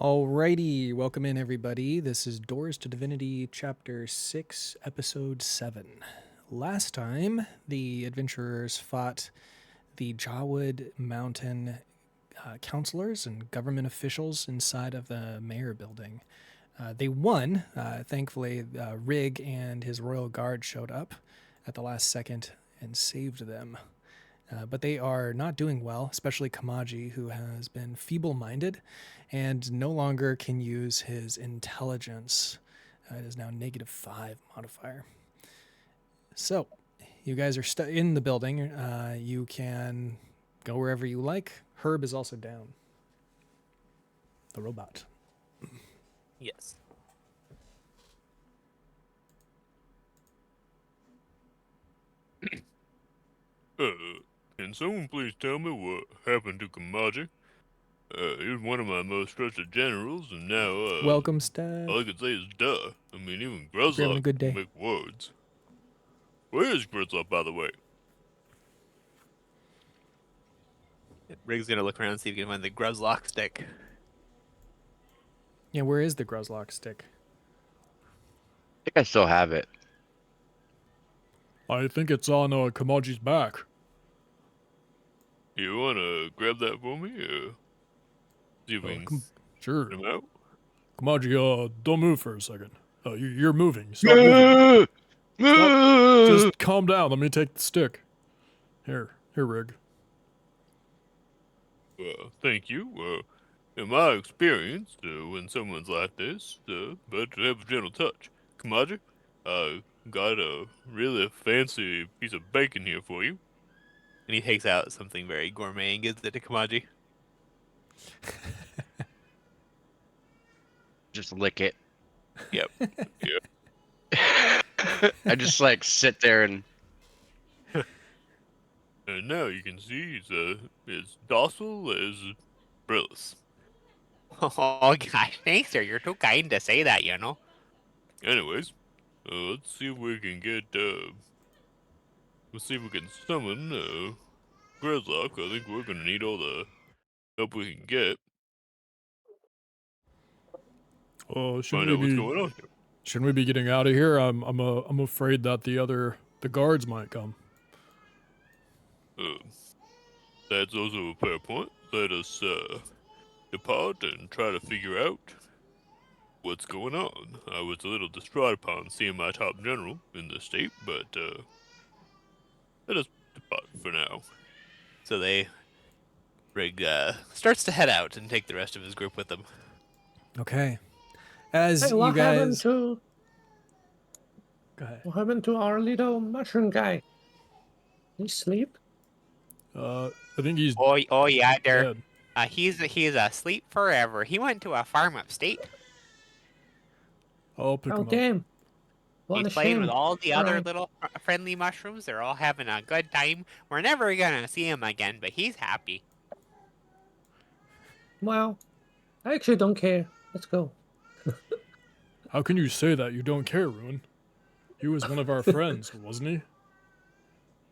Alrighty, welcome in everybody. This is Doors to Divinity, Chapter 6, Episode 7. Last time, the adventurers fought the Jawwood Mountain counselors and government officials inside of the mayor building. They won. Thankfully, Rig and his royal guard showed up at the last second and saved them. But they are not doing well, especially Kamaji, who has been feeble-minded and no longer can use his intelligence. It is now -5 modifier. So, you guys are in the building. You can go wherever you like. Herb is also down. The robot. Yes. Can someone please tell me what happened to Kamaji? He was one of my most trusted generals, and now, Welcome, Steph. all I can say is duh. I mean, even Hope you're having a Gruzlock good can day. make words. Where is Gruzlock, by the way? Rig's gonna look around and see if he can find the Gruzlock stick. Yeah, where is the Gruzlock stick? I think I still have it. I think it's on Kamaji's back. You wanna grab that for me? See if we can Sure. get him out? Kamaji, don't move for a second. You're moving. Stop moving. Just calm down. Let me take the stick. Here, Rig. Thank you. In my experience, when someone's like this, better to have a gentle touch. Kamaji, I got a really fancy piece of bacon here for you. And he takes out something very gourmet and gives it to Kamaji. Just lick it. Yep. I just like sit there and And now you can see he's as docile as Brillis. Oh gosh, thanks sir. You're too kind to say that, you know. Anyways, let's see if we can get, let's see if we can summon, Gridlock. I think we're gonna need all the help we can get. Find out what's going on here. Shouldn't we be getting out of here? I'm afraid that the guards might come. That's also a fair point. Let us, depart and try to figure out what's going on. I was a little distraught upon seeing my top general in the state, but, let us depart for now. So Rig starts to head out and take the rest of his group with him. Okay. As Hey, you what happened guys... to Go ahead. what happened to our little mushroom guy? He sleep? I think he's Oh yeah, there. dead. He's asleep forever. He went to a farm upstate. I'll pick Oh him up. damn! What a He's playing shame. with all the other Alright. little friendly mushrooms. They're all having a good time. We're never gonna see him again, but he's happy. Well, I actually don't care. Let's go. How can you say that? You don't care, Ruin. He was one of our friends, wasn't he?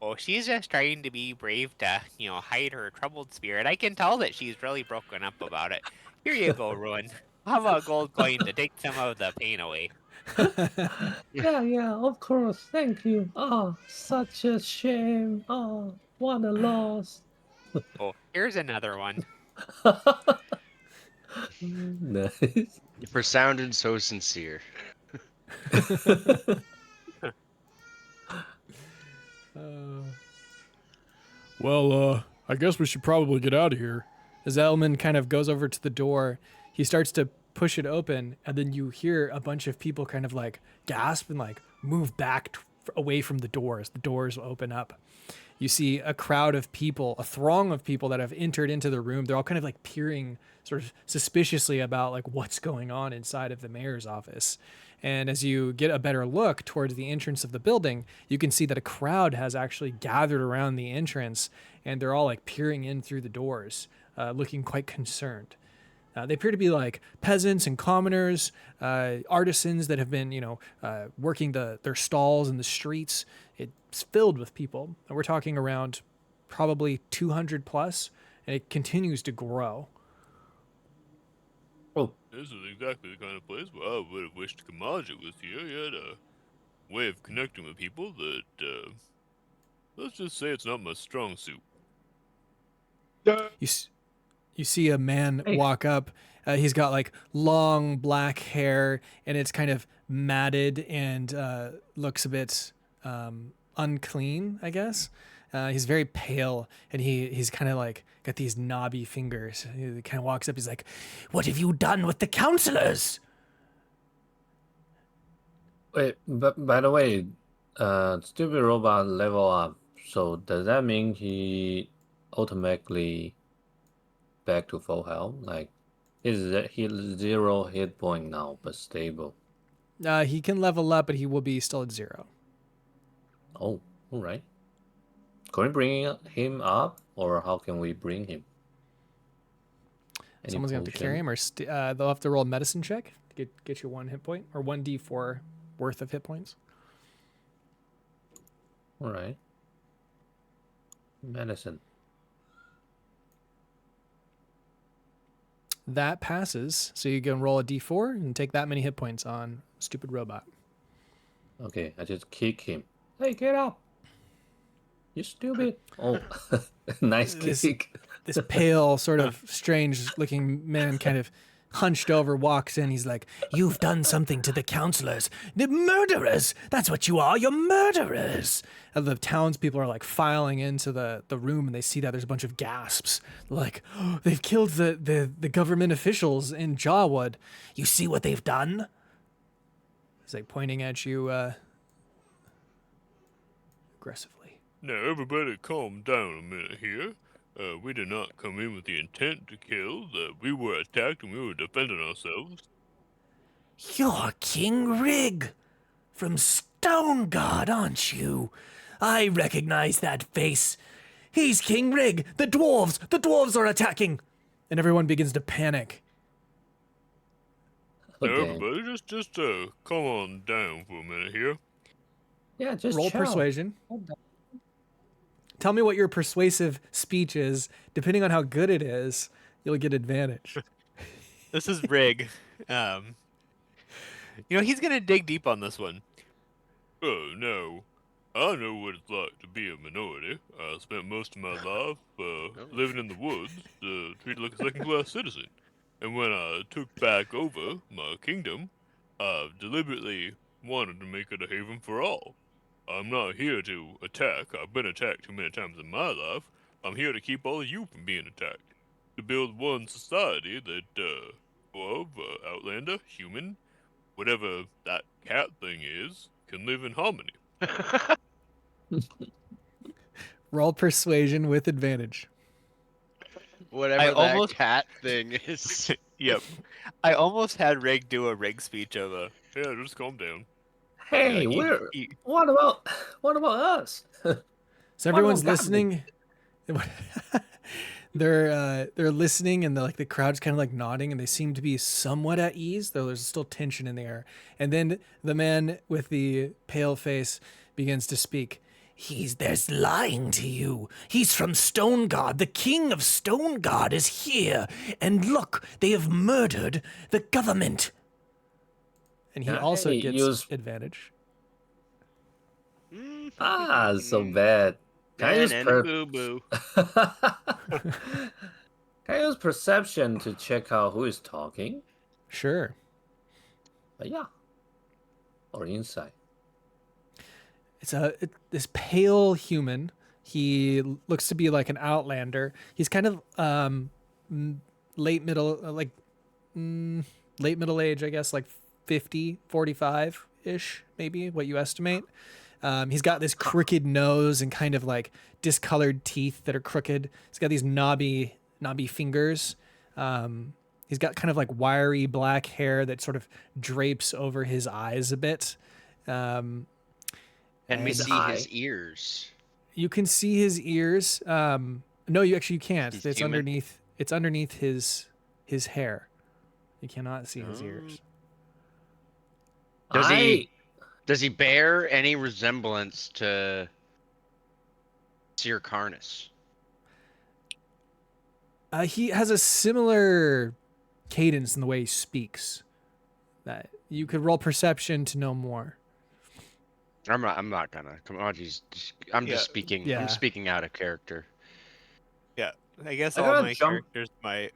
Oh, she's just trying to be brave to, hide her troubled spirit. I can tell that she's really broken up about it. Here you go, Ruin. Have a gold coin to take some of the pain away. Yeah, of course. Thank you. Oh, such a shame. Oh, what a loss. Oh, here's another one. Nice. for sounding so sincere. Well, I guess we should probably get out of here. As Elman kind of goes over to the door, he starts to push it open, and then you hear a bunch of people kind of like gasp and like move back away from the doors. The doors open up. You see a crowd of people, a throng of people that have entered into the room. They're all kind of like peering sort of suspiciously about like what's going on inside of the mayor's office. And as you get a better look towards the entrance of the building, you can see that a crowd has actually gathered around the entrance, and they're all like peering in through the doors, looking quite concerned. They appear to be like peasants and commoners, artisans that have been, working their stalls in the streets. It's filled with people. And we're talking around probably 200 plus, and it continues to grow. Oh, This is exactly the kind of place where I would have wished Kamaja was here. He had a way of connecting with people that, let's just say it's not my strong suit. You you see a man Hey. walk up. He's got like long black hair, and it's kind of matted and looks a bit unclean, I guess. He's very pale, and he's kind of like got these knobby fingers. He kind of walks up. He's like, "What have you done with the counselors?" Wait, but by the way, stupid robot level up. So does that mean he automatically back to full health? Like, he's 0 hit point now, but stable. He can level up, but he will be still at 0. Oh, all right. Can we bring him up, or how can we bring him? Any Someone's gonna have to carry potion? him, or they'll have to roll a medicine check to get you 1 hit point or 1d4 worth of hit points. All right. Medicine. That passes, so you can roll a d4 and take that many hit points on stupid robot. Okay, I just kick him. Hey, get up! You stupid! Oh, nice This- kick. This pale, sort of strange-looking man kind of hunched over walks in. He's like, "You've done something to the counselors. The murderers! That's what you are. You're murderers!" And the townspeople are like filing into the room, and they see that there's a bunch of gasps. Like, oh, they've killed the government officials in Jawwood. You see what they've done? He's like pointing at you aggressively. Now, everybody calm down a minute here. We did not come in with the intent to kill. We were attacked and we were defending ourselves. You're King Rig from Stone God, aren't you? I recognize that face. He's King Rig. The dwarves are attacking. And everyone begins to panic. Oh, Now, damn. everybody, just calm on down for a minute here. Yeah, just Roll chill. persuasion. Calm down. Tell me what your persuasive speech is. Depending on how good it is, you'll get advantage. This is Rig. He's gonna dig deep on this one. Oh, no. I know what it's like to be a minority. I spent most of my life living in the woods, treated like a second-class citizen. And when I took back over my kingdom, I deliberately wanted to make it a haven for all. I'm not here to attack. I've been attacked too many times in my life. I'm here to keep all of you from being attacked. To build one society that, Outlander, human, whatever that cat thing is, can live in harmony. Roll persuasion with advantage. Whatever I that almost- cat thing is. Yep. I almost had Rig do a Rig speech of a. Yeah, just calm down. Hey, what about us? So everyone's about listening. They're listening, and the crowd's kind of like nodding, and they seem to be somewhat at ease, though there's still tension in the air. And then the man with the pale face begins to speak. There's lying to you. He's from Stone God. The king of Stone God is here. And look, they have murdered the government. And he also Hey, gets advantage. Ah, so bad. Can I use Boo boo. Can I use perception to check out who is talking? Sure. Yeah. Or insight. It's this pale human. He looks to be like an outlander. He's kind of late middle age, I guess, like 50, 45-ish, maybe, what you estimate. He's got this crooked nose and kind of like discolored teeth that are crooked. He's got these knobby fingers. He's got kind of like wiry black hair that sort of drapes over his eyes a bit. Can we And see his ears? You can see his ears. No, you can't. He's It's human? underneath. It's underneath his hair. You cannot see his ears. Does he bear any resemblance to Sir Carnus? He has a similar cadence in the way he speaks. That you could roll perception to know more. I'm not gonna. Kamaji's. I'm Yeah. just speaking. Yeah. I'm speaking out of character. Yeah, I guess I all gotta my jump- characters might.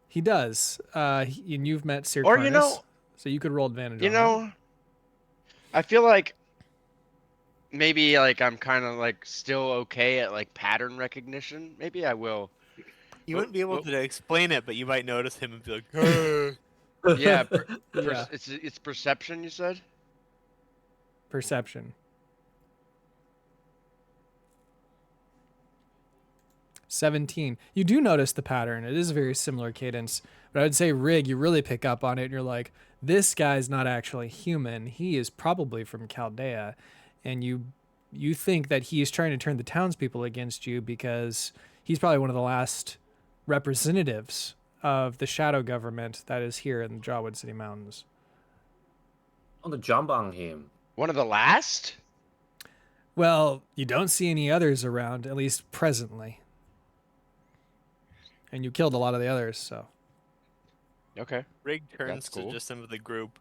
He does. And you've met Sir Or, Karnas, so you could roll advantage You on that. know, I feel like maybe like I'm kind of like still okay at like pattern recognition. Maybe I will. You Well- wouldn't be able well- to explain it, but you might notice him and be like, "Hey." Yeah, Yeah. it's perception. You said. Perception. 17. You do notice the pattern. It is a very similar cadence. But I'd say Rig, you really pick up on it and you're like, this guy's not actually human. He is probably from Chaldea. And you think that he is trying to turn the townspeople against you because he's probably one of the last representatives of the shadow government that is here in the Jawwood City Mountains. I want to jump on him. One of the last. Well, you don't see any others around, at least presently. And you killed a lot of the others, so. Okay. Rig turns That's cool. to just some of the group.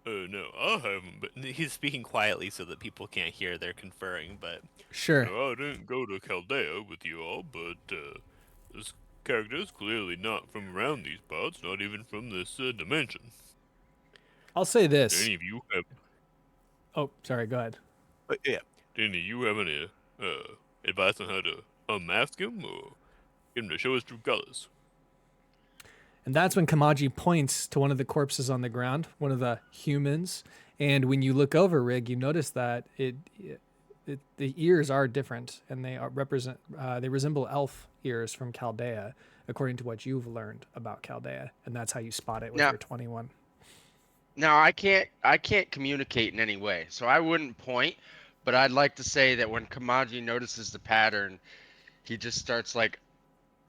No, I haven't, but He's speaking quietly so that people can't hear they're conferring, but Sure. no, I didn't go to Chaldea with you all, but this character is clearly not from around these parts, not even from this dimension. I'll say Do this. any of you have Oh, sorry, go ahead. yeah. do any of you have any advice on how to unmask him or get him to show his true colors? And that's when Kamaji points to one of the corpses on the ground, one of the humans. And when you look over, Rig, you notice that the ears are different, and they resemble elf ears from Chaldea, according to what you've learned about Chaldea, and that's how you spot it with Now- your 21. Now I can't communicate in any way, so I wouldn't point. But I'd like to say that when Kamaji notices the pattern, he just starts like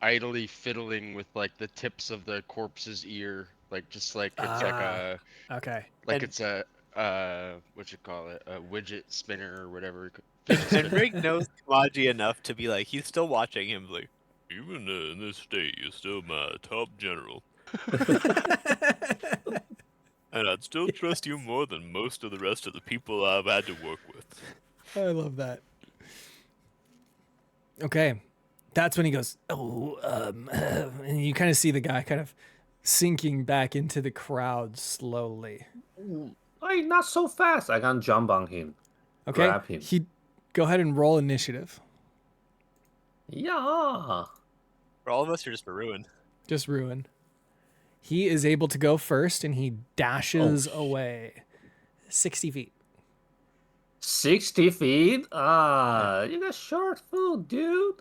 idly fiddling with like the tips of the corpse's ear, like just like it's like a Okay. like And- it's a what you call it, a widget spinner or whatever. And Rig knows Kamaji enough to be like, he's still watching him. Like, Even in this state, you're still my top general, and I'd still trust you more than most of the rest of the people I've had to work with. I love that. Okay. That's when he goes, and you kind of see the guy kind of sinking back into the crowd slowly. Hey, not so fast. I can jump on him. Okay. Grab him. Go ahead and roll initiative. Yeah. for all of us, or just for Ruin? Just ruin. He is able to go first and he dashes away 60 feet. 60 feet? Ah, you got short foot, dude.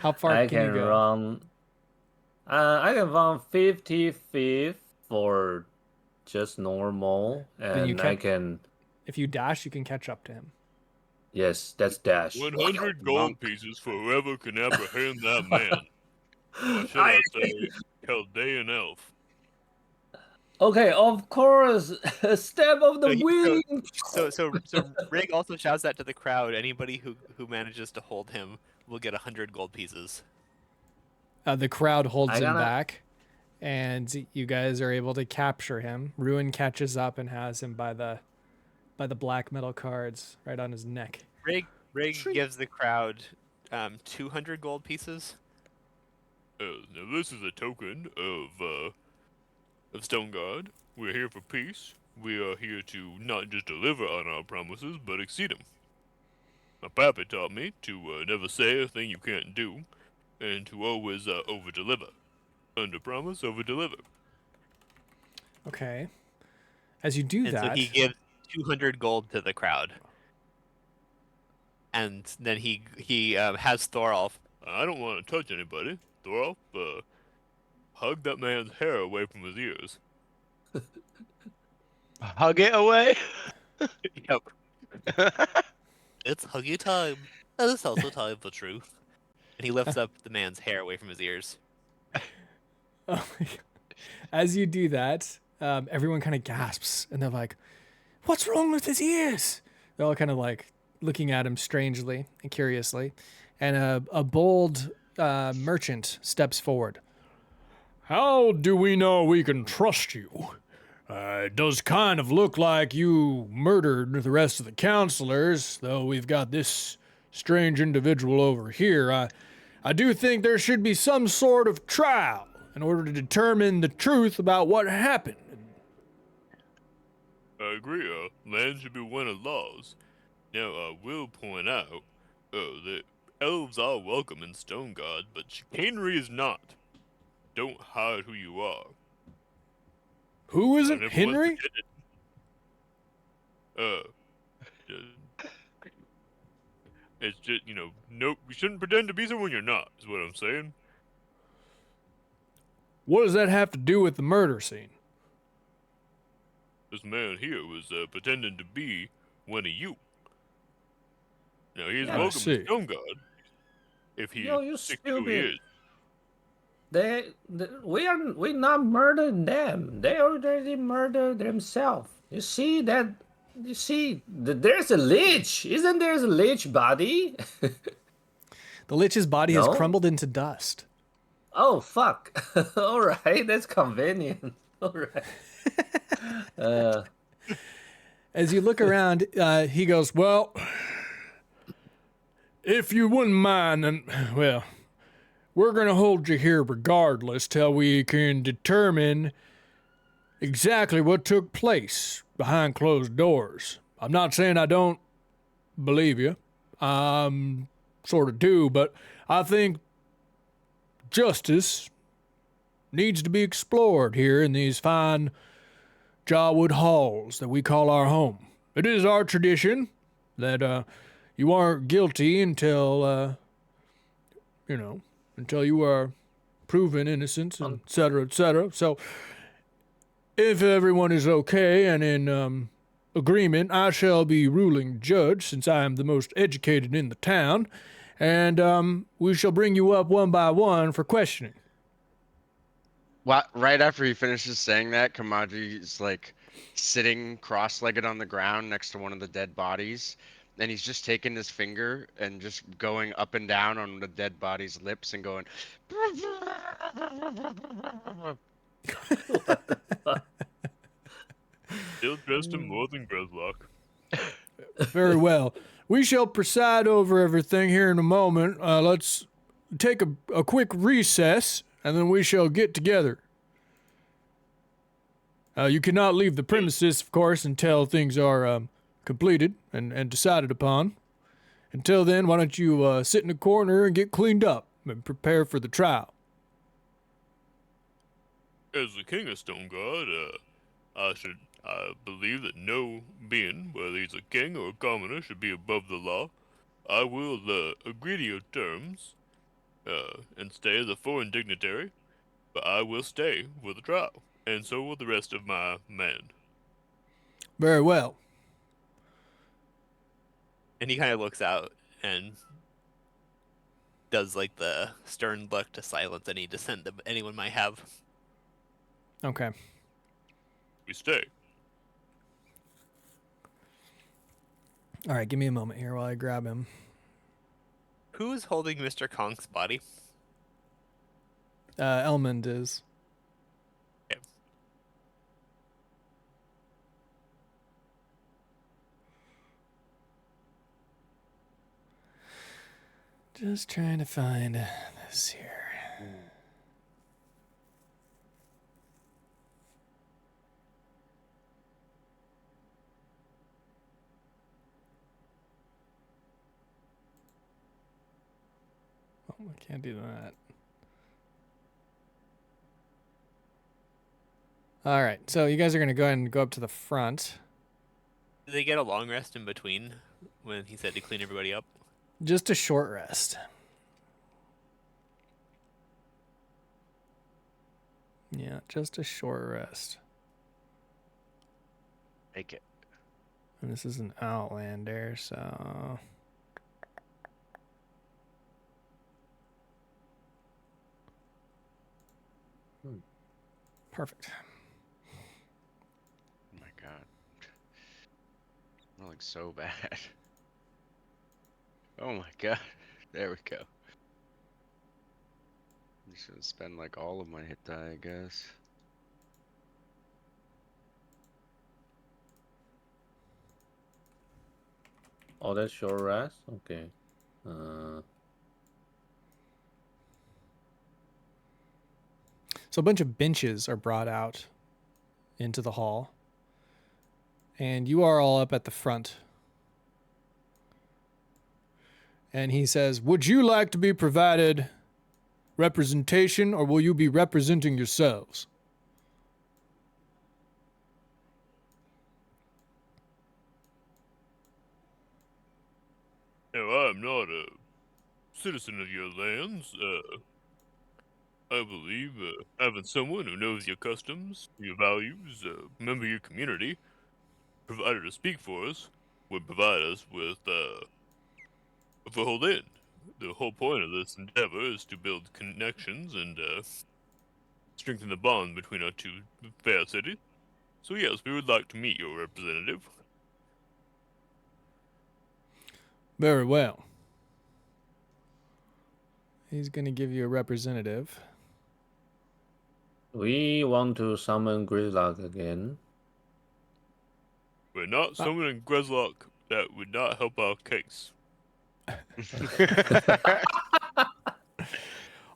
How far I can you can go? run. I can run 50 feet for just normal, Then you and I can- can. If you dash, you can catch up to him. Yes, that's dash. 100 gold pieces for whoever can apprehend that man. Or should I say, Chaldean elf? Okay, of course. Step of the wind. So Rig also shouts that to the crowd. Anybody who manages to hold him will get 100 gold pieces. The crowd holds I him gotta- back, and you guys are able to capture him. Ruin catches up and has him by the black metal cards right on his neck. Rig gives the crowd 200 gold pieces. Now this is a token of Stone Guard. We're here for peace. We are here to not just deliver on our promises, but exceed them. My pappy taught me to never say a thing you can't do, and to always over-deliver. Under promise, over-deliver. Okay. As you do And that, so he gives 200 gold to the crowd. And then he has Thorolf. I don't want to touch anybody. Thorolf, hug that man's hair away from his ears. Hug it away. Yep. It's huggy time. And it's also time for truth. And he lifts up the man's hair away from his ears. oh my God. As you do that, everyone kind of gasps and they're like, "What's wrong with his ears?" They're all kind of like looking at him strangely and curiously. And a bold merchant steps forward. How do we know we can trust you? It does kind of look like you murdered the rest of the counselors, though we've got this strange individual over here. I do think there should be some sort of trial in order to determine the truth about what happened. I agree, land should be one of laws. Now, I will point out, that elves are welcome in Stone God, but chicanery is not. Don't hide who you are. Who is I it, never was Henry? pretended. It's just, no, you shouldn't pretend to be someone you're not, is what I'm saying. What does that have to do with the murder scene? This man here was, pretending to be one of you. Now, he is Yeah, I welcome see. to Stone God, if he Yo, you sticks to who he stupid. is. We not murdering them. They already murdered themselves. You see that? You see, there's a lich. Isn't there a lich body? The lich's body has No? crumbled into dust. Oh fuck! All right, that's convenient. All right. As you look around, he goes, "Well, If you wouldn't mind, then, well, we're going to hold you here regardless till we can determine exactly what took place behind closed doors. I'm not saying I don't believe you. Sort of do, but I think justice needs to be explored here in these fine Jawwood halls that we call our home. It is our tradition that you aren't guilty until until you are proven innocent, and et cetera, et cetera. So, if everyone is okay and in agreement, I shall be ruling judge since I am the most educated in the town, and we shall bring you up one by one for questioning." Right after he finishes saying that, Kamaji is like sitting cross-legged on the ground next to one of the dead bodies, and he's just taking his finger and just going up and down on the dead body's lips and going. Still dressed in more than Grislock. Very well. We shall preside over everything here in a moment. Let's take a quick recess, and then we shall get together. You cannot leave the premises, of course, until things are completed and decided upon. Until then, why don't you sit in a corner and get cleaned up and prepare for the trial? As the king of Stone God, I believe that no being, whether he's a king or a commoner, should be above the law. I will agree to your terms, and stay as a foreign dignitary, but I will stay for the trial, and so will the rest of my men. Very well. And he kind of looks out and does like the stern look to silence any dissent that anyone might have. Okay. We stay. All right, give me a moment here while I grab him. Who's holding Mr. Konk's body? Elmond is. Okay. Just trying to find this here. Oh, I can't do that. All right, so you guys are going to go ahead and go up to the front. Did they get a long rest in between when he said to clean everybody up? Just a short rest. Yeah, just a short rest. Make it. And this is an Outlander, so... Perfect. Oh my god. Smelling so bad. Oh my god. There we go. I'm just gonna spend like all of my hit die, I guess. Oh, that's short rest? Okay. Uh, So a bunch of benches are brought out into the hall, and you are all up at the front. And he says, "Would you like to be provided representation, or will you be representing yourselves?" No, I'm not a citizen of your lands. I believe having someone who knows your customs, your values, member your community, provided to speak for us, would provide us with a foothold in. The whole point of this endeavor is to build connections and strengthen the bond between our two fair cities. So yes, we would like to meet your representative. Very well. He's going to give you a representative. we want to summon Gridlock again. We're not summoning Grislock. That would not help our case.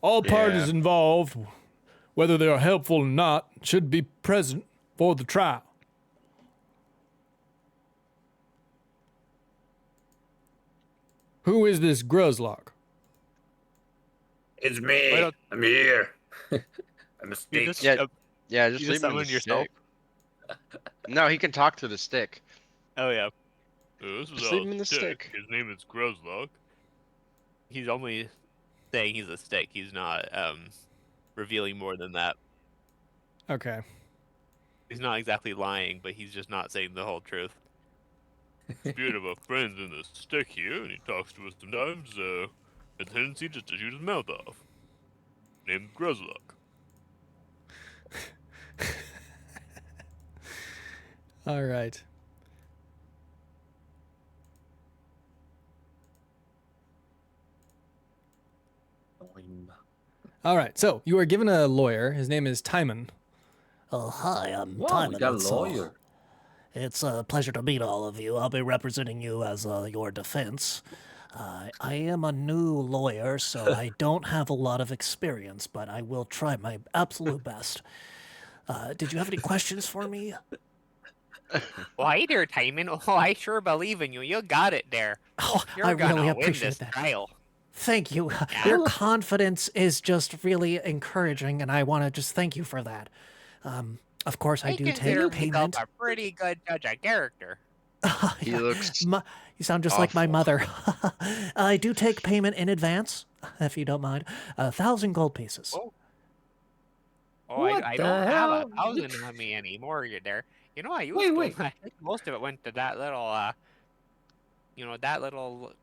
All parties involved, whether they are helpful or not, should be present for the trial. Who is this Gruzlock? It's me. Why don't- I'm here. I'm a You stick. just, Yeah, yeah, you just just leave him summon the yourself. stick. No, he can talk to the stick. Oh yeah, This is Just our leave him in the stick. His name is Gruzlock. he's only saying he's a stick. He's not revealing more than that. Okay. He's not exactly lying, but he's just not saying the whole truth. Spirit of our friends in the stick here, and he talks to us sometimes. A tendency just to shoot his mouth off. Named Gruzlock. All right. All right. So you are given a lawyer. His name is Timon. Oh, hi, I'm Wow, Timon. we got a It's, lawyer. It's a pleasure to meet all of you. I'll be representing you as your defense. I am a new lawyer, so I don't have a lot of experience, but I will try my absolute best. Did you have any questions for me? Well, hey there, Timon. Oh, I sure believe in you. You got it there. Oh, You're I gonna really win appreciate this that. trial. Thank you. Your confidence is just really encouraging, and I want to just thank you for that. Of course, I do consider take myself payment. a pretty good judge of character. He looks You sound just like my awful. mother. I do take payment in advance, if you don't mind. 1,000 gold pieces. Oh, What I the don't have hell? 1,000 on me anymore. You're there. You know, I used Wait. to. I think most of it went to that little, that little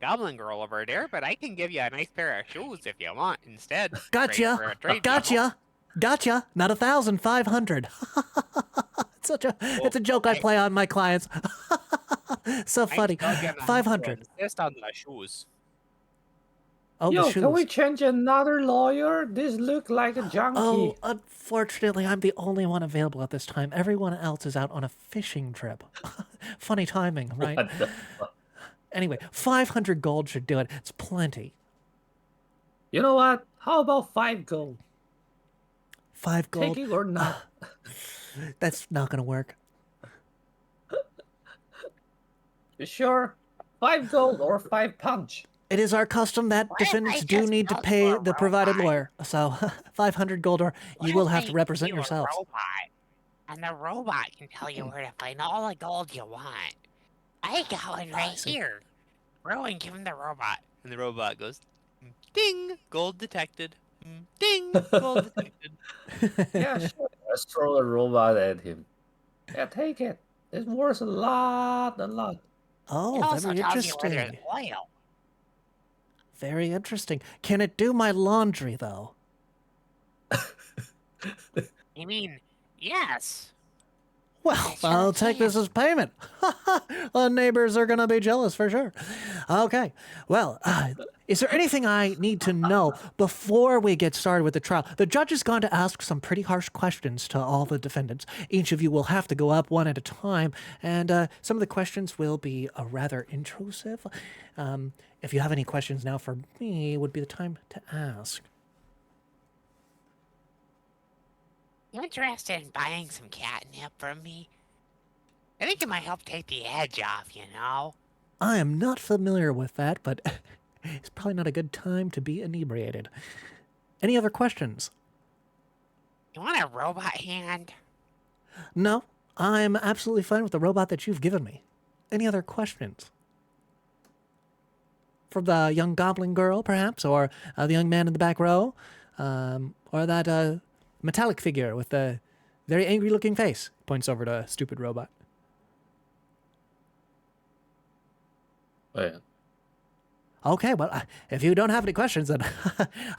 goblin girl over there. But I can give you a nice pair of shoes if you want instead. Gotcha. For a trade deal. Gotcha. Not 1,500. It's a joke I play on my clients. So funny. I'm still gonna 500. insist on the shoes. Oh, Yo, the shoes. can we change another lawyer? This look like a junkie. Oh, unfortunately, I'm the only one available at this time. Everyone else is out on a fishing trip. Funny timing, right? What the fuck? Anyway, 500 gold should do it. It's plenty. You know what? How about 5 gold? 5 gold. Take it or not? That's not going to work. You sure? 5 gold or 5 punch? It is our custom that Why am I defendants do just need to not pay a the provided robot? lawyer. So 500 gold, or you will have to represent You're a yourselves. robot, and the robot can tell you where to find all the gold you want. I got one right see. here. Rowan, give him the robot. And the robot goes, ding, gold detected. Ding, gold detected. Yeah, sure. Let's throw a robot at him. Yeah, take it. It's worth a lot. It Oh, also very tells you where there's interesting. oil. Very interesting. Can it do my laundry, though? I mean, yes. Well, I sure I'll take this as payment. The neighbors are going to be jealous for sure. Okay. Well, Is there anything I need to know before we get started with the trial? The judge is going to ask some pretty harsh questions to all the defendants. Each of you will have to go up one at a time, and some of the questions will be rather intrusive. If you have any questions now for me, would be the time to ask. You interested in buying some catnip from me? I think it might help take the edge off, you know? I am not familiar with that, but it's probably not a good time to be inebriated. Any other questions? You want a robot hand? No, I'm absolutely fine with the robot that you've given me. Any other questions? From the young goblin girl, perhaps, or the young man in the back row, or that metallic figure with the very angry-looking face. Points over to a stupid robot. Oh, yeah. Okay, well, if you don't have any questions, then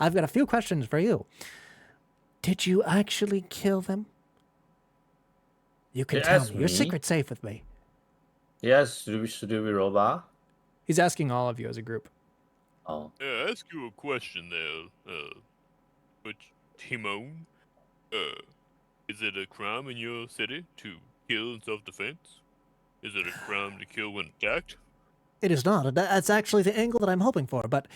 I've got a few questions for you. Did you actually kill them? You can You tell asked me. Your me? secret's safe with me. Yes, stupid robot. He's asking all of you as a group. Oh. I ask you a question there, which Timon, is it a crime in your city to kill in self-defense? Is it a crime to kill when attacked? It is not. That's actually the angle that I'm hoping for. But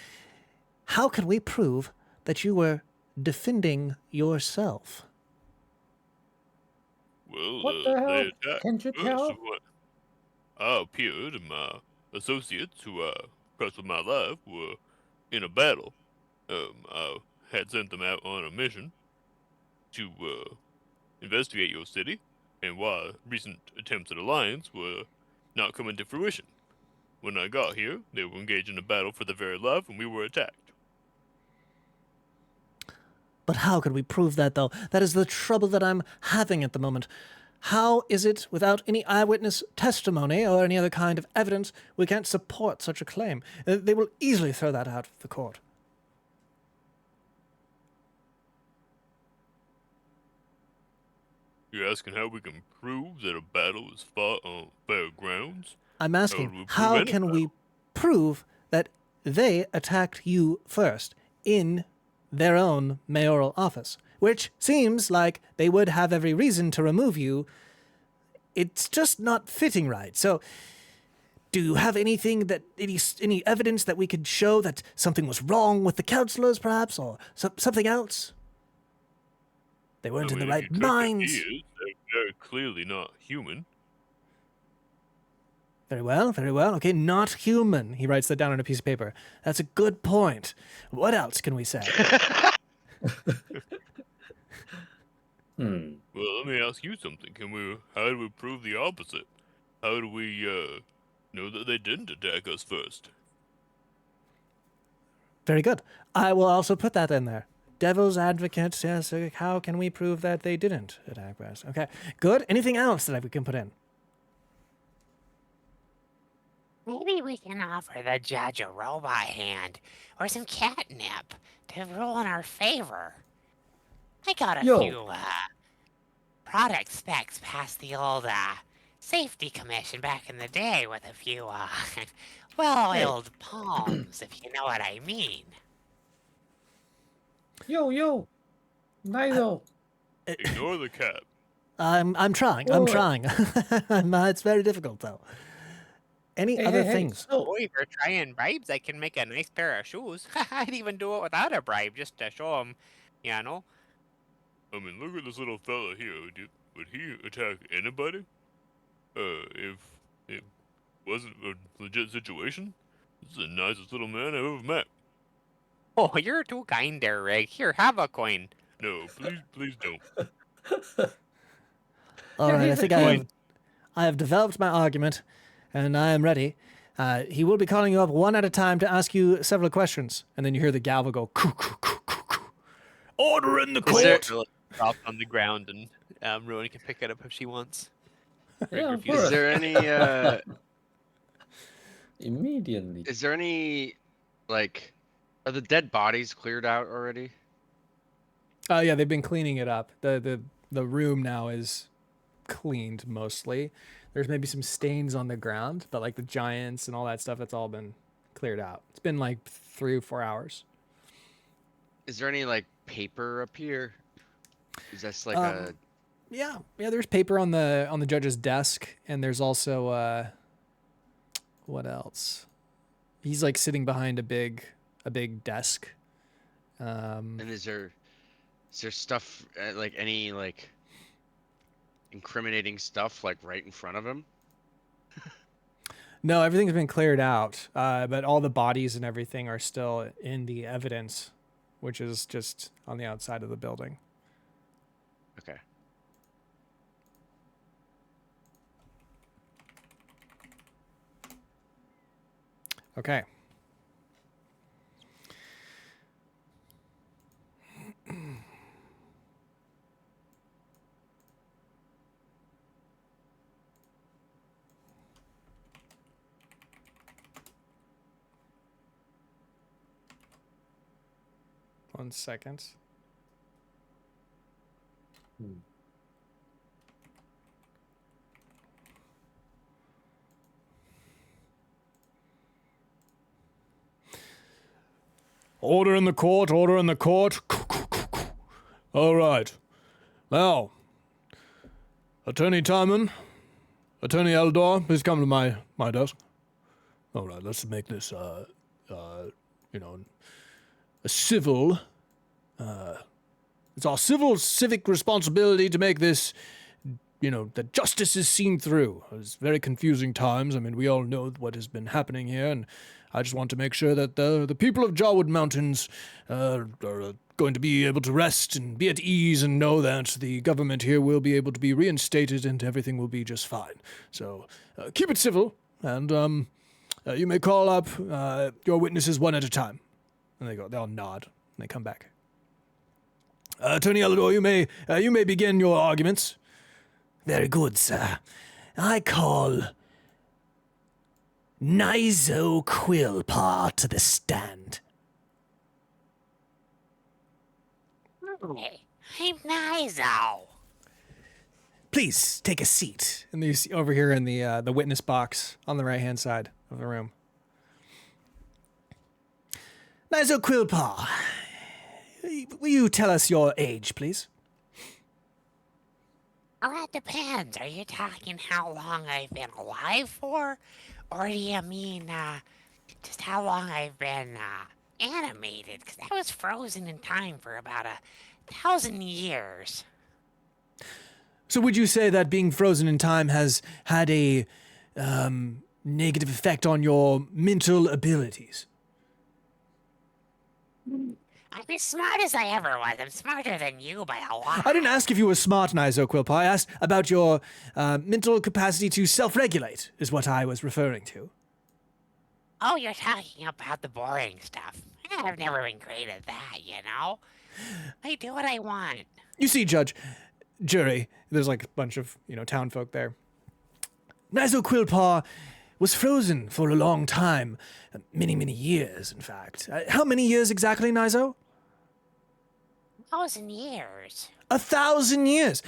how can we prove that you were defending yourself? Well, What the hell? they attacked Can't you first, tell? so I appeared and my associates who I trust with my life were in a battle. I had sent them out on a mission to investigate your city and why recent attempts at alliance were not coming to fruition. When I got here, they were engaged in a battle for their very life and we were attacked. But how could we prove that, though? That is the trouble that I'm having at the moment. How is it, without any eyewitness testimony or any other kind of evidence, we can't support such a claim? They will easily throw that out of the court. You're asking how we can prove that a battle is fought on fair grounds? I'm How asking, would we prove how any can we battle? prove that they attacked you first in their own mayoral office? Which seems like they would have every reason to remove you. It's just not fitting right. So, do you have anything that any evidence that we could show that something was wrong with the counselors, perhaps, or something else? They weren't in the if right you took minds. their ears, they're very clearly not human. Very well, very well. Okay, not human. He writes that down on a piece of paper. That's a good point. What else can we say? Well, let me ask you something. How do we prove the opposite? How do we, know that they didn't attack us first? Very good. I will also put that in there. Devil's advocate, yes. How can we prove that they didn't attack us? Okay, good. Anything else that we can put in? Maybe we can offer the judge a robot hand or some catnip to rule in our favor. I got a few product specs past the old safety commission back in the day with a few well-oiled palms, if you know what I mean. Yo, Nigel. Ignore the cat. I'm trying. I'm trying. It's very difficult though. Any other things? Oh, if you're trying bribes, I can make a nice pair of shoes. I'd even do it without a bribe, just to show them, you know. I mean, look at this little fella here. Would he attack anybody? If it wasn't a legit situation? This is the nicest little man I've ever met. Oh, you're too kind there, Rig. Here, have a coin. No, please don't. All right, I think I have developed my argument, and I am ready. He will be calling you up one at a time to ask you several questions, and then you hear the gavel go coo coo coo coo coo. Order in the court. Drop on the ground, and Rowan can pick it up if she wants. Yeah, of Is course. there any Immediately. is there any like are the dead bodies cleared out already? Yeah, they've been cleaning it up. The room now is cleaned mostly. There's maybe some stains on the ground, but like the giants and all that stuff, that's all been cleared out. It's been like 3 or 4 hours. Is there any like paper up here? Is this like Yeah, there's paper on the judge's desk, and there's also what else? He's like sitting behind a big desk. and is there stuff like any like incriminating stuff like right in front of him? No, everything's been cleared out, but all the bodies and everything are still in the evidence, which is just on the outside of the building. Okay. Okay. One second. Order in the court, order in the court. All right. Now, Attorney Timon, Attorney Eldor, please come to my desk. All right, let's make this, a civil, it's our civic responsibility to make this, that justice is seen through. It's very confusing times. I mean, we all know what has been happening here, and I just want to make sure that the people of Jarwood Mountains are going to be able to rest and be at ease and know that the government here will be able to be reinstated and everything will be just fine. So keep it civil, and you may call up your witnesses one at a time. And they all nod, and they come back. Attorney Eldor, you may begin your arguments. Very good, sir. I call Nizo Quillpaw to the stand. Hey, I'm Nizo. Please take a seat. And you see over here in the witness box on the right hand side of the room. Nizo Quillpaw, will you tell us your age, please? Well, that depends. Are you talking how long I've been alive for? Or do you mean, just how long I've been, animated? Because I was frozen in time for about 1,000 years. So would you say that being frozen in time has had a negative effect on your mental abilities? I'm as smart as I ever was. I'm smarter than you by a lot. I didn't ask if you were smart, Nizo Quillpaw. I asked about your mental capacity to self-regulate, is what I was referring to. Oh, you're talking about the boring stuff. I've never been great at that, you know? I do what I want. You see, Judge, jury, there's like a bunch of, town folk there. Nizo Quillpaw was frozen for a long time. Many, many years, in fact. How many years exactly, Nizo? 1,000 years. 1,000 years!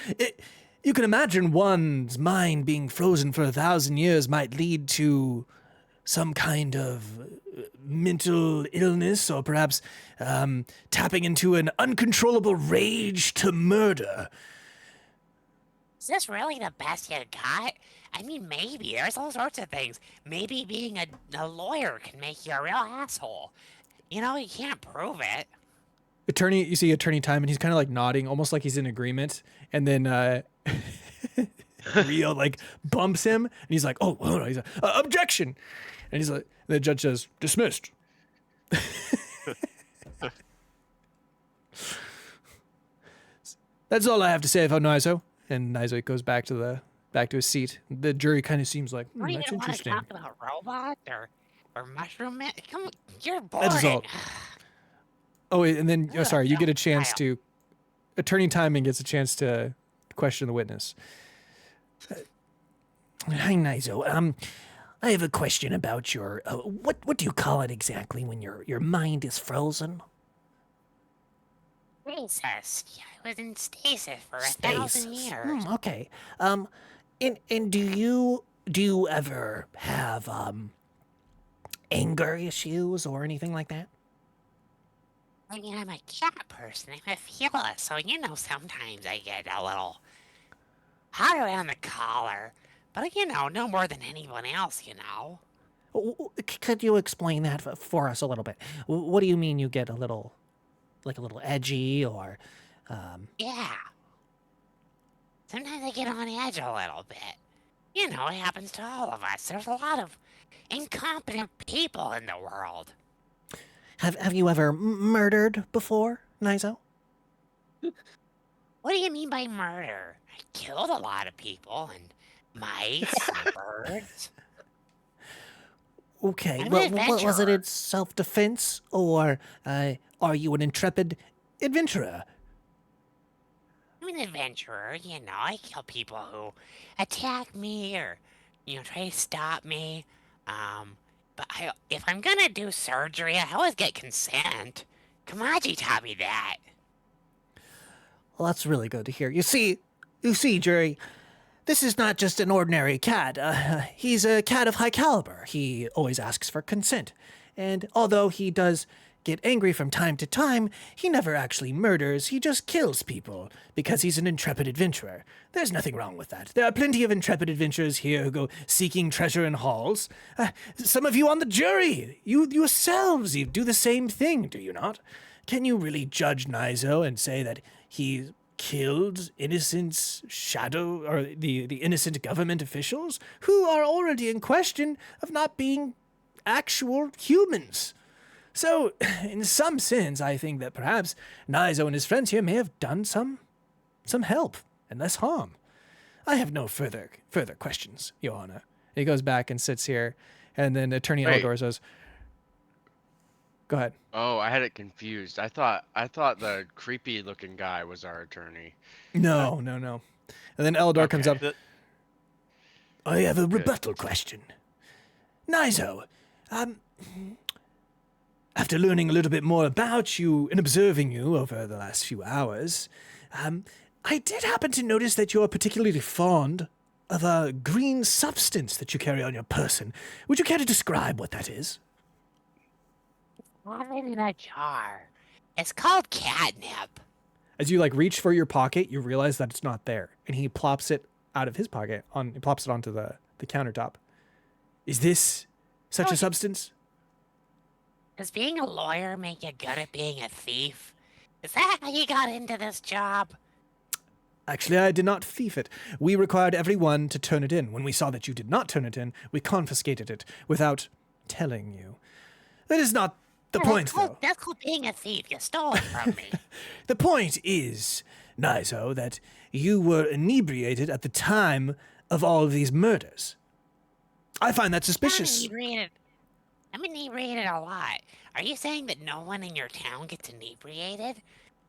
You can imagine one's mind being frozen for 1,000 years might lead to some kind of mental illness, or perhaps tapping into an uncontrollable rage to murder. Is this really the best you got? I mean, maybe. There's all sorts of things. Maybe being a lawyer can make you a real asshole. You can't prove it. You see Attorney Timon, he's kind of like nodding, almost like he's in agreement, and then Rio like bumps him, and he's like, "Oh, no." He's like, "Objection!" And he's like, the judge says, "Dismissed." That's all I have to say about Nizo. And Nizo goes back to his seat. The jury kind of seems like, Are you that's gonna want to interesting. talk about robots or mushroom man? Come on, you're boring. That is all. Oh, and then, sorry, you get a chance to, Attorney Timon gets a chance to question the witness. Hi, Nizo. I have a question about your, what do you call it exactly when your mind is frozen? Stasis. Yeah, I was in stasis for 1,000 years. Okay. And do you ever have anger issues or anything like that? I mean, I'm a cat person. I'm a fearless, so sometimes I get a little hot around the collar. But no more than anyone else. Could you explain that for us a little bit? What do you mean you get a little edgy or, Yeah. Sometimes I get on edge a little bit. It happens to all of us. There's a lot of incompetent people in the world. have you ever murdered before, Nizo? What do you mean by murder? I killed a lot of people and mice and birds. Okay, I'm well, an was it adventurer. in self-defense, or are you an intrepid adventurer? I'm an adventurer, I kill people who attack me or, try to stop me. But if I'm gonna do surgery, I always get consent. Kamaji taught me that. Well, that's really good to hear. You see, Jury, this is not just an ordinary cat. He's a cat of high caliber. He always asks for consent. And although he does get angry from time to time, he never actually murders. He just kills people because he's an intrepid adventurer. There's nothing wrong with that. There are plenty of intrepid adventurers here who go seeking treasure in halls. Some of you on the jury, you yourselves, you do the same thing, do you not? Can you really judge Nizo and say that he killed innocent shadow or the innocent government officials who are already in question of not being actual humans? So, in some sense, I think that perhaps Nizo and his friends here may have done some help and less harm. I have no further questions, Your Honor. He goes back and sits here, and then Attorney Wait. Eldor says, "Go ahead." Oh, I had it confused. I thought the creepy looking guy was our attorney. No. And then Eldor comes up. Okay. I have a rebuttal question. Nizo, after learning a little bit more about you and observing you over the last few hours, I did happen to notice that you're particularly fond of a green substance that you carry on your person. Would you care to describe what that is? I'm in a jar. It's called catnip. As you reach for your pocket, you realize that it's not there, and he plops it out of his pocket. He plops it onto the countertop. Is this such a substance? Does being a lawyer make you good at being a thief? Is that how you got into this job? Actually, I did not thief it. We required everyone to turn it in. When we saw that you did not turn it in, we confiscated it without telling you. That is not the point, though. That's called being a thief. You stole it from me. The point is, Nizo, that you were inebriated at the time of all of these murders. I find that suspicious. I'm inebriated a lot. Are you saying that no one in your town gets inebriated?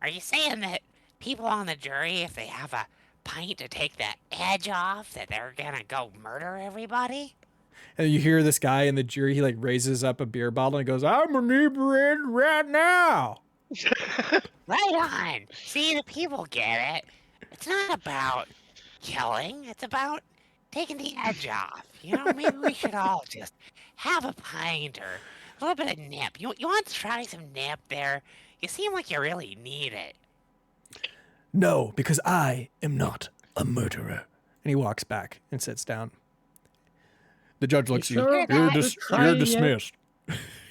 Are you saying that people on the jury, if they have a pint to take the edge off, that they're gonna go murder everybody? And you hear this guy in the jury, he raises up a beer bottle and goes, "I'm inebriated right now." Right on. See, the people get it. It's not about killing. It's about taking the edge off. Maybe we should all just have a pint or a little bit of nip. You want to try some nip there? You seem like you really need it. No, because I am not a murderer. And he walks back and sits down. The judge looks at you. sure You're, about dis- the you're trial? dismissed.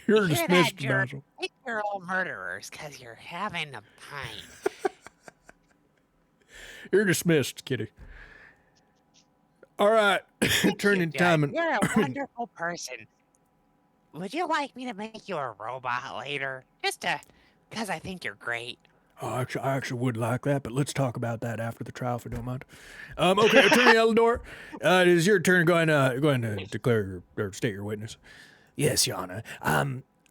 You're You hear dismissed, that, jerk? Basil. Think you're all murderers because you're having a pint. You're dismissed, kitty. All right, turning time. You're a wonderful person. Would you like me to make you a robot later? Because I think you're great. I actually would like that, but let's talk about that after the trial, if you don't mind. Okay, Attorney Eldor, it is your turn. Go ahead and declare or state your witness. Yes, Your Honor.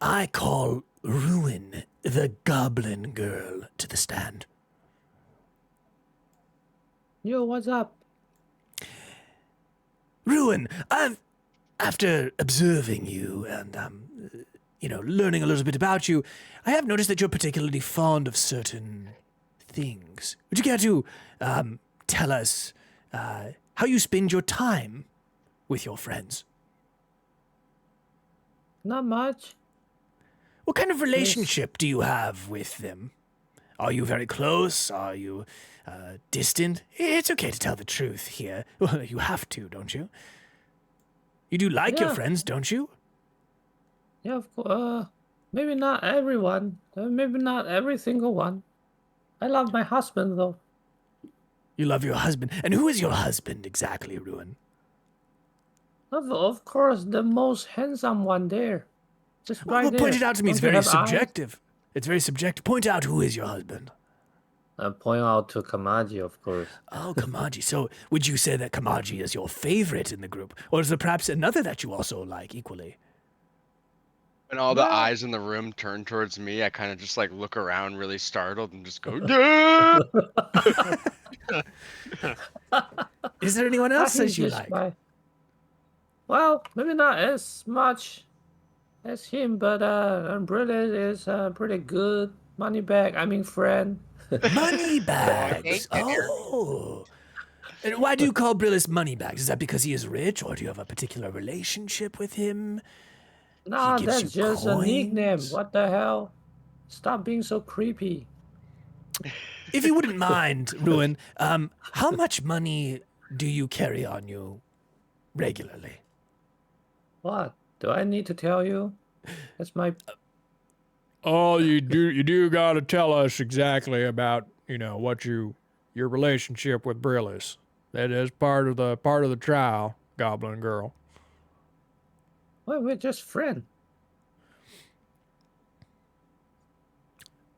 I call Ruin, the Goblin Girl, to the stand. Yo, what's up? Ruin, after observing you and, learning a little bit about you, I have noticed that you're particularly fond of certain things. Would you care to tell us how you spend your time with your friends? Not much. What kind of relationship do you have with them? Are you very close? Are you distant? It's okay to tell the truth here. Well, you have to, don't you? You do like your Yeah. friends, don't you? Yeah, of course. Maybe not everyone. Maybe not every single one. I love my husband though. You love your husband. And who is your husband exactly, Ruin? Of course, the most handsome one there. Just right Well, there. point it out to me. It's Don't you very have eyes? subjective. It's very subjective. Point out who is your husband. I point out to Kamaji, of course. Oh, Kamaji. So would you say that Kamaji is your favorite in the group? Or is there perhaps another that you also like equally? When all the Well- eyes in the room turn towards me, I kind of just like look around really startled and just go, "Duh!" Is there anyone else He's that you just like? Well, maybe not as much as him, but Umbrella is pretty good. Money bag, I mean friend. Money bags. thank you. Oh. And why do you call Brillis money bags? Is that because he is rich, or do you have a particular relationship with him? Nah, gives that's you just a nickname. coins? What the hell? Stop being so creepy. If you wouldn't mind, Ruin, how much money do you carry on you regularly? What? Do I need to tell you? That's my Oh, you do gotta tell us exactly about, what your relationship with Brillis. That is part of the trial, Goblin Girl. well, we're just friends.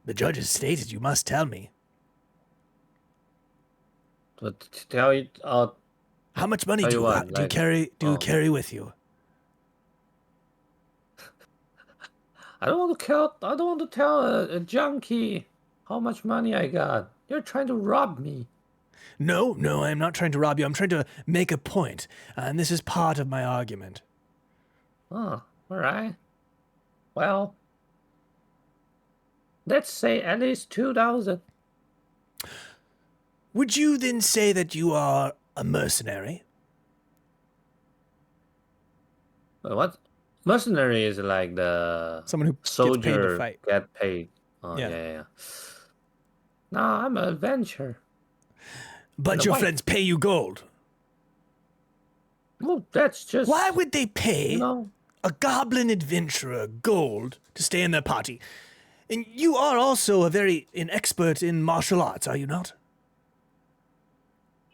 The judge has stated you must tell me. But to tell you, How much money Tell do you you, what, do you like- carry oh. carry with you? I don't want to tell a junkie how much money I got. You're trying to rob me. No, I'm not trying to rob you. I'm trying to make a point, and this is part of my argument. Oh, all right. Well, let's say at least 2,000. Would you then say that you are a mercenary? What? Mercenary is like the Someone who soldier gets paid to fight. get paid. Oh Yeah. yeah. No, I'm an adventurer. But And your why? friends pay you gold. Well, that's just Why would they pay you know. a goblin adventurer gold to stay in their party? And you are also an expert in martial arts, are you not?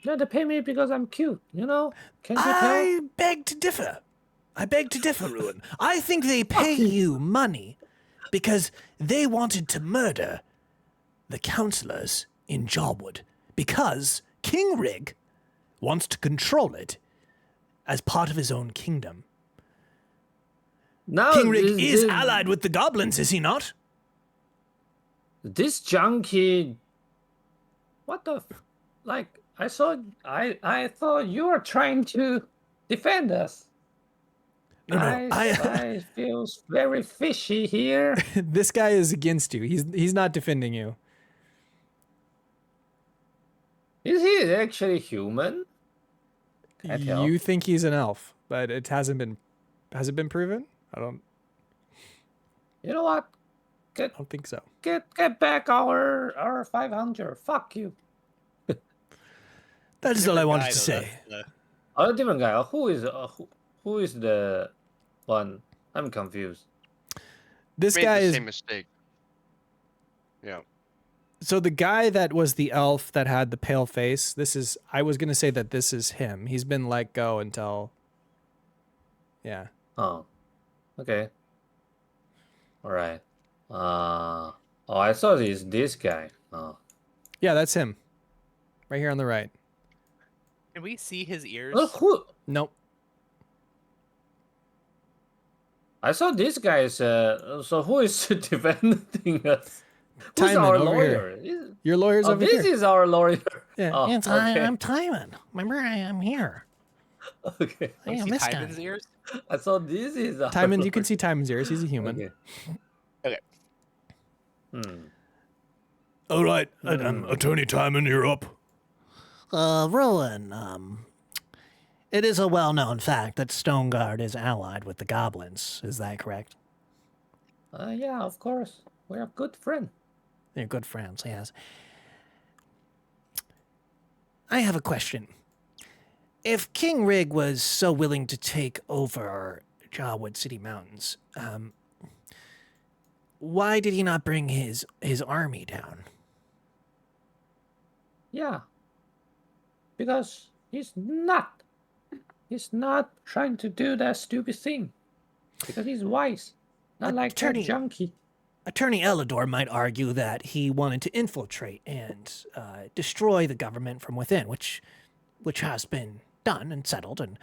Yeah, they pay me because I'm cute. You know? Can't you tell? I beg to differ. Ruin. I think they pay you money because they wanted to murder the counselors in Jarwood because King Rig wants to control it as part of his own kingdom. Now King Rig this- is this- allied with the goblins, is he not? This junkie. What the? Like I thought you were trying to defend us. No, I feel very fishy here. This guy is against you. He's not defending you. Is he actually human? Can I tell? You think he's an elf, but it hasn't been. Has it been proven? I don't You know what? think so. Get back our 500. Fuck you. That is all I wanted Guy, to though, say. that's Oh, different guy. Who is the one? I'm confused. This Made guy the is same mistake. Yeah. so the guy that was the elf that had the pale face. I was gonna say that this is him. He's been let go until. Yeah. Oh, okay. All right. I thought it's this guy. Oh, Yeah, that's him. Right here on the right. Can we see his ears? who? Nope. I saw this guy is. So who is defending us? Who's Timon, our over lawyer? Your lawyer's Oh, over this here. is our lawyer. Yeah. Oh, It's, okay. I'm Timon. Remember, I am here. Okay. I Can we am see this Timon's guy. ears? I saw this is our Timon, you can lawyer. see Timon's ears. He's a human. Okay. Okay. All right, Attorney Timon, you're up. Rowan, It is a well-known fact that Stoneguard is allied with the goblins. Is that correct? Yeah, of course. We're a good friend. They're good friends, yes. I have a question. If King Rig was so willing to take over Jawwood City Mountains, why did he not bring his army down? Yeah. Because he's not trying to do that stupid thing. Because he's wise. Not like that Attorney- junkie. Attorney Elidor might argue that he wanted to infiltrate and destroy the government from within, which has been done and settled, and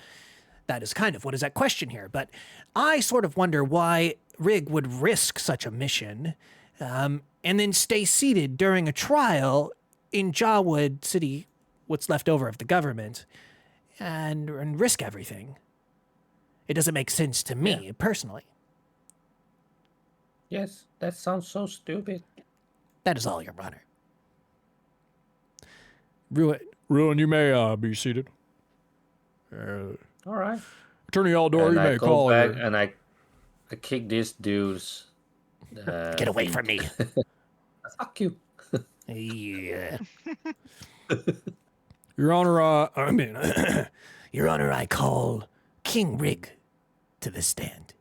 that is kind of what is at question here. But I sort of wonder why Rig would risk such a mission and then stay seated during a trial in Jawwood City, what's left over of the government, and risk everything. It doesn't make sense to me, personally. Yes, that sounds so stupid. That is all, Your Honor. Ruin, you may be seated. All right. Attorney Aldor, And you I may go call back your... and I kick this dude's. Get away from me. Fuck you. Yeah. Your Honor, Your Honor, I call King Rig to the stand.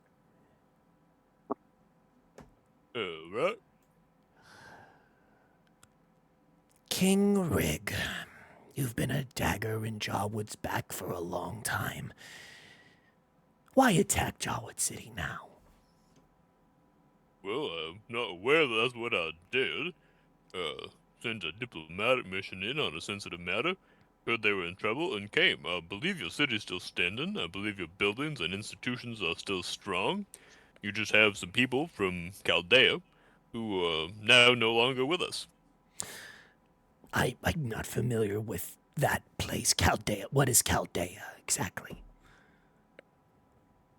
Right. King Rig, you've been a dagger in Jawwood's back for a long time. Why attack Jawwood City now? Well, I'm not aware that that's what I did. Sent a diplomatic mission in on a sensitive matter. Heard they were in trouble and came. I believe your city's still standing. I believe your buildings and institutions are still strong. You just have some people from Chaldea who are now no longer with us. I'm not familiar with that place, Chaldea. What is Chaldea, exactly?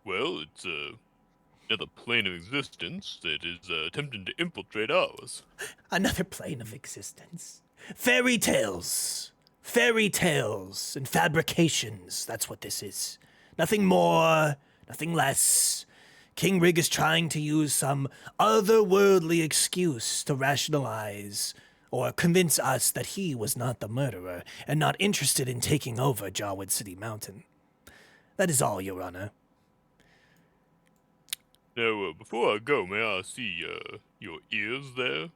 Well, it's another plane of existence that is attempting to infiltrate ours. Another plane of existence. Fairy tales and fabrications. That's what this is. Nothing more, nothing less. King Rig is trying to use some otherworldly excuse to rationalize or convince us that he was not the murderer and not interested in taking over Jawwood City Mountain. That is all, Your Honor. Now, before I go, may I see your ears there,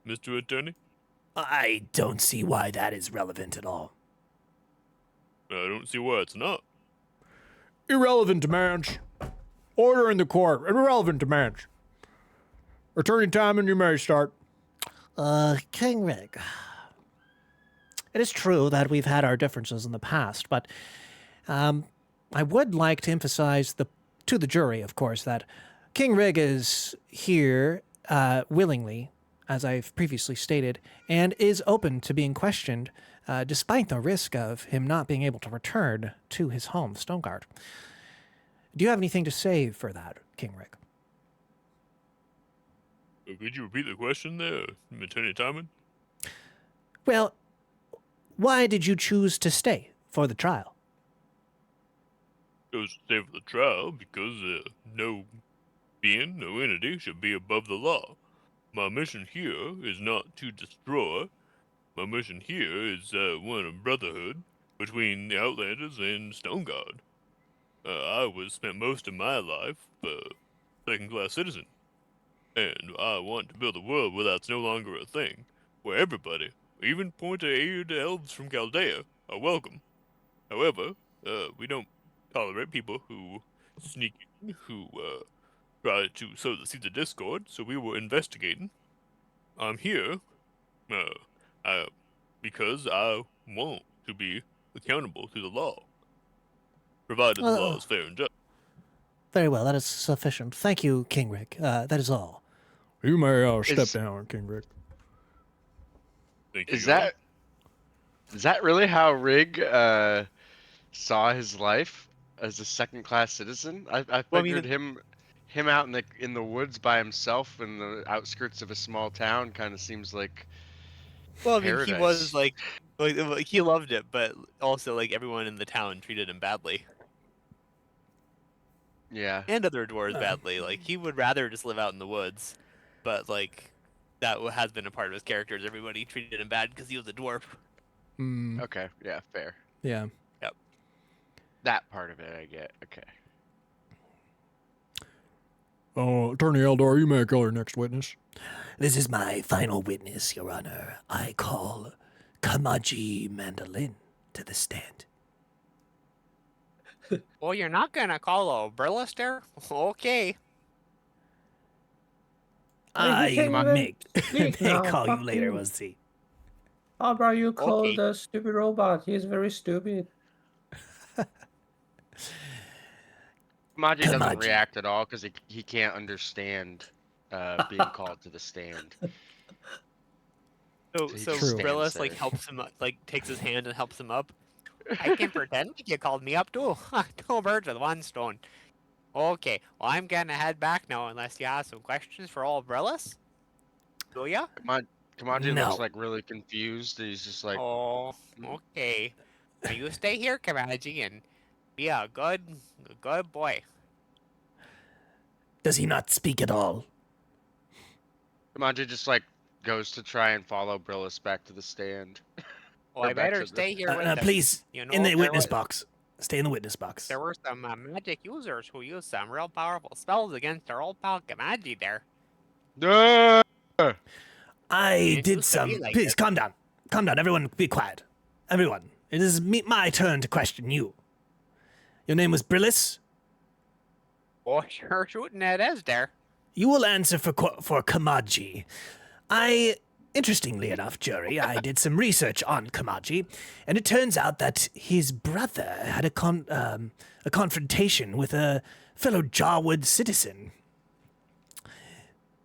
Mr. Attorney? I don't see why that is relevant at all. I don't see why it's not. irrelevant demands. Order in the court. Irrelevant demands. Attorney Timon, you may start. King Rig. It is true that we've had our differences in the past, but I would like to emphasize to the jury, of course, that King Rig is here willingly, as I've previously stated, and is open to being questioned, despite the risk of him not being able to return to his home, Stoneguard. Do you have anything to say for that, King Rig? Could you repeat the question there, Attorney Timon? Well, why did you choose to stay for the trial? Chose to stay for the trial because no being, no entity should be above the law. My mission here is not to destroy. My mission here is one of brotherhood between the Outlanders and Stoneguard. I spent most of my life second-class citizen, and I want to build a world where that's no longer a thing, where everybody, even pointer-eared elves from Chaldea, are welcome. However, we don't tolerate people who sneak in, who try to sow the seeds of discord, so we were investigating. I'm here because I want to be accountable to the law, provided the law is fair and just. Very well, that is sufficient. Thank you, King Rig. That is all. You may step down, King Rick. Thank you. Is that really how Rig saw his life as a second-class citizen? I figured him out in the woods by himself in the outskirts of a small town kind of seems like Well, I mean, paradise. he was like Like he loved it, but also like everyone in the town treated him badly, Yeah. and other dwarves badly. Like he would rather just live out in the woods, but like that has been a part of his character. Is everybody treated him bad because he was a dwarf. Mm, Okay. Yeah. Fair. yeah. That part of it, I get. Okay. Attorney Eldar, you may call your next witness. This is my final witness, Your Honor. I call Kamaji Mandolin to the stand. Well, you're not gonna call a Burlester? Okay. Hey, he I can't may, even speak may now, call you fuck later, you. we'll see. How about you call Okay. the stupid robot? He's very stupid. Kamaji doesn't Kamaji. react at all because he can't understand being called to the stand. So he so just Brillis stands like there. helps him up, like takes his hand and helps him up. I can pretend like you called me up too. Two birds with one stone. Okay, well I'm gonna head back now unless you have some questions for old Brillis. Do ya? Kamaji No. looks like really confused. He's just like, Oh, okay. Now you stay here, Kamaji, and be a good boy. Does he not speak at all? Kamaji just like goes to try and follow Brillis back to the stand. Well, Or I back better to the- stay here with them. Please, You know, in the there witness was- box. Stay in the witness box. There were some magic users who used some real powerful spells against our old pal Kamaji there. No! I It did used to be some. like Please, this. calm down. Calm down. Everyone, be quiet. Everyone, it is my turn to question you. Your name was Brillis? Oh, sure shooting it is there. You will answer for Kamaji. Interestingly enough, jury, I did some research on Kamaji, and it turns out that his brother had a confrontation with a fellow Jarwood citizen.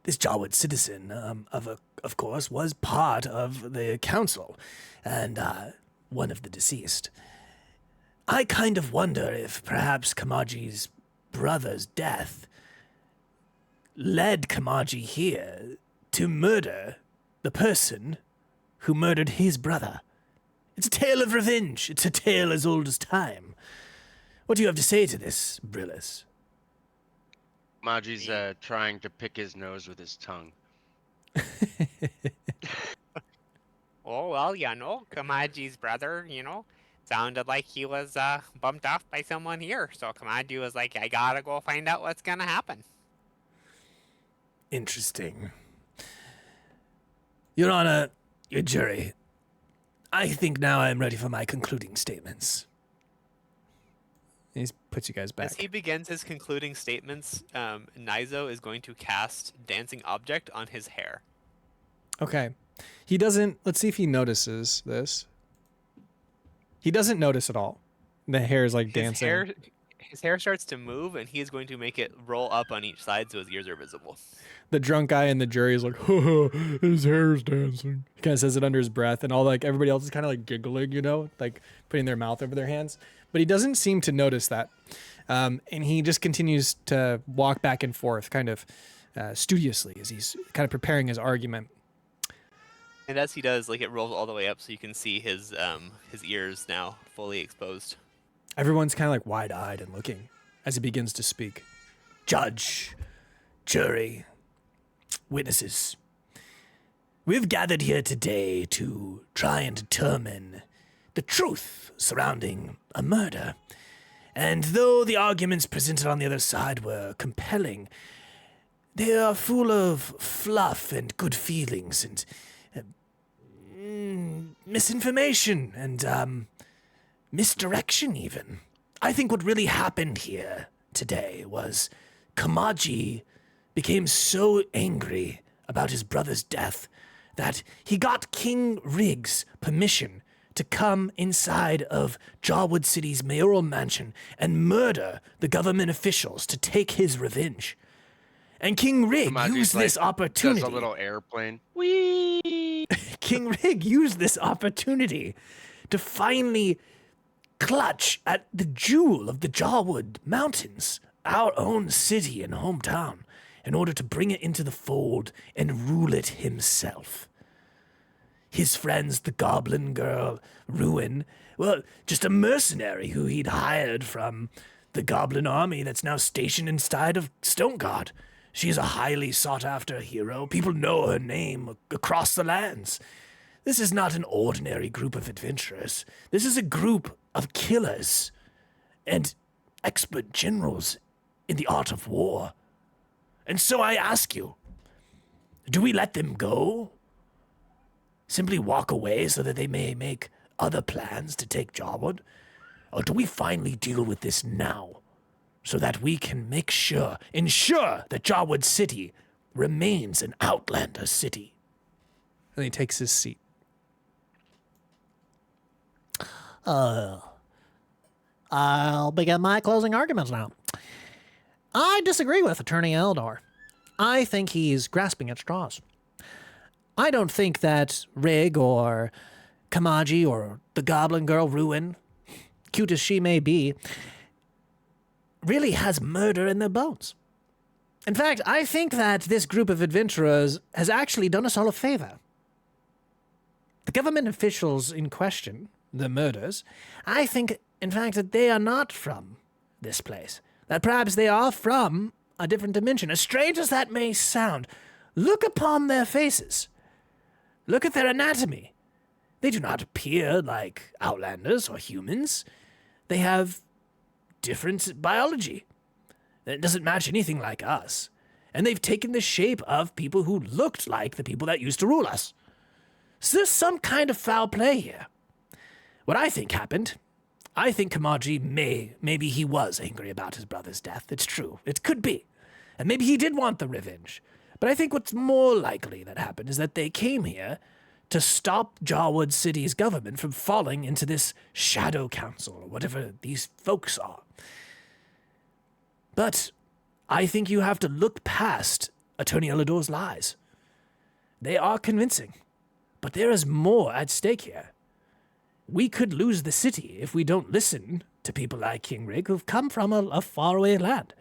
This Jarwood citizen, of course, was part of the council, and one of the deceased. I kind of wonder if perhaps Kamaji's brother's death led Kamaji here to murder the person who murdered his brother. It's a tale of revenge. It's a tale as old as time. What do you have to say to this, Brillis? Kamaji's trying to pick his nose with his tongue. Oh, well, you know, Kamaji's brother, sounded like he was bumped off by someone here. So Kamaji was like, I gotta go find out what's gonna happen. Interesting. Your Honor, your jury, I think now I am ready for my concluding statements. He puts you guys back. As he begins his concluding statements, Nizo is going to cast Dancing Object on his hair. Okay. He doesn't. Let's see if he notices this. He doesn't notice at all. The hair is like dancing. His hair starts to move, and he is going to make it roll up on each side so his ears are visible. The drunk guy in the jury is like, his hair's dancing. He kind of says it under his breath, and all like everybody else is kind of like giggling, like putting their mouth over their hands. But he doesn't seem to notice that, and he just continues to walk back and forth, kind of studiously, as he's kind of preparing his argument. And as he does, like it rolls all the way up, so you can see his ears now fully exposed. Everyone's kind of like wide-eyed and looking as he begins to speak. Judge, jury, witnesses, we've gathered here today to try and determine the truth surrounding a murder. And though the arguments presented on the other side were compelling, they are full of fluff and good feelings and misinformation and misdirection even. I think what really happened here today was Kamaji became so angry about his brother's death that he got King Riggs permission to come inside of Jarwood City's mayoral mansion and murder the government officials to take his revenge. And King Rig Kamaji's used like, this opportunity. Does a little airplane. Whee! King Rig used this opportunity to finally clutch at the jewel of the Jarwood Mountains, our own city and hometown, in order to bring it into the fold and rule it himself. his friends, the goblin girl, Ruin, well, just a mercenary who he'd hired from the goblin army that's now stationed inside of Stoneguard. She's a highly sought-after hero. People know her name across the lands. This is not an ordinary group of adventurers. This is a group of killers and expert generals in the art of war. And so I ask you, do we let them go? Simply walk away so that they may make other plans to take Jarwood? Or do we finally deal with this now so that we can ensure that Jarwood City remains an Outlander city? And he takes his seat. I'll begin my closing arguments now. I disagree with Attorney Eldor. I think he's grasping at straws. I don't think that Rig or Kamaji or the Goblin Girl Ruin, cute as she may be, really has murder in their bones. In fact, I think that this group of adventurers has actually done us all a favor. The government officials in question, the murders, I think, in fact, that they are not from this place. That perhaps they are from a different dimension. As strange as that may sound, look upon their faces. Look at their anatomy. They do not appear like Outlanders or humans. They have different biology. It doesn't match anything like us. And they've taken the shape of people who looked like the people that used to rule us. So there's some kind of foul play here. What I think happened, I think Kamaji maybe he was angry about his brother's death. It's true. It could be. And maybe he did want the revenge. But I think what's more likely that happened is that they came here to stop Jarwood City's government from falling into this shadow council or whatever these folks are. But I think you have to look past Attorney Elidor's lies. They are convincing, but there is more at stake here. We could lose the city if we don't listen to people like King Rig who've come from a faraway land.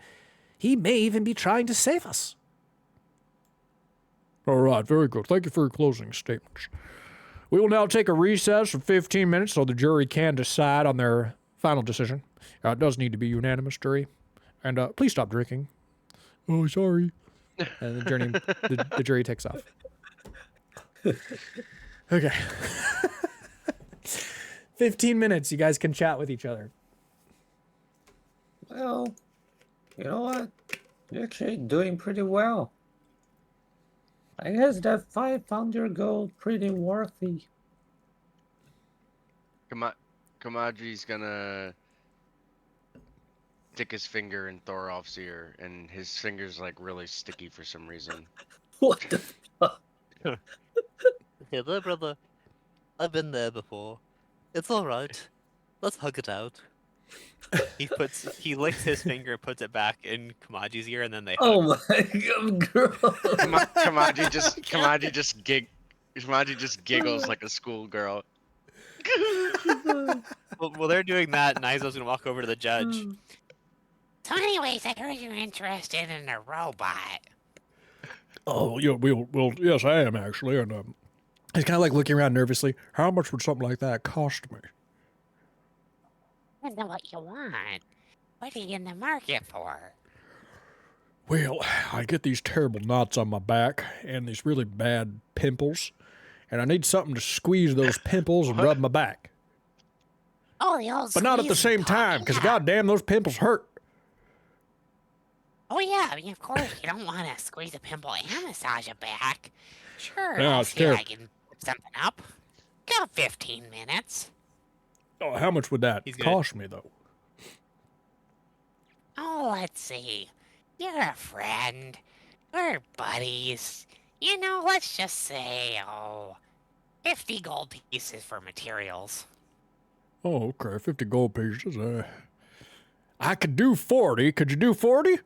He may even be trying to save us. All right, very good. Thank you for your closing statements. We will now take a recess of 15 minutes so the jury can decide on their final decision. It does need to be unanimous, jury. And please stop drinking. Oh, sorry. And the jury takes off. Okay. 15 minutes. You guys can chat with each other. Well, you know what? You're actually doing pretty well. I guess that 500 gold pretty worthy. Kamaji's gonna stick his finger in Thorolf's ear, and his finger's like really sticky for some reason. What the fuck? Hey there, brother. I've been there before. It's alright. Let's hug it out. He licks his finger, puts it back in Kamaji's ear, and then they hug. Oh my god, girl. Kamaji just giggles like a schoolgirl. Well, they're doing that, Nizo's gonna walk over to the judge. So anyways, I heard you're interested in a robot. Oh, yeah, well, yes, I am actually, and He's kind of like looking around nervously. how much would something like that cost me? I don't know what you want. What are you in the market for? Well, I get these terrible knots on my back and these really bad pimples, and I need something to squeeze those pimples and rub my back. Oh, the old But not at the squeeze same time, because yeah. goddamn, those pimples hurt. Oh yeah, I mean, of course you don't want to squeeze a pimple and massage it back. Sure, Yeah, I'll it's see if I terrible. can put something up. Got 15 minutes. Oh, how much would that He's gonna- cost me, though? Oh, let's see. You're a friend. We're buddies. You know, let's just say, 50 gold pieces for materials. Oh, okay, 50 gold pieces. I could do 40. Could you do 40?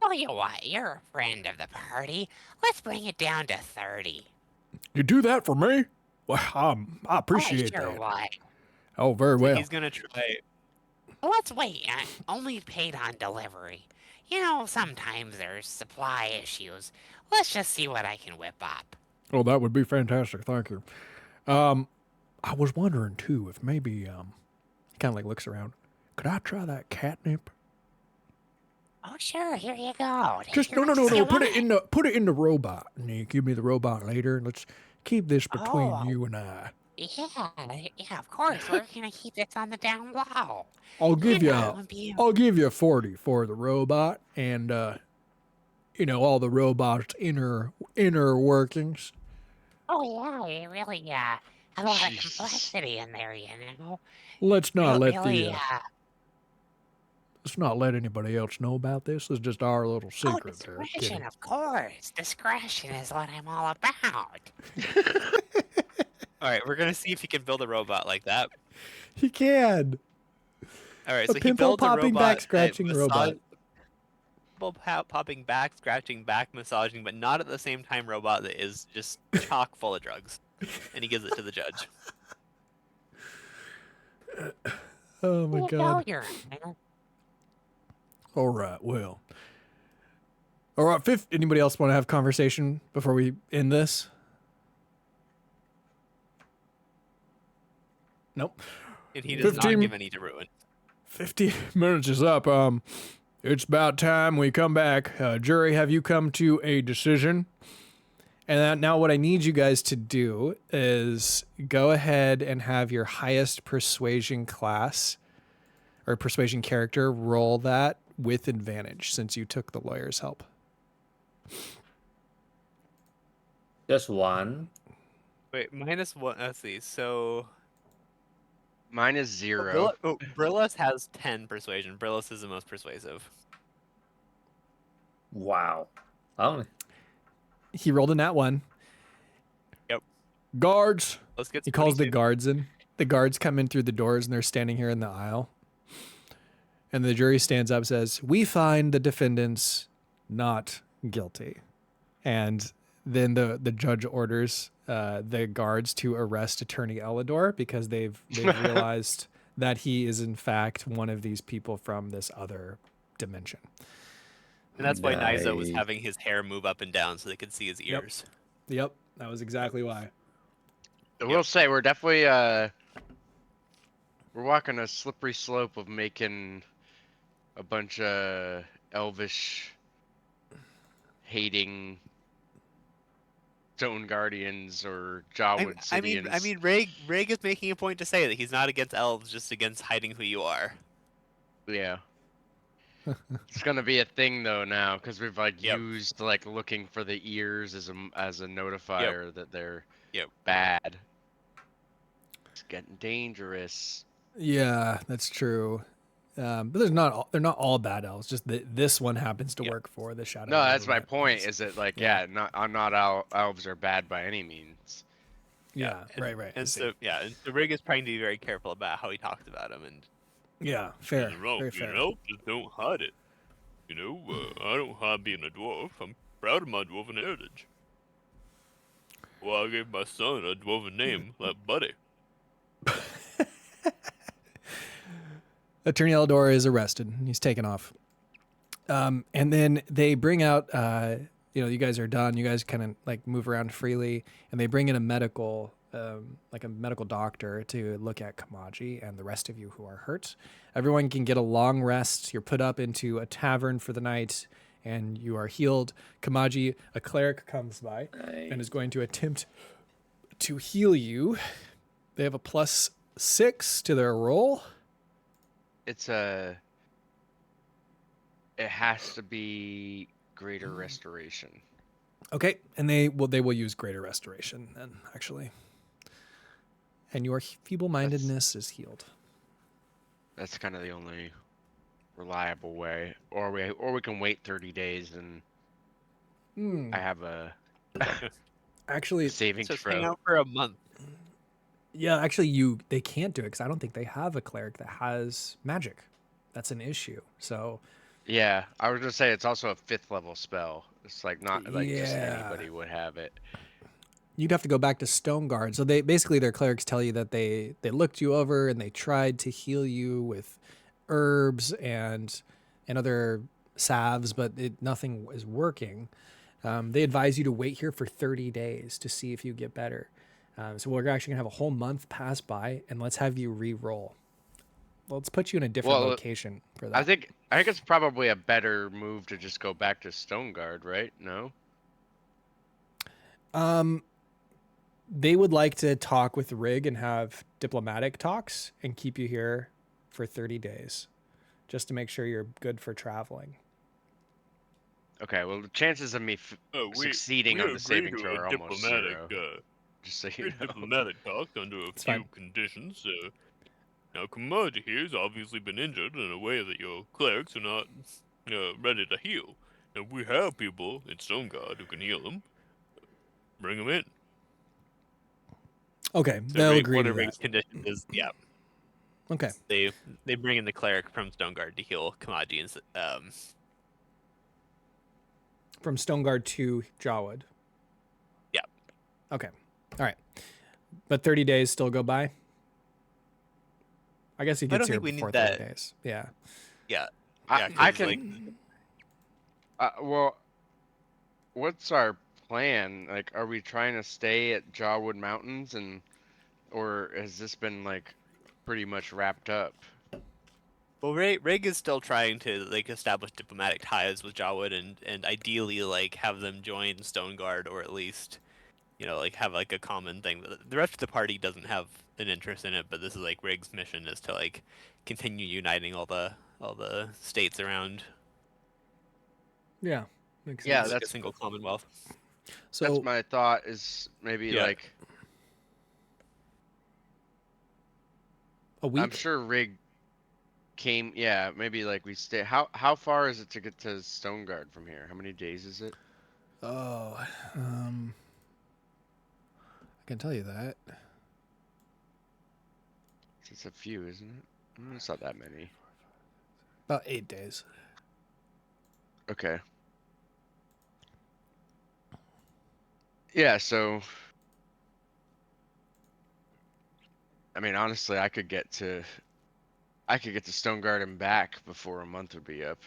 Tell you what, you're a friend of the party. Let's bring it down to 30. You do that for me? Well, I appreciate sure that. what. Oh, very well. He's gonna try. Let's wait. Only paid on delivery. You know, sometimes there's supply issues. Let's just see what I can whip up. Oh, that would be fantastic. Thank you. I was wondering too if maybe he kind of like looks around. Could I try that catnip? Oh, sure. Here you go. Just Here, what does no. you Put want? it in the robot, and you give me the robot later. Let's keep this between Oh. you and I. Yeah, of course. We're gonna keep this on the down low. I'll give You you know, it'll be- I'll give you 40 for the robot and all the robot's inner workings. Oh yeah, it really a lot of Jesus. complexity in there, you know. Let's not let Really, let's not let anybody else know about this. It's just our little secret there. discretion, of course. Discretion is what I'm all about. All right, we're gonna see if he can build a robot like that. He can. All right, A so he pimple builds a popping robot, back scratching robot. Popping back, scratching back, massaging, but not at the same time robot that is just chock full of drugs. And he gives it to the judge. Oh my You know god. you're All right, well. All right, fifth. Anybody else want to have conversation before we end this? Nope. And he does 15 not give any to Ruin. 50 minutes is up. It's about time we come back. Jury, have you come to a decision? And now what I need you guys to do is go ahead and have your highest persuasion class or persuasion character roll that with advantage since you took the lawyer's help. Just one. Wait, -1. Let's see. So Mine is 0. Brillis has 10 persuasion. Brillis is the most persuasive. Wow. Only. He rolled a nat 1. Yep. Guards. Let's get. He calls the 22. guards in. The guards come in through the doors and they're standing here in the aisle. And the jury stands up and says, "We find the defendants not guilty." And then the judge orders the guards to arrest Attorney Elidor because they've realized that he is in fact one of these people from this other dimension. And that's why Niza was Nice. having his hair move up and down so they could see his ears. Yep, that was exactly why. I will say we're definitely we're walking a slippery slope of making a bunch of elvish hating stone guardians or Jawood I mean, Sidians. Rig is making a point to say that he's not against elves, just against hiding who you are. Yeah. It's gonna be a thing though now because we've like Yep. used like looking for the ears as a notifier that they're Yep. bad. It's getting dangerous. Yeah, that's true. But they're not all bad elves. Just this one happens to Yep. work for the shadow. No, that's my River point. Rat. Is that like Yeah. elves are bad by any means. Yeah, and, right. I And see. so and so Rig is trying to be very careful about how he talks about him, and Yeah, fair. You're wrong, Very fair. just don't hide it. I don't hide being a dwarf. I'm proud of my dwarven heritage. Well, I gave my son a dwarven name, like Buddy. Attorney Eldor is arrested. He's taken off. And then they bring out, you guys are done. You guys kind of like move around freely, and they bring in a medical doctor to look at Kamaji and the rest of you who are hurt. Everyone can get a long rest. You're put up into a tavern for the night, and you are healed. Kamaji, a cleric, comes by and is going to attempt to heal you. They have a +6 to their roll. It has to be greater restoration. Okay, and they will use greater restoration then, actually. And your feeble-mindedness is healed. That's kind of the only reliable way. Or we can wait 30 days and I have a Actually, saving so hang throw. out for a month. yeah, actually, they can't do it because I don't think they have a cleric that has magic. That's an issue. So Yeah, I was gonna say it's also a 5th level spell. It's like not like just Yeah. anybody would have it. you'd have to go back to Stone Guard. So they basically their clerics tell you that they looked you over and they tried to heal you with herbs and other salves, but nothing is working. They advise you to wait here for 30 days to see if you get better. So we're actually gonna have a whole month pass by, and let's have you re-roll. Let's put you in a different location for that. I think it's probably a better move to just go back to Stoneguard, right? No. They would like to talk with Rig and have diplomatic talks and keep you here for 30 days, just to make sure you're good for traveling. Okay. Well, the chances of me succeeding on the saving throw are almost zero. Just so you know. Diplomatic talk under a few conditions. Now, Kamaji here has obviously been injured in a way that your clerics are not ready to heal. Now, we have people in Stoneguard who can heal them. Bring them in. Okay, So they'll agree one to of that. Rig's conditions is, yeah. Okay. They bring in the cleric from Stoneguard to heal Kamaji and From Stoneguard to Jawwood. Yeah. Okay. All right. But 30 days still go by? I guess he gets here before 30 days. Yeah. Yeah. I can. Well, what's our plan? Like, are we trying to stay at Jawwood Mountains, or has this been like pretty much wrapped up? Well, Rig is still trying to like establish diplomatic ties with Jawwood and ideally like have them join Stoneguard, or at least, you know, like have like a common thing. The rest of the party doesn't have an interest in it, but this is like Rig's mission is to like continue uniting all the states around. Yeah. Makes sense. Yeah, like that's a single commonwealth. So that's my thought. Is maybe like a week. I'm sure Rig came. Yeah, maybe like we stay. How far is it to get to Stoneguard from here? How many days is it? Oh, I can tell you that. It's a few, isn't it? It's not that many. About 8 days. Okay. Yeah, so I mean, honestly, I could get to Stoneguard and back before a month would be up.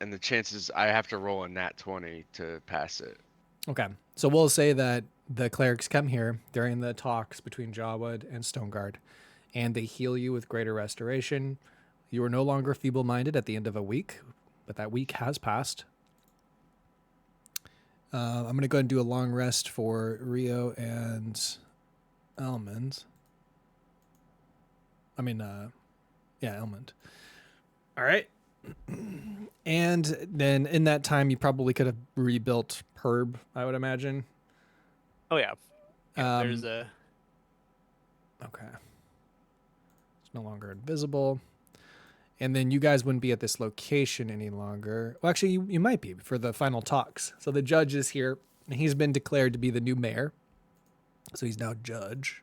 And the chances I have to roll a nat 20 to pass it. Okay. So we'll say that the clerics come here during the talks between Jawwood and Stoneguard, and they heal you with greater restoration. You are no longer feeble-minded at the end of a week, but that week has passed. I'm going to go ahead and do a long rest for Rio and Elmond. Elmond. All right. And then in that time, you probably could have rebuilt Herb, I would imagine. Oh yeah. There's a. Okay. It's no longer invisible. And then you guys wouldn't be at this location any longer. Well, actually, you might be for the final talks. So the judge is here, and he's been declared to be the new mayor. So he's now judge.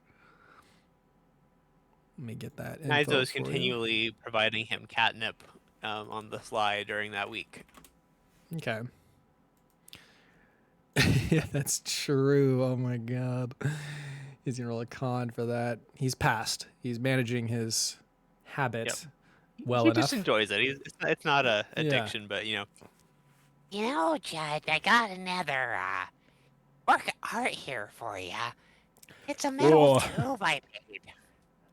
Let me get that info Nizo is for you. continually providing him catnip on the sly during that week. Okay. Yeah, that's true. Oh my god. He's gonna roll a con for that. He's passed. He's managing his habit well he enough. just enjoys it. It's not a addiction, but you know. You know, Judge, I got another work of art here for you. It's a metal tube I made.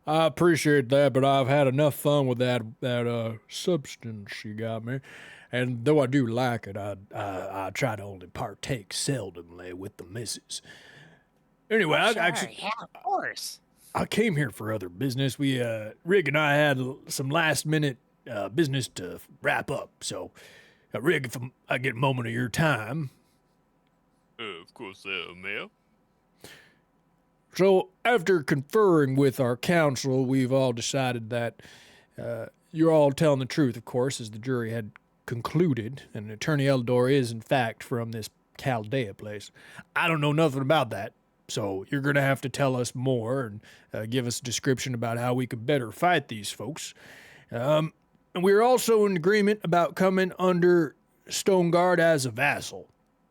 I appreciate that, but I've had enough fun with that substance you got me. And though I do like it, I try to only partake seldomly with the missus. Anyway, Oh, sure, yeah, of course. I came here for other business. Rig and I had some last-minute business to wrap up. So, Rig, if I get a moment of your time. Of course, Mayor. So, after conferring with our council, we've all decided that you're all telling the truth, of course, as the jury had concluded. And Attorney Eldor is, in fact, from this Chaldea place. I don't know nothing about that. So you're going to have to tell us more and give us a description about how we could better fight these folks. And we're also in agreement about coming under Stoneguard as a vassal,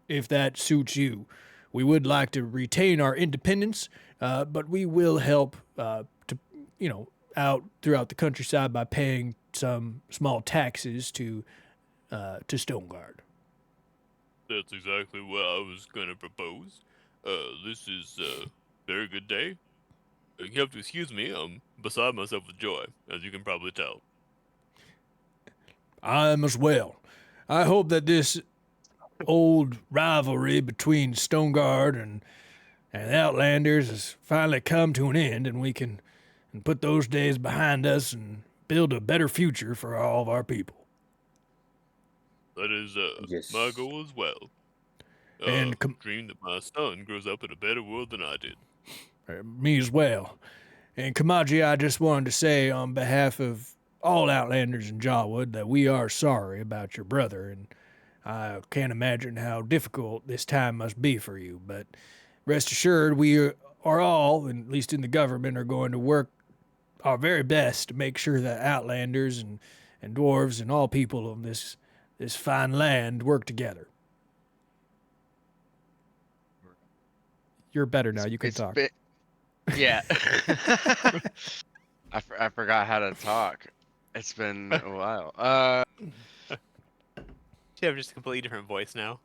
if that suits you. We would like to retain our independence, but we will help out throughout the countryside by paying some small taxes to Stoneguard. That's exactly what I was gonna propose. This is a very good day. You have to excuse me, I'm beside myself with joy, as you can probably tell. I am as well. I hope that this old rivalry between Stoneguard and Outlanders has finally come to an end, and we can put those days behind us and build a better future for all of our people. That is, my Yes. goal as well. And Dream that my son grows up in a better world than I did. me as well. And Kamaji, I just wanted to say on behalf of all Outlanders in Jawwood that we are sorry about your brother, and I can't imagine how difficult this time must be for you. But rest assured, we are all, at least in the government, are going to work our very best to make sure that Outlanders and dwarves and all people of this fine land work together. You're better now. You can It's talk. yeah. I forgot how to talk. It's been a while. You have just a completely different voice now.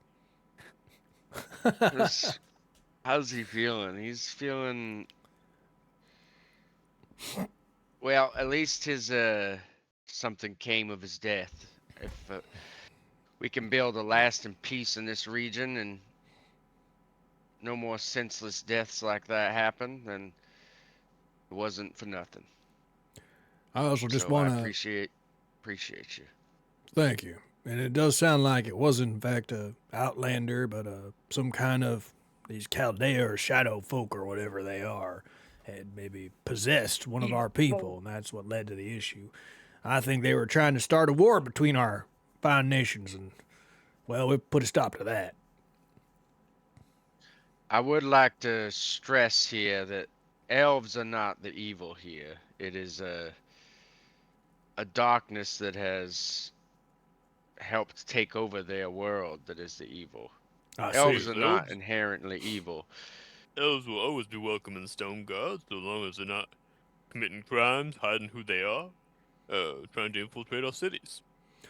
How's he feeling? He's feeling well. At least his something came of his death. If we can build a lasting peace in this region and no more senseless deaths like that happen, then it wasn't for nothing. I also just So I want to appreciate you. thank you. And it does sound like it was in fact a Outlander, but some kind of these Chaldea or Shadow folk or whatever they are had maybe possessed one of our people, and that's what led to the issue. I think they were trying to start a war between our fine nations, and well, we put a stop to that. I would like to stress here that elves are not the evil here. It is a darkness that has helped take over their world that is the evil. I Elves see. are not inherently evil. Elves will always be welcome in Stone Guard, so long as they're not committing crimes, hiding who they are, trying to infiltrate our cities.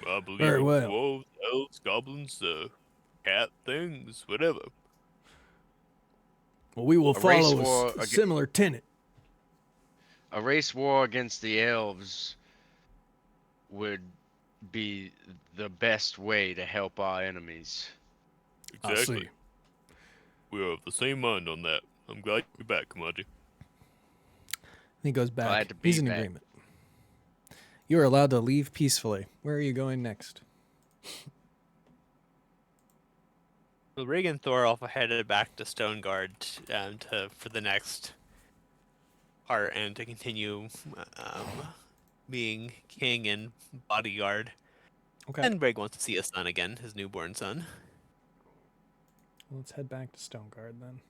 I believe Very in well. dwarves, elves, goblins, cat things, whatever. Well, we will A race follow war a similar tenet. A race war against the elves would be the best way to help our enemies. I Exactly. see. We are of the same mind on that. I'm glad you're back, Kamaji. He goes back. Glad to be He's in back. agreement. You are allowed to leave peacefully. Where are you going next? Well, Rig and Thorolf are headed back to Stoneguard for the next part and to continue being king and bodyguard. Okay. And Rig wants to see his son again, his newborn son. Let's head back to Stoneguard then.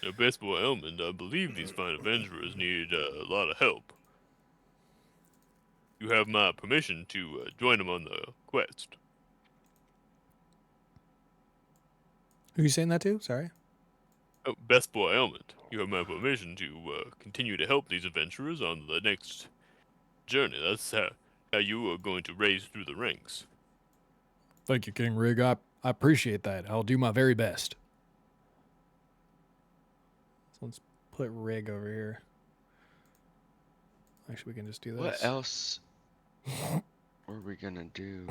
Now, Best Boy Elmond, I believe these fine adventurers need a lot of help. You have my permission to join them on the quest. Who are you saying that to? Sorry. Oh, Best Boy Elmond, you have my permission to continue to help these adventurers on the next journey. That's how you are going to raise through the ranks. Thank you, King Rig. I appreciate that. I'll do my very best. So let's put Rig over here. Actually, we can just do this. What else were we gonna do?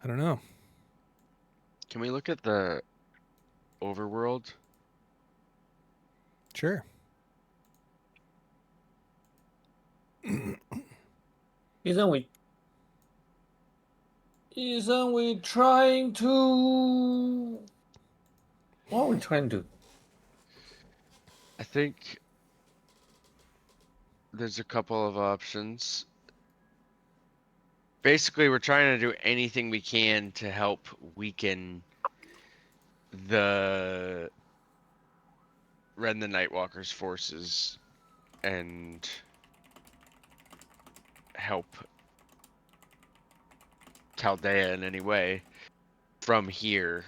I don't know. Can we look at the overworld? Sure. Isn't we trying to? What are we trying to do? I think there's a couple of options. Basically, we're trying to do anything we can to help weaken the Ren the Nightwalker's forces and help Chaldea in any way from here.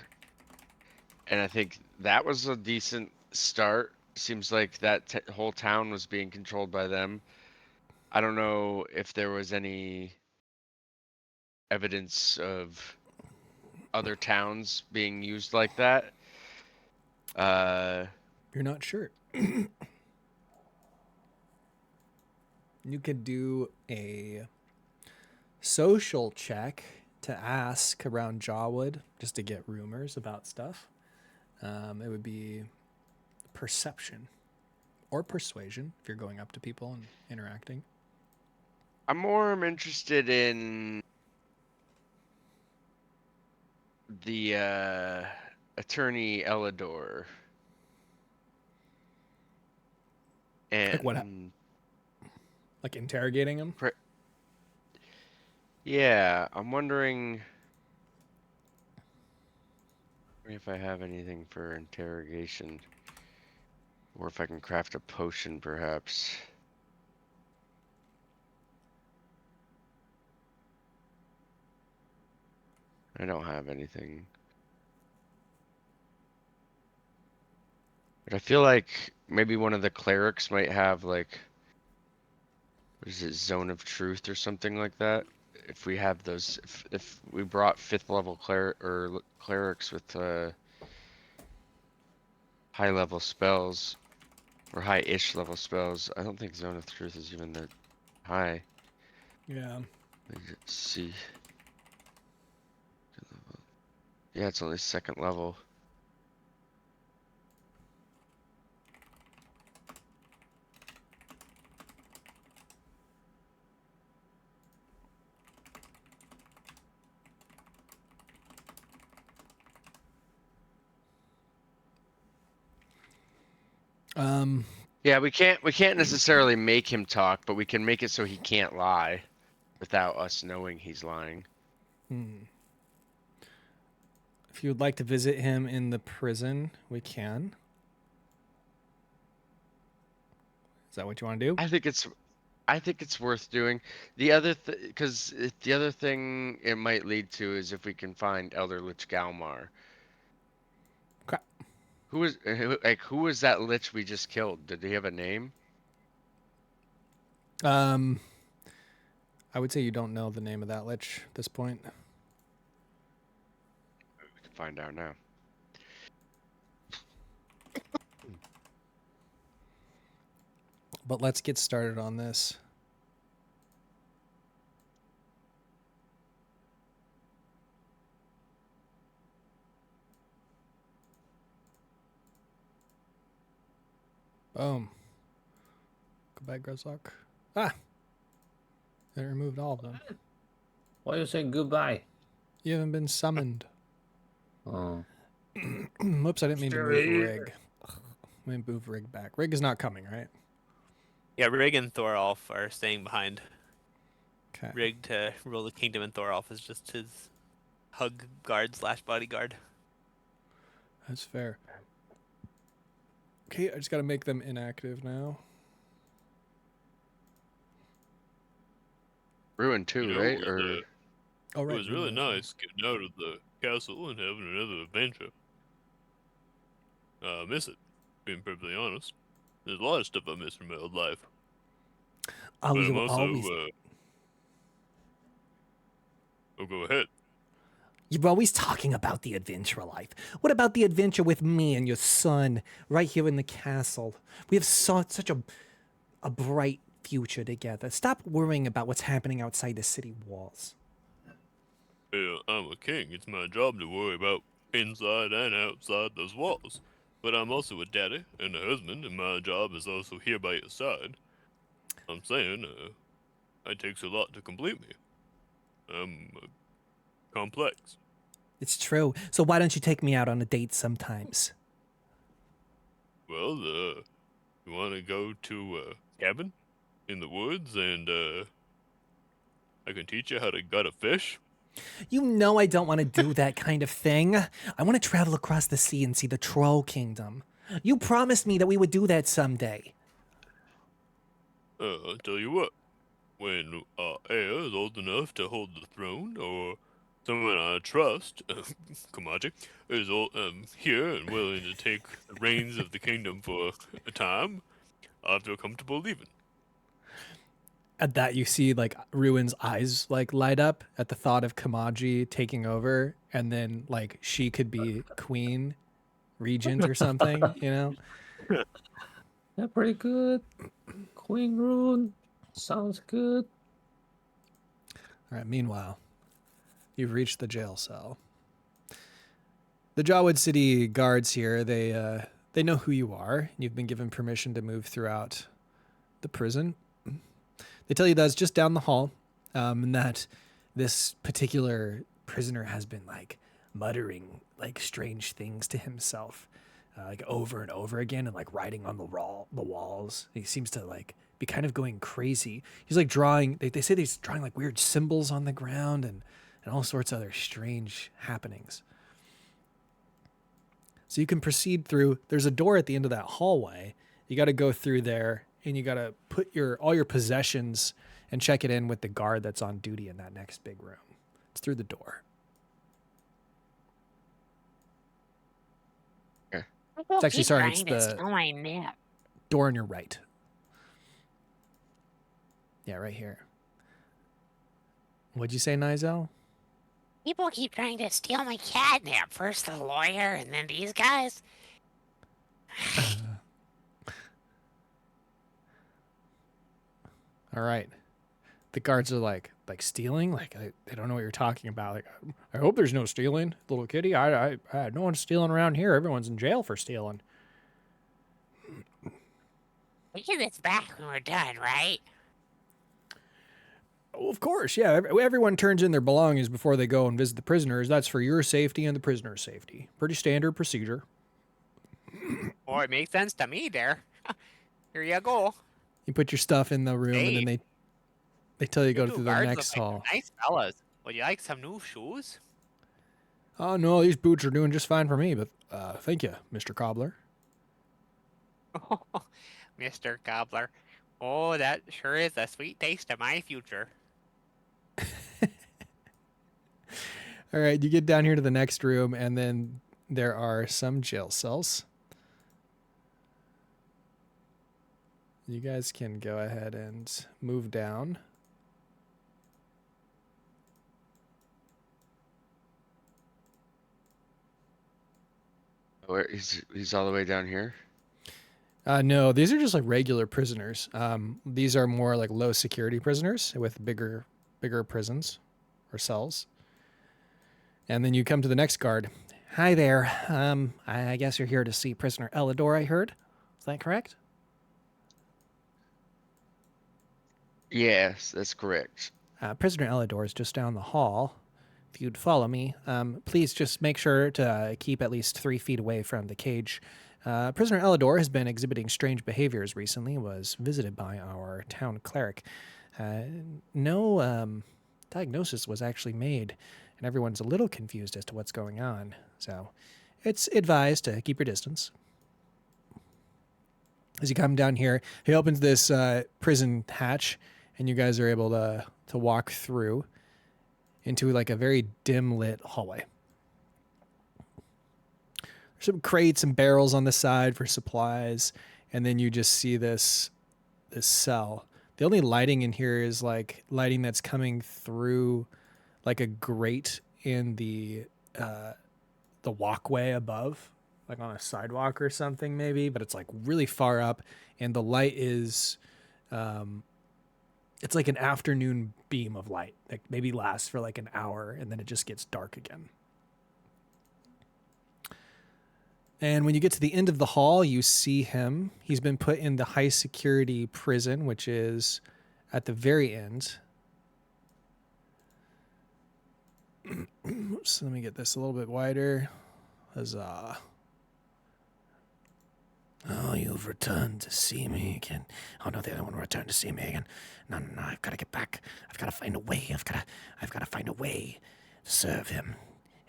and I think that was a decent start. Seems like that whole town was being controlled by them. I don't know if there was any evidence of other towns being used like that. You're not sure. You could do a social check to ask around Jawwood just to get rumors about stuff. It would be perception or persuasion if you're going up to people and interacting. I'm more interested in the attorney Elidor. And Like what? Like interrogating him? Yeah, I'm wondering if I have anything for interrogation, or if I can craft a potion, perhaps. I don't have anything. But I feel like maybe one of the clerics might have, like, what is it, Zone of Truth or something like that? If we have those, if we brought 5th level clerics with high level spells, or high-ish level spells, I don't think Zone of Truth is even that high. Yeah. Let's see. Yeah, it's only 2nd level. Yeah, we can't necessarily make him talk, but we can make it so he can't lie without us knowing he's lying. If you would like to visit him in the prison, we can. Is that what you want to do? I think it's worth doing. The other because the other thing it might lead to is if we can find Elder Lich Galmar. Okay. Who was that lich we just killed? Did he have a name? I would say you don't know the name of that lich at this point. We can find out now. But let's get started on this. Boom. Goodbye, Grozlock. Ah! They removed all of them. Why you saying goodbye? You haven't been summoned. Oh. Whoops, I didn't mean to move Rig. Let me move Rig back. Rig is not coming, right? Yeah, Rig and Thorolf are staying behind. Okay. Rig to rule the kingdom, and Thorolf is just his hug guard / bodyguard. That's fair. Okay, I just gotta make them inactive now. Ruin too, right? Or Oh, right. It was really nice getting out of the castle and having another adventure. I miss it, being perfectly honest. There's a lot of stuff I miss from my old life. Oh, But you I'm also, always oh, go ahead. you're always talking about the adventure life. What about the adventure with me and your son right here in the castle? We have such a bright future together. Stop worrying about what's happening outside the city walls. Yeah, I'm a king. It's my job to worry about inside and outside those walls. But I'm also a daddy and a husband, and my job is also here by your side. I'm saying, it takes a lot to complete me. I'm complex. It's true. So why don't you take me out on a date sometimes? Well, you want to go to a cabin in the woods, and I can teach you how to gut a fish? You know I don't want to do that kind of thing. I want to travel across the sea and see the Troll Kingdom. You promised me that we would do that someday. I'll tell you what. When our heir is old enough to hold the throne, or Someone I trust, Kamaji, is all, here and willing to take the reins of the kingdom for a time. I feel comfortable leaving. At that, you see like Ruin's eyes like light up at the thought of Kamaji taking over, and then like she could be queen, regent, or something. You know. Yeah, pretty good. Queen Rune. Sounds good. All right. Meanwhile, you've reached the jail cell. The Jawwood City guards here, they know who you are. You've been given permission to move throughout the prison. They tell you that it's just down the hall, and that this particular prisoner has been like muttering like strange things to himself, like over and over again, and like writing on the walls. He seems to like be kind of going crazy. He's like drawing. They say he's drawing like weird symbols on the ground and all sorts of other strange happenings. So you can proceed through. There's a door at the end of that hallway. You got to go through there, and you got to put all your possessions and check it in with the guard that's on duty in that next big room. It's through the door. It's actually, sorry, it's the door on your right. Yeah, right here. What'd you say, Nizel? People keep trying to steal my catnap. First the lawyer, and then these guys. All right. The guards are like stealing. Like they don't know what you're talking about. Like, I hope there's no stealing, little kitty. I no one's stealing around here. Everyone's in jail for stealing. We get this back when we're done, right? Oh, of course, yeah. Everyone turns in their belongings before they go and visit the prisoners. That's for your safety and the prisoner's safety. Pretty standard procedure. Oh, it makes sense to me there. Here you go. You put your stuff in the room, and then they tell you to go You through the guards next look like hall. Nice fellas. Would you like some new shoes? Oh, no, these boots are doing just fine for me, but thank you, Mr. Cobbler. Mr. Cobbler. Oh, that sure is a sweet taste of my future. All right, you get down here to the next room, and then there are some jail cells. You guys can go ahead and move down. Where he's all the way down here. No, these are just like regular prisoners. These are more like low security prisoners with bigger prisons or cells. And then you come to the next guard. Hi there. I guess you're here to see prisoner Elidor, I heard. Is that correct? Yes, that's correct. Prisoner Elidor is just down the hall. If you'd follow me, please just make sure to keep at least 3 feet away from the cage. Prisoner Elidor has been exhibiting strange behaviors recently, was visited by our town cleric. No diagnosis was actually made, and everyone's a little confused as to what's going on. So it's advised to keep your distance. As you come down here, he opens this prison hatch, and you guys are able to walk through into like a very dim lit hallway. There's some crates and barrels on the side for supplies, and then you just see this cell. The only lighting in here is like lighting that's coming through like a grate in the walkway above, like on a sidewalk or something maybe, but it's like really far up, and the light is it's like an afternoon beam of light that maybe lasts for like an hour, and then it just gets dark again. And when you get to the end of the hall, you see him. He's been put in the high security prison, which is at the very end. Oops, let me get this a little bit wider. Huzzah. Oh, you've returned to see me again. Oh no, the other one returned to see me again. No, I've got to get back. I've got to find a way. I've got to find a way to serve him.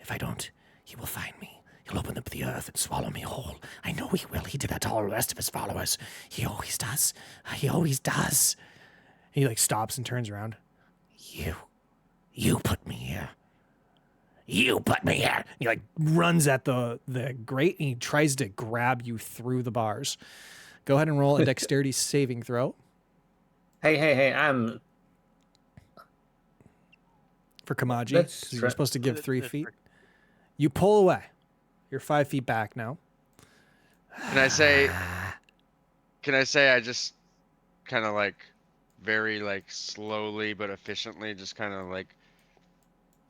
If I don't, he will find me. He'll open up the earth and swallow me whole. I know he will. He did that to all the rest of his followers. He always does. He always does. He like stops and turns around. You put me here. You put me here. He like runs at the grate and he tries to grab you through the bars. Go ahead and roll a dexterity saving throw. Hey, I'm... For Kamaji, Let's because you're try- supposed to give 3 feet. You pull away. You're 5 feet back now. Can I say I just kind of like very like slowly but efficiently just kind of like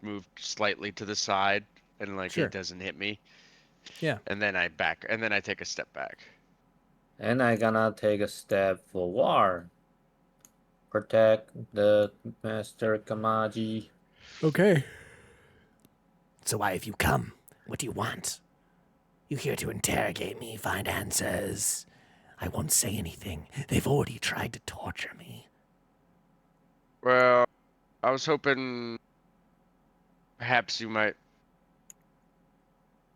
move slightly to the side and like Sure. it doesn't hit me. Yeah. And then I take a step back. And I gonna take a step forward. Protect the Master Kamaji. Okay. So why have you come? What do you want? You here to interrogate me, find answers? I won't say anything. They've already tried to torture me. Well, I was hoping perhaps you might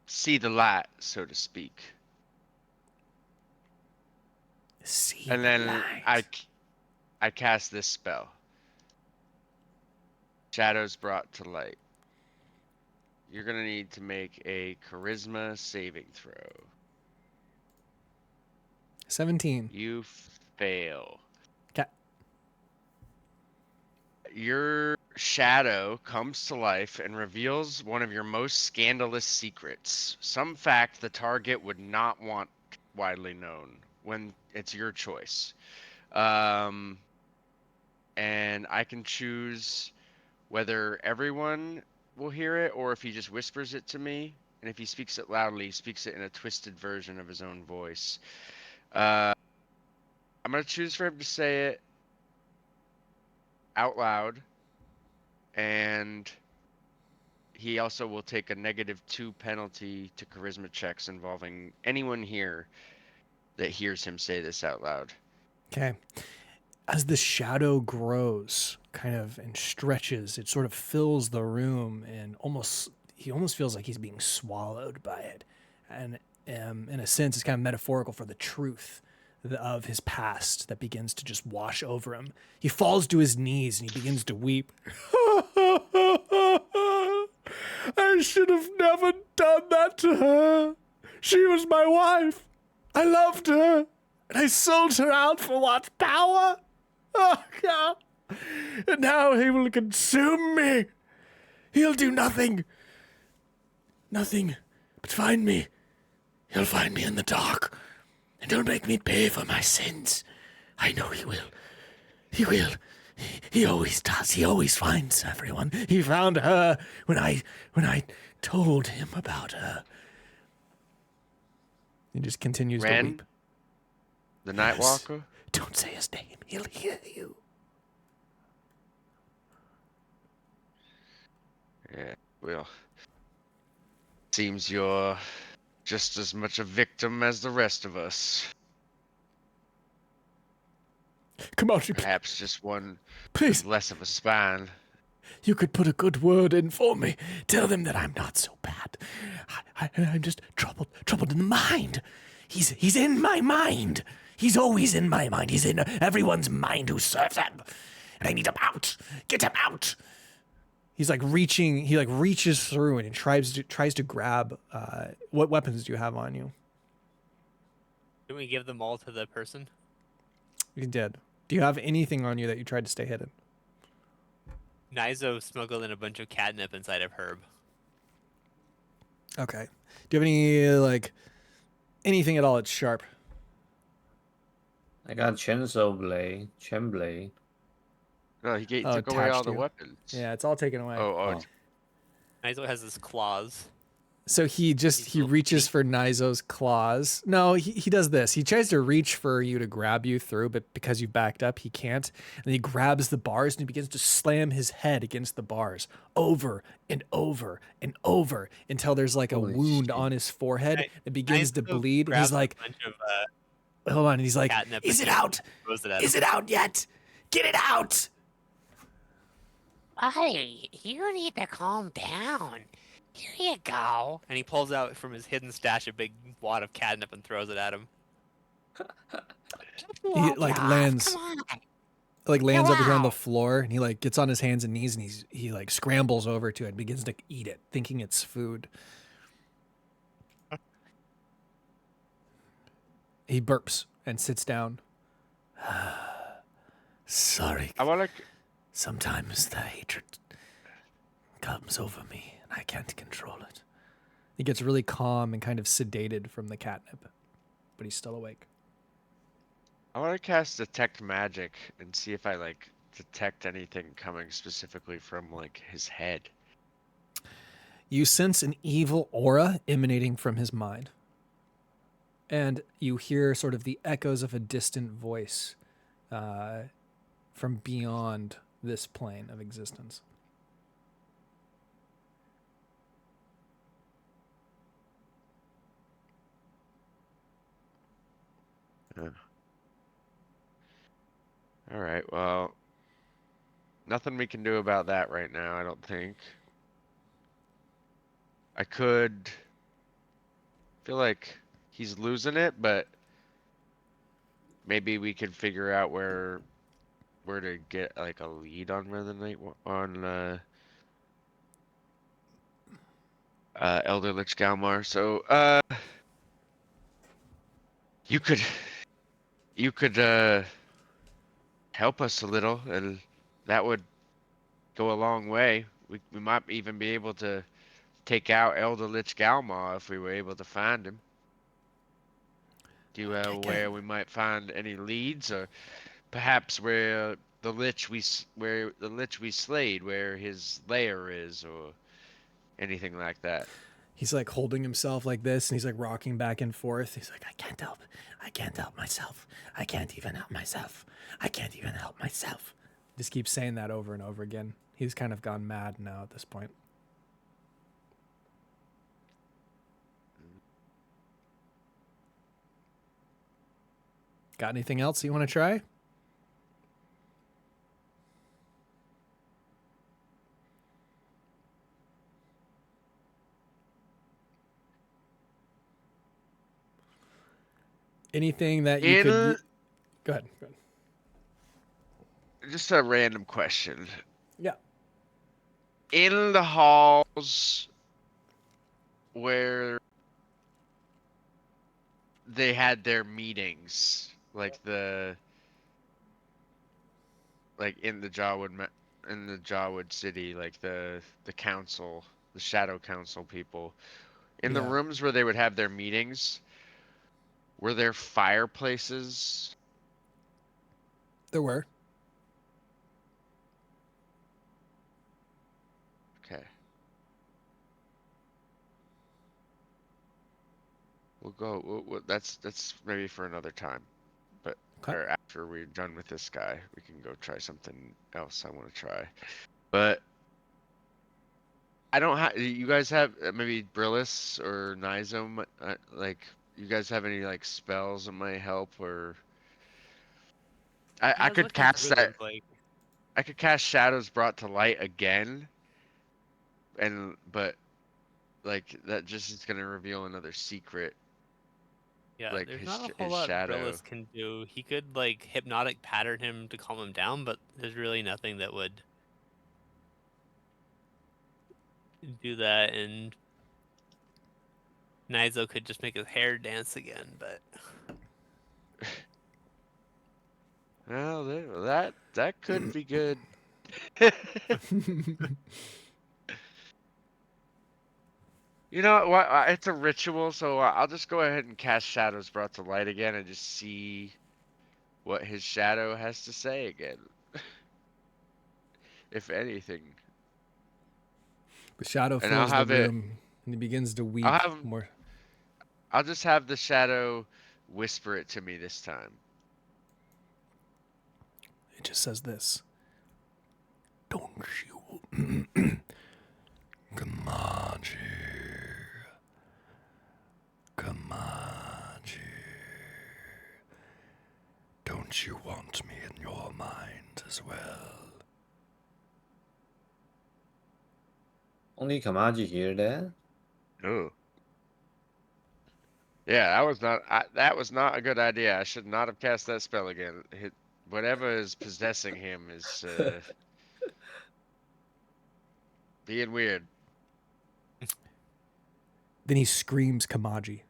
see the light, so to speak. See And the then light. I cast this spell. Shadows brought to light. You're gonna need to make a charisma saving throw. 17. You fail. 'Kay. Your shadow comes to life and reveals one of your most scandalous secrets. Some fact the target would not want widely known when it's your choice. And I can choose whether everyone will hear it or if he just whispers it to me. And if he speaks it loudly, he speaks it in a twisted version of his own voice. I'm going to choose for him to say it out loud. And he also will take a -2 penalty to charisma checks involving anyone here that hears him say this out loud. Okay. As the shadow grows kind of and stretches, it sort of fills the room and he almost feels like he's being swallowed by it. And in a sense, it's kind of metaphorical for the truth of his past that begins to just wash over him. He falls to his knees and he begins to weep. I should have never done that to her. She was my wife. I loved her. And I sold her out for what? Power? Oh, God. And now he will consume me. He'll do nothing but find me. He'll find me in the dark. And he'll make me pay for my sins. I know he will. He will. He always does. He always finds everyone. He found her when I told him about her. He just continues to Ren? weep. The Night Yes. Walker? Don't say his name. He'll hear you. Yeah, well, seems you're just as much a victim as the rest of us. Come on, Perhaps just one please. less of a spine. You could put a good word in for me. Tell them that I'm not so bad. I'm just troubled in the mind. He's in my mind. He's always in my mind. He's in everyone's mind who serves him. And I need him out. Get him out. He's like reaching. He like reaches through and he tries to grab. What weapons do you have on you? Can we give them all to the person? You did. Do you have anything on you that you tried to stay hidden? Nizo smuggled in a bunch of catnip inside of Herb. Okay. Do you have any anything at all that's sharp? I got chainsaw blade, chain blade. No, he Oh, took away all attached the to you. weapons. Yeah, it's all taken away. Oh. Nizo has his claws. So he little reaches for Nizo's claws. No, he does this. He tries to reach for you to grab you through, but because you backed up, he can't. And he grabs the bars and he begins to slam his head against the bars over and over and over until there's like a Holy wound shit. on his forehead. It begins to Nizo bleed. And grabs he's like, a bunch of hold on. And he's like, catnip. is and it out? throws it at Is him. it out yet? Get it out. Buddy, you need to calm down. Here you go. And he pulls out from his hidden stash a big wad of catnip and throws it at him. He like lands. Come on. like lands over here on the wow. floor, and he like gets on his hands and knees, and he like scrambles over to it and begins to eat it, thinking it's food. He burps and sits down. Sorry. I want to. Sometimes the hatred comes over me and I can't control it. He gets really calm and kind of sedated from the catnip, but he's still awake. I want to cast detect magic and see if I like detect anything coming specifically from like his head. You sense an evil aura emanating from his mind. And you hear sort of the echoes of a distant voice from beyond this plane of existence. All right. Well, nothing we can do about that right now, I don't think. I could feel like he's losing it, but maybe we could figure out where to get like a lead on where the night on Elder Lich Galmar. So you could help us a little, and that would go a long way. We might even be able to take out Elder Lich Galmar if we were able to find him. Do you know where we might find any leads, or perhaps where the lich we slayed, where his lair is, or anything like that? He's like holding himself like this, and he's like rocking back and forth. He's like, I can't help myself. I can't even help myself. I can't even help myself. Just keeps saying that over and over again. He's kind of gone mad now at this point. Got anything else you want to try? Anything that you could... Go ahead. Just a random question. Yeah. In the halls where they had their meetings, like in the Jawwood city, like the council, the Shadow Council people, in the Yeah. rooms where they would have their meetings, were there fireplaces? There were. Okay. We'll go. That's maybe for another time, but Okay. or after we're done with this guy, we can go try something else I want to try. But I don't have. You guys have maybe Brillis or Nizome? Like, you guys have any like spells that might help, or I was could looking cast through that. them, like, I could cast Shadows Brought to Light again, but like that just is gonna reveal another secret. yeah, Like there's his not a whole his lot shadow. Brillis can do. He could like hypnotic pattern him to calm him down, but there's really nothing that would do that. And Nizo could just make his hair dance again, but Well, that could be good. You know what? It's a ritual, so I'll just go ahead and cast Shadows Brought to Light again and just see what his shadow has to say again. If anything. The shadow And I'll fills the have it. room, and he begins to weep I'll have. more. I'll just have the shadow whisper it to me this time. It just says this. Don't you... Kamaji. Don't you want me in your mind as well? Only Kamaji hear that? Oh. Yeah, that was not a good idea. I should not have cast that spell again. whatever is possessing him is being weird. Then he screams Kamaji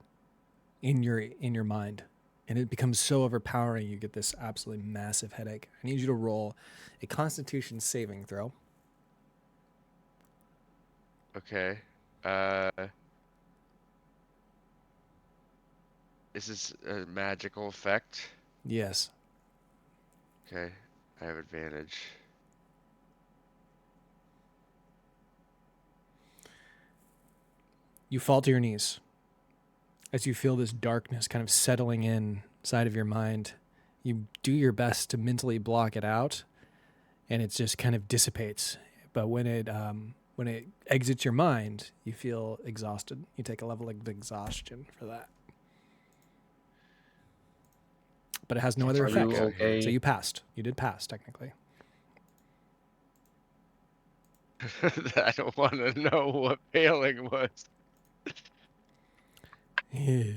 in your mind, and it becomes so overpowering you get this absolutely massive headache. I need you to roll a Constitution saving throw. Okay. Is this a magical effect? Yes. Okay. I have advantage. You fall to your knees as you feel this darkness kind of settling in inside of your mind. You do your best to mentally block it out, and it just kind of dissipates. But when it exits your mind, you feel exhausted. You take a level of exhaustion for that. But it has no other Are you effect. okay? So you passed. You did pass, technically. I don't want to know what failing was. That'd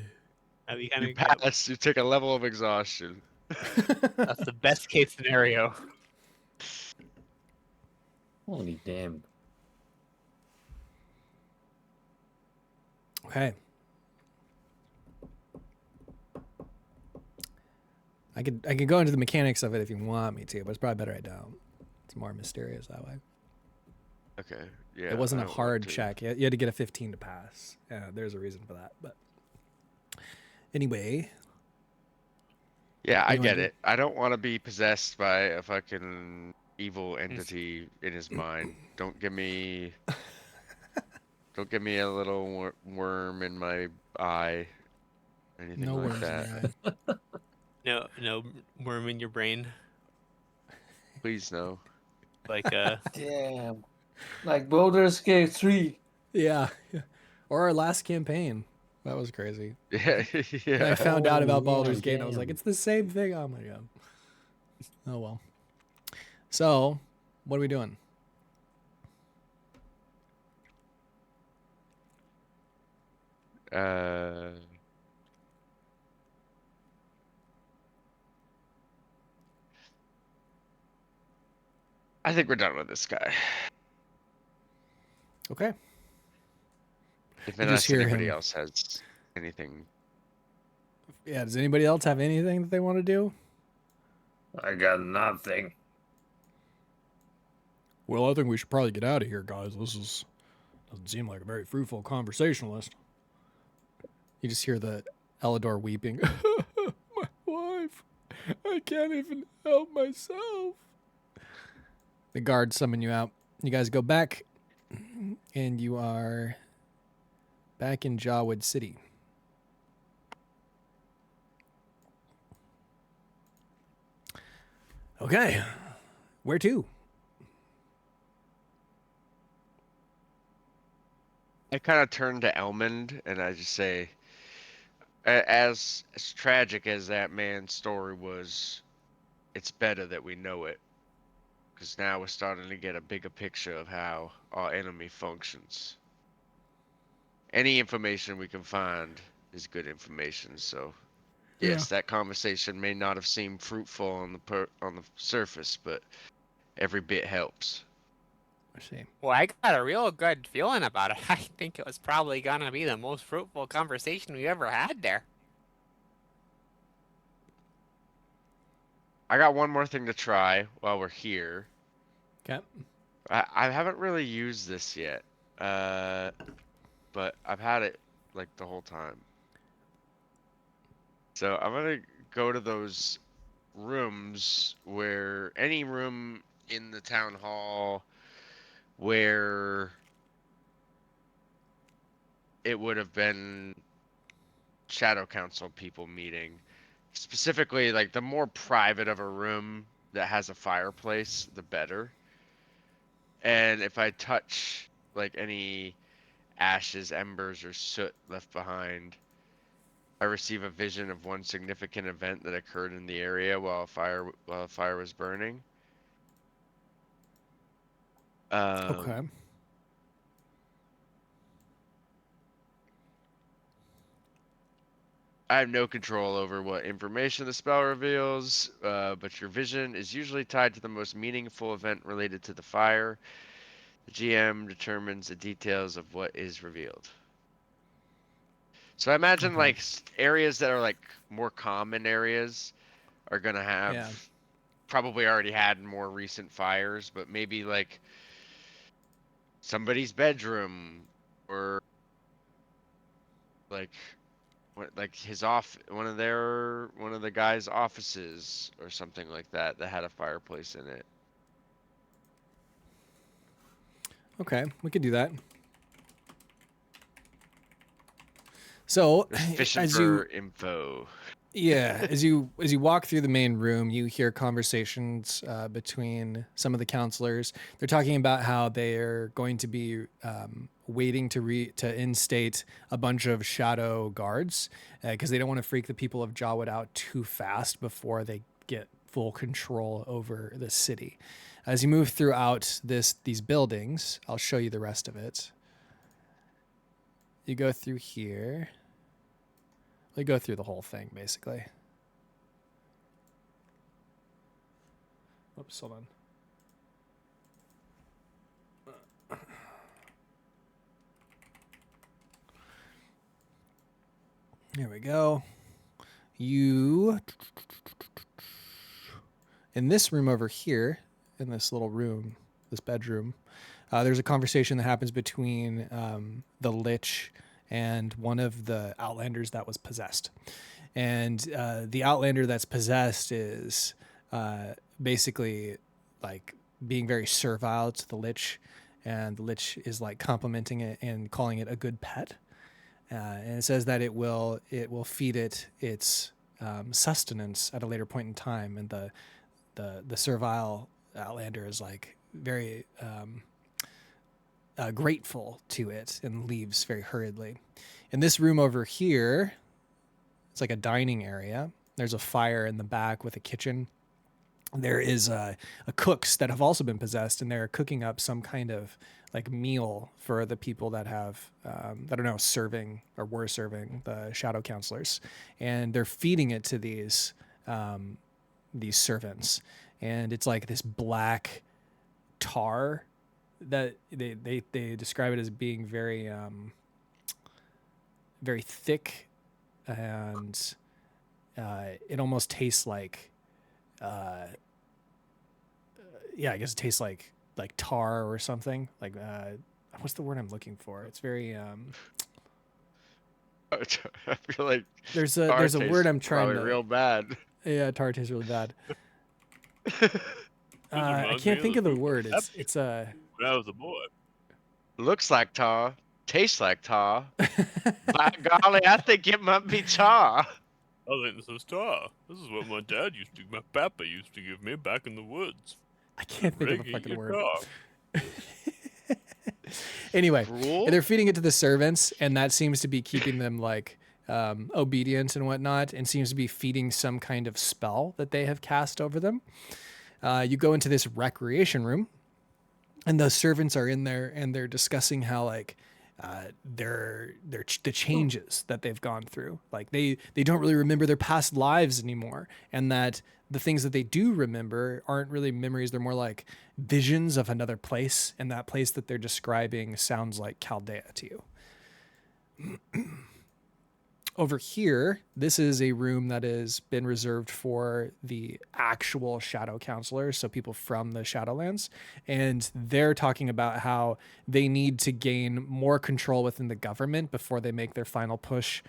be You kind of pass, you take a level of exhaustion. That's the best case scenario. Holy damn. Okay. I could go into the mechanics of it if you want me to, but it's probably better I don't. It's more mysterious that way. Okay. Yeah. It wasn't I a don't want hard to. check. You had to get a 15 to pass. Yeah, there's a reason for that. But anyway, Yeah, What I do you wanna get do? it. I don't want to be possessed by a fucking evil entity in his mind. Don't give me a little worm in my eye. Anything no like worms in that. your eye. No worm in your brain. Please no. Like Damn. Like Baldur's Gate 3. Yeah. Or our last campaign. That was crazy. Yeah, And I yeah. found out Oh, about yeah, Baldur's Gate and I was like, damn. it's the same thing. Oh my god. Oh well. So, what are we doing? I think we're done with this guy. Okay. If You just unless hear anybody him. else has anything. Yeah, does anybody else have anything that they want to do? I got nothing. Well, I think we should probably get out of here, guys. Doesn't seem like a very fruitful conversationalist. You just hear the Elidor weeping. My wife. I can't even help myself. The guards summon you out. You guys go back, and you are back in Jawwood City. Okay. Where to? I kind of turn to Elmond and I just say, as tragic as that man's story was, it's better that we know it. Because now we're starting to get a bigger picture of how our enemy functions. Any information we can find is good information. So, yes, that conversation may not have seemed fruitful on the surface, but every bit helps. I see. well, I got a real good feeling about it. I think it was probably gonna be the most fruitful conversation we ever had there. I got one more thing to try while we're here. Okay. I haven't really used this yet, but I've had it like the whole time. So I'm gonna go to those rooms where any room in the town hall where it would have been Shadow Council people meeting. Specifically, like the more private of a room that has a fireplace, the better. And if I touch like any ashes, embers, or soot left behind, I receive a vision of one significant event that occurred in the area while a fire was burning. Okay. I have no control over what information the spell reveals, but your vision is usually tied to the most meaningful event related to the fire. The GM determines the details of what is revealed. So I imagine Okay. like areas that are like more common areas are gonna have Yeah. probably already had more recent fires, but maybe like somebody's bedroom or like his one of the guys' offices or something like that had a fireplace in it. Okay, we could do that. So, Just fishing as for you info. yeah, as you walk through the main room, you hear conversations between some of the counselors. They're talking about how they are going to be waiting to instate a bunch of shadow guards because they don't want to freak the people of Jawwood out too fast before they get full control over the city. As you move throughout these buildings, I'll show you the rest of it. You go through here. We go through the whole thing, basically. Oops, hold on. Here we go. You... In this room over here, in this little room, this bedroom, there's a conversation that happens between the Lich and one of the Outlanders that was possessed. And the Outlander that's possessed is basically like being very servile to the Lich, and the Lich is like complimenting it and calling it a good pet. And it says that it will feed it its sustenance at a later point in time, and the servile Outlander is like very grateful to it and leaves very hurriedly. In this room over here, it's like a dining area. There's a fire in the back with a kitchen. There is a cooks that have also been possessed, and they're cooking up some kind of like meal for the people that have, I don't know, serving or were serving the shadow counselors, and they're feeding it to these servants, and it's like this black tar that they describe it as being very very thick, and it almost tastes like yeah, I guess it tastes like tar or something. Like what's the word I'm looking for? It's very I feel like there's tar a word tastes I'm trying probably to real bad. yeah, tar tastes really bad. This I reminds can't me think of the food word. from It's when I was a boy. Looks like tar, tastes like tar. By golly, I think it might be tar. I think this is tar. This is what my papa used to give me back in the woods. I can't think of a Reggie, fucking your word. tar. Anyway, Gruel? they're feeding it to the servants, and that seems to be keeping them like obedient and whatnot, and seems to be feeding some kind of spell that they have cast over them. You go into this recreation room, and the servants are in there, and they're discussing how like the changes that they've gone through. Like they don't really remember their past lives anymore, and that the things that they do remember aren't really memories. They're more like visions of another place, and that place that they're describing sounds like Chaldea to you. Over here, this is a room that has been reserved for the actual shadow counselors, so people from the Shadowlands, and they're talking about how they need to gain more control within the government before they make their final push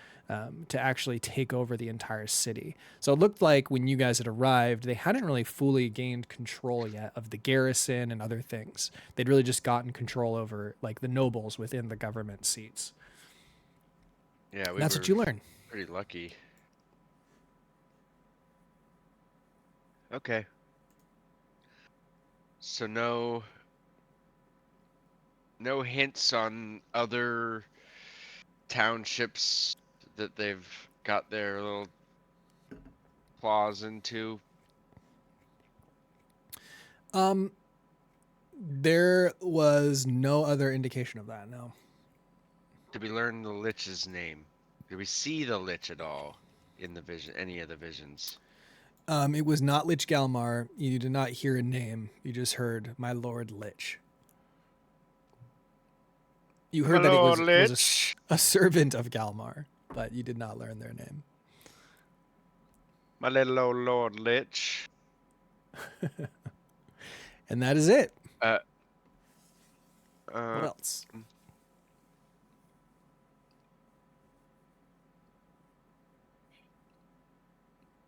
to actually take over the entire city. So it looked like when you guys had arrived, they hadn't really fully gained control yet of the garrison and other things. They'd really just gotten control over like the nobles within the government seats. Yeah, That's what you learn. Pretty lucky. Okay. So no hints on other townships that they've got their little claws into. There was no other indication of that, no. Did we learn the Lich's name? Did we see the Lich at all? in the vision, any of the visions? It was not Lich Galmar. You did not hear a name. You just heard my Lord Lich. You heard My that Lord it was Lich. a servant of Galmar, but you did not learn their name. My little old Lord Lich. And that is it. What Uh, else?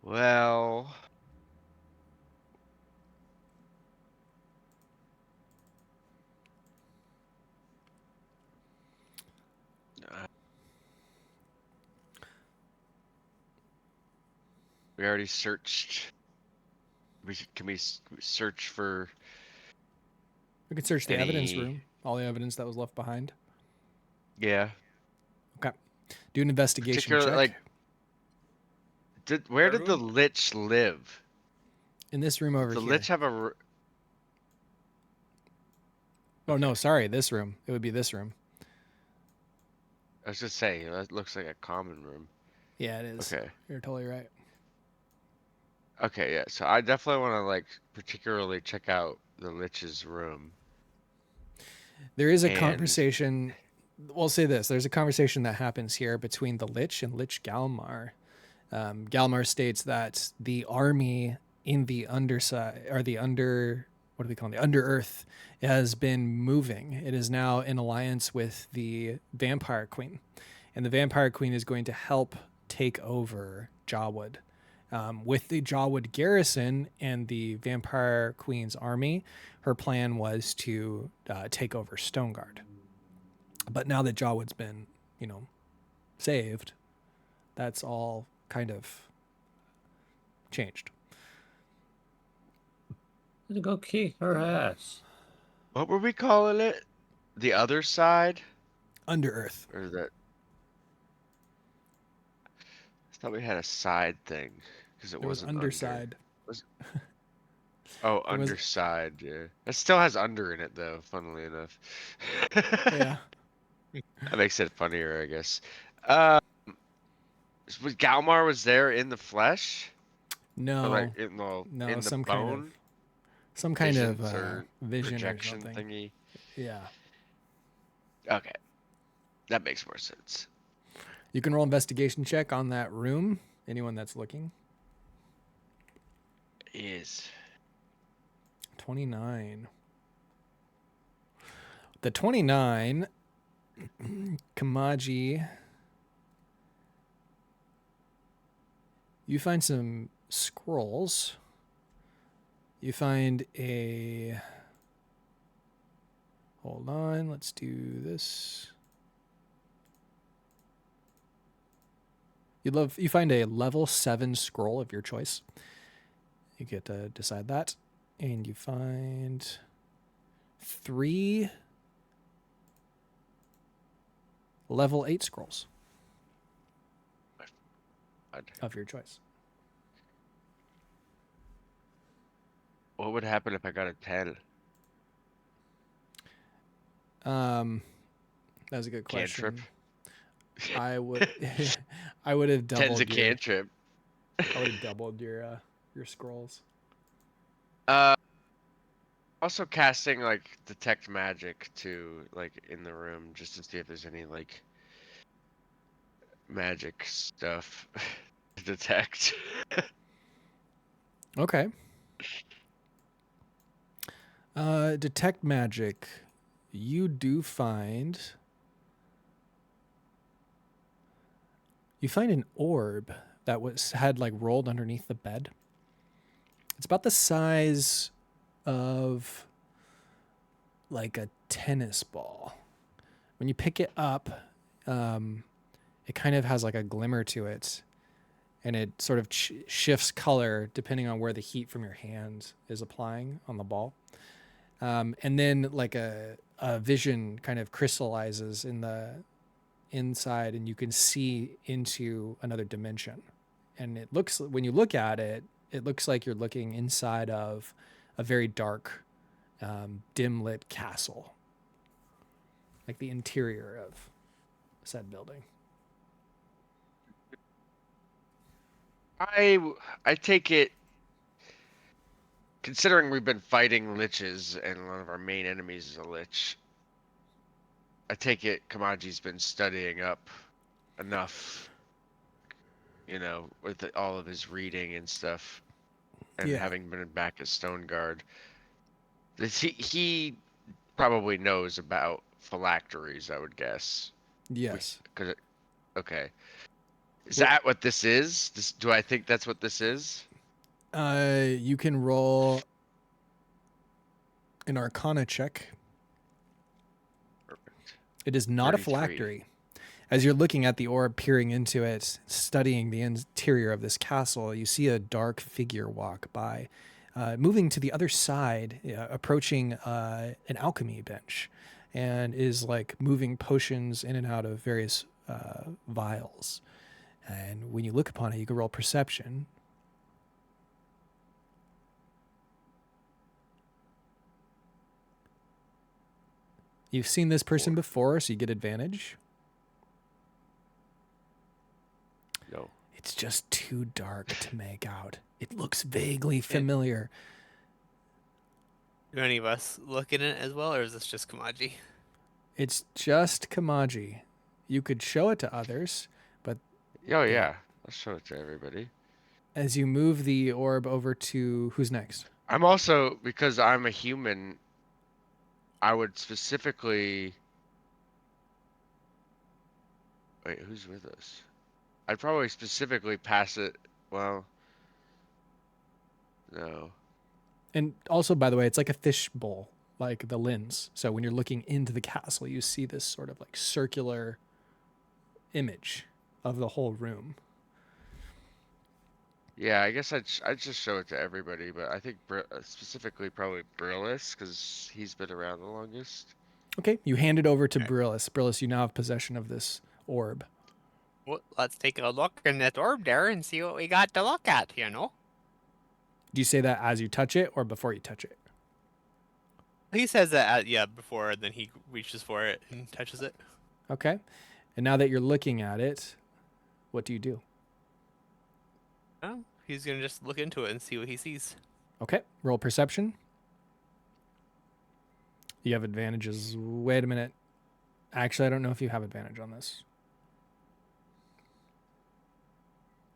well, we already searched. Can we search for? We could search the evidence Any- room. All the evidence that was left behind. Yeah. Okay. Do an investigation Particularly, check. like, where That did the room? Lich live? In this room over The here. Lich have a. Oh, no, sorry. This room. It would be this room. I was just saying, that looks like a common room. Yeah, it is. Okay. You're totally right. Okay, yeah. So I definitely want to like particularly check out the Lich's room. There is a And- conversation. We'll say this. There's a conversation that happens here between the Lich and Lich Galmar. Galmar states that the army in the underside, or the under, what do we call it? The under earth, has been moving. It is now in alliance with the Vampire Queen. And the Vampire Queen is going to help take over Jawwood. With the Jawwood garrison and the Vampire Queen's army, her plan was to take over Stoneguard. But now that Jawwood's been, saved, that's all kind of changed. Let's go kick her ass. What were we calling it? The other side, Under Earth. or that? I thought we had a side thing because it There was wasn't Underside. Oh, There was- underside. Yeah, it still has under in it though. Funnily enough. Yeah. That makes it funnier, I guess. Was Galmar was there in the flesh? No. Or like in the No, in the some bone? kind of Visions or vision or projection something. thingy. Yeah. Okay, that makes more sense. You can roll investigation check on that room. Anyone that's looking. Is 29. The 29, Kamaji, you find some scrolls. You find a... Hold on, let's do this. You find a level 7 scroll of your choice. You get to decide that. And you find 3 level 8 scrolls of your choice. what would happen if I got a 10? That was a good question. Cantrip. I would I would have 10's doubled a cantrip. I would have doubled your scrolls. Also casting like detect magic to like in the room just to see if there's any like magic stuff to detect. Okay. Detect magic. You do find... You find an orb that had like rolled underneath the bed. It's about the size of like a tennis ball. When you pick it up, it kind of has like a glimmer to it, and it sort of shifts color depending on where the heat from your hand is applying on the ball. And then like a vision kind of crystallizes in the inside, and you can see into another dimension. And it looks, when you look at it, it looks like you're looking inside of a very dark, dim lit castle, like the interior of said building. I take it, considering we've been fighting liches and one of our main enemies is a lich, I take it Kamaji's been studying up enough, with all of his reading and stuff, and Yeah. having been back at Stoneguard, that he probably knows about phylacteries, I would guess. Yes. Okay. Is that what this is? Do I think that's what this is? You can roll an Arcana check. Perfect. It is not a 33. phylactery. As you're looking at the orb, peering into it, studying the interior of this castle, you see a dark figure walk by, moving to the other side, approaching an alchemy bench, and is like moving potions in and out of various vials. And when you look upon it, you can roll perception. You've seen this person before, so you get advantage. No. It's just too dark to make out. It looks vaguely familiar. Do any of us look in it as well, or is this just Kamaji? It's just Kamaji. You could show it to others, but Oh yeah, I'll show it to everybody. as you move the orb over to who's next? I'm also, because I'm a human, I would specifically. Wait, who's with us? I'd probably specifically pass it. Well, no. And also, by the way, it's like a fish bowl, like the lens. So when you're looking into the castle, you see this sort of like circular image of the whole room. Yeah, I guess I'd just show it to everybody, but I think specifically probably Brillis, because he's been around the longest. Okay, you hand it over to Brillis. Brillis, you now have possession of this orb. Well, let's take a look in that orb there and see what we got to look at, Do you say that as you touch it or before you touch it? He says that, before, and then he reaches for it and touches it. Okay. And now that you're looking at it, what do you do? Oh, he's going to just look into it and see what he sees. Okay, roll perception. You have advantages. Wait a minute. Actually, I don't know if you have advantage on this.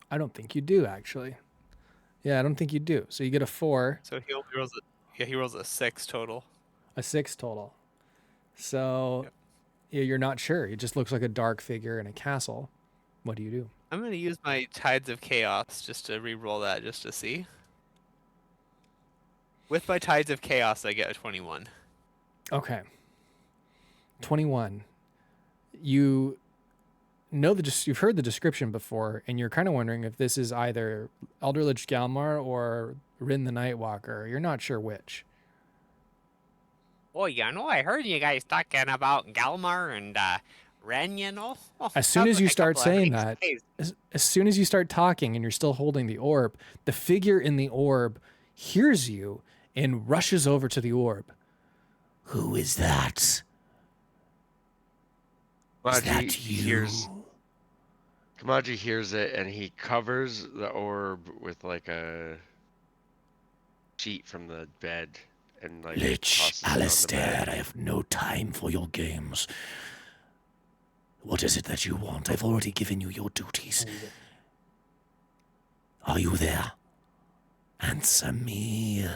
I don't think you do, actually. Yeah, I don't think you do. So you get a 4. So he rolls a 6 total. A 6 total. So yeah, you're not sure. It just looks like a dark figure in a castle. What do you do? I'm going to use my Tides of Chaos just to re-roll that just to see. With my Tides of Chaos, I get a 21. Okay. 21. You know you've heard the description before, and you're kind of wondering if this is either Elderlich Galmar or Rin the Nightwalker. You're not sure which. Oh, I heard you guys talking about Galmar and Ren, Oh, As soon as you sounds like a start couple of saying nice that, guys. as soon as you start talking and you're still holding the orb, the figure in the orb hears you and rushes over to the orb. Who is that? Is that you? Kamaji hears it and he covers the orb with like a sheet from the bed and like Lich, tosses it on the Alistair, bed. I have no time for your games. What is it that you want? I've already given you your duties. Are you there? Answer me.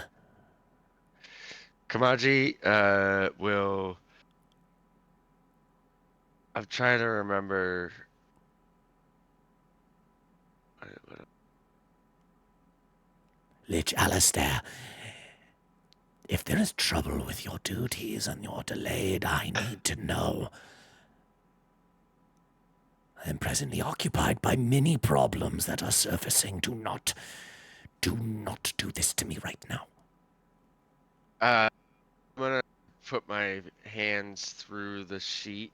Kamaji will. I'm trying to remember. Lich Alistair, if there is trouble with your duties and you're delayed, I need to know. I am presently occupied by many problems that are surfacing. Do not do this to me right now. I'm gonna put my hands through the sheet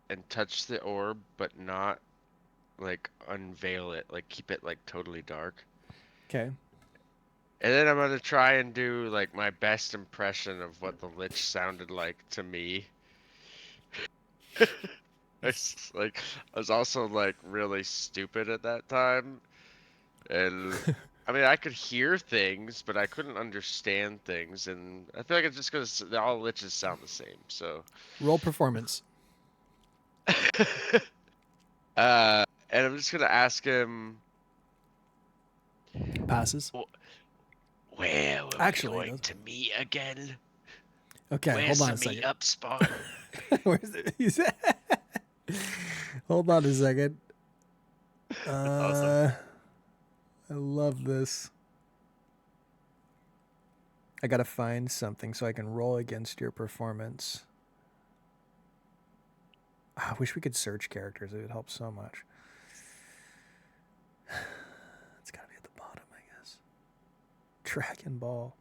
and touch the orb, but not like unveil it, like keep it like totally dark. Okay. And then I'm gonna try and do like my best impression of what the lich sounded like to me. I was also like really stupid at that time, And I mean, I could hear things, but I couldn't understand things, and I feel like it's just because all liches sound the same. So, Roll performance. and I'm just gonna ask him, Passes. where were Actually, we going those- to meet again? Okay, Where's hold on the a second. meet-up spot? Where's it? Hold on a second. Awesome. I love this. I gotta find something so I can roll against your performance. I wish we could search characters. It would help so much. It's gotta be at the bottom, I guess. Dragon Ball.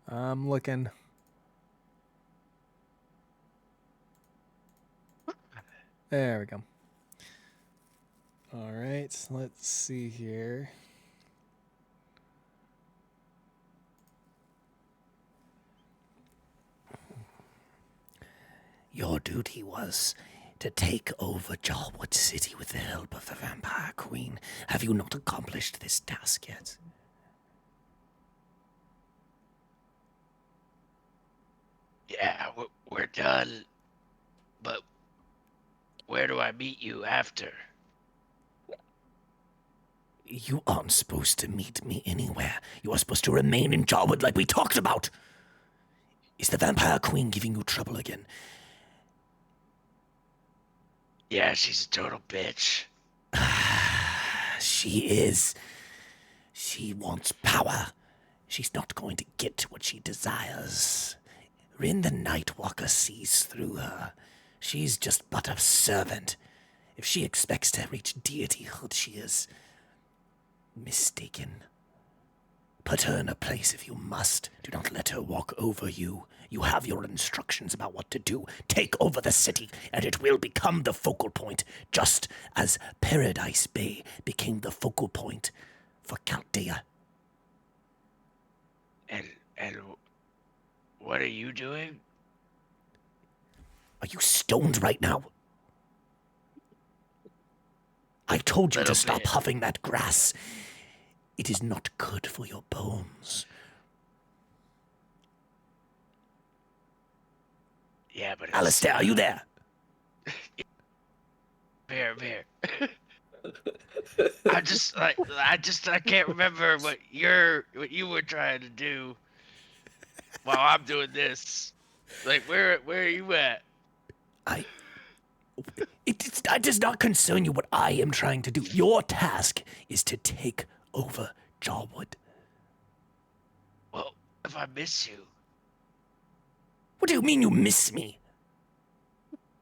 I'm looking. There we go. All right, let's see here. Your duty was to take over Jarwood City with the help of the Vampire Queen. Have you not accomplished this task yet? Yeah, we're done. But where do I meet you after? You aren't supposed to meet me anywhere. You are supposed to remain in Jarwood like we talked about. Is the Vampire Queen giving you trouble again? Yeah, she's a total bitch. She is. She wants power. She's not going to get what she desires. Rin the Nightwalker sees through her. She's just but a servant. If she expects to reach deityhood, she is mistaken. Put her in a place if you must. Do not let her walk over you. You have your instructions about what to do. Take over the city, and it will become the focal point, just as Paradise Bay became the focal point for Chaldea. And what are you doing? Are you stoned right now? I told you to Little stop bit. huffing that grass. It is not good for your bones. Yeah, but Alistair, are you there? Bear. I can't remember what you were trying to do while I'm doing this. Like, where are you at? It does not concern you what I am trying to do. Your task is to take over Jarwood. Well, if I miss you, What do you mean you miss me?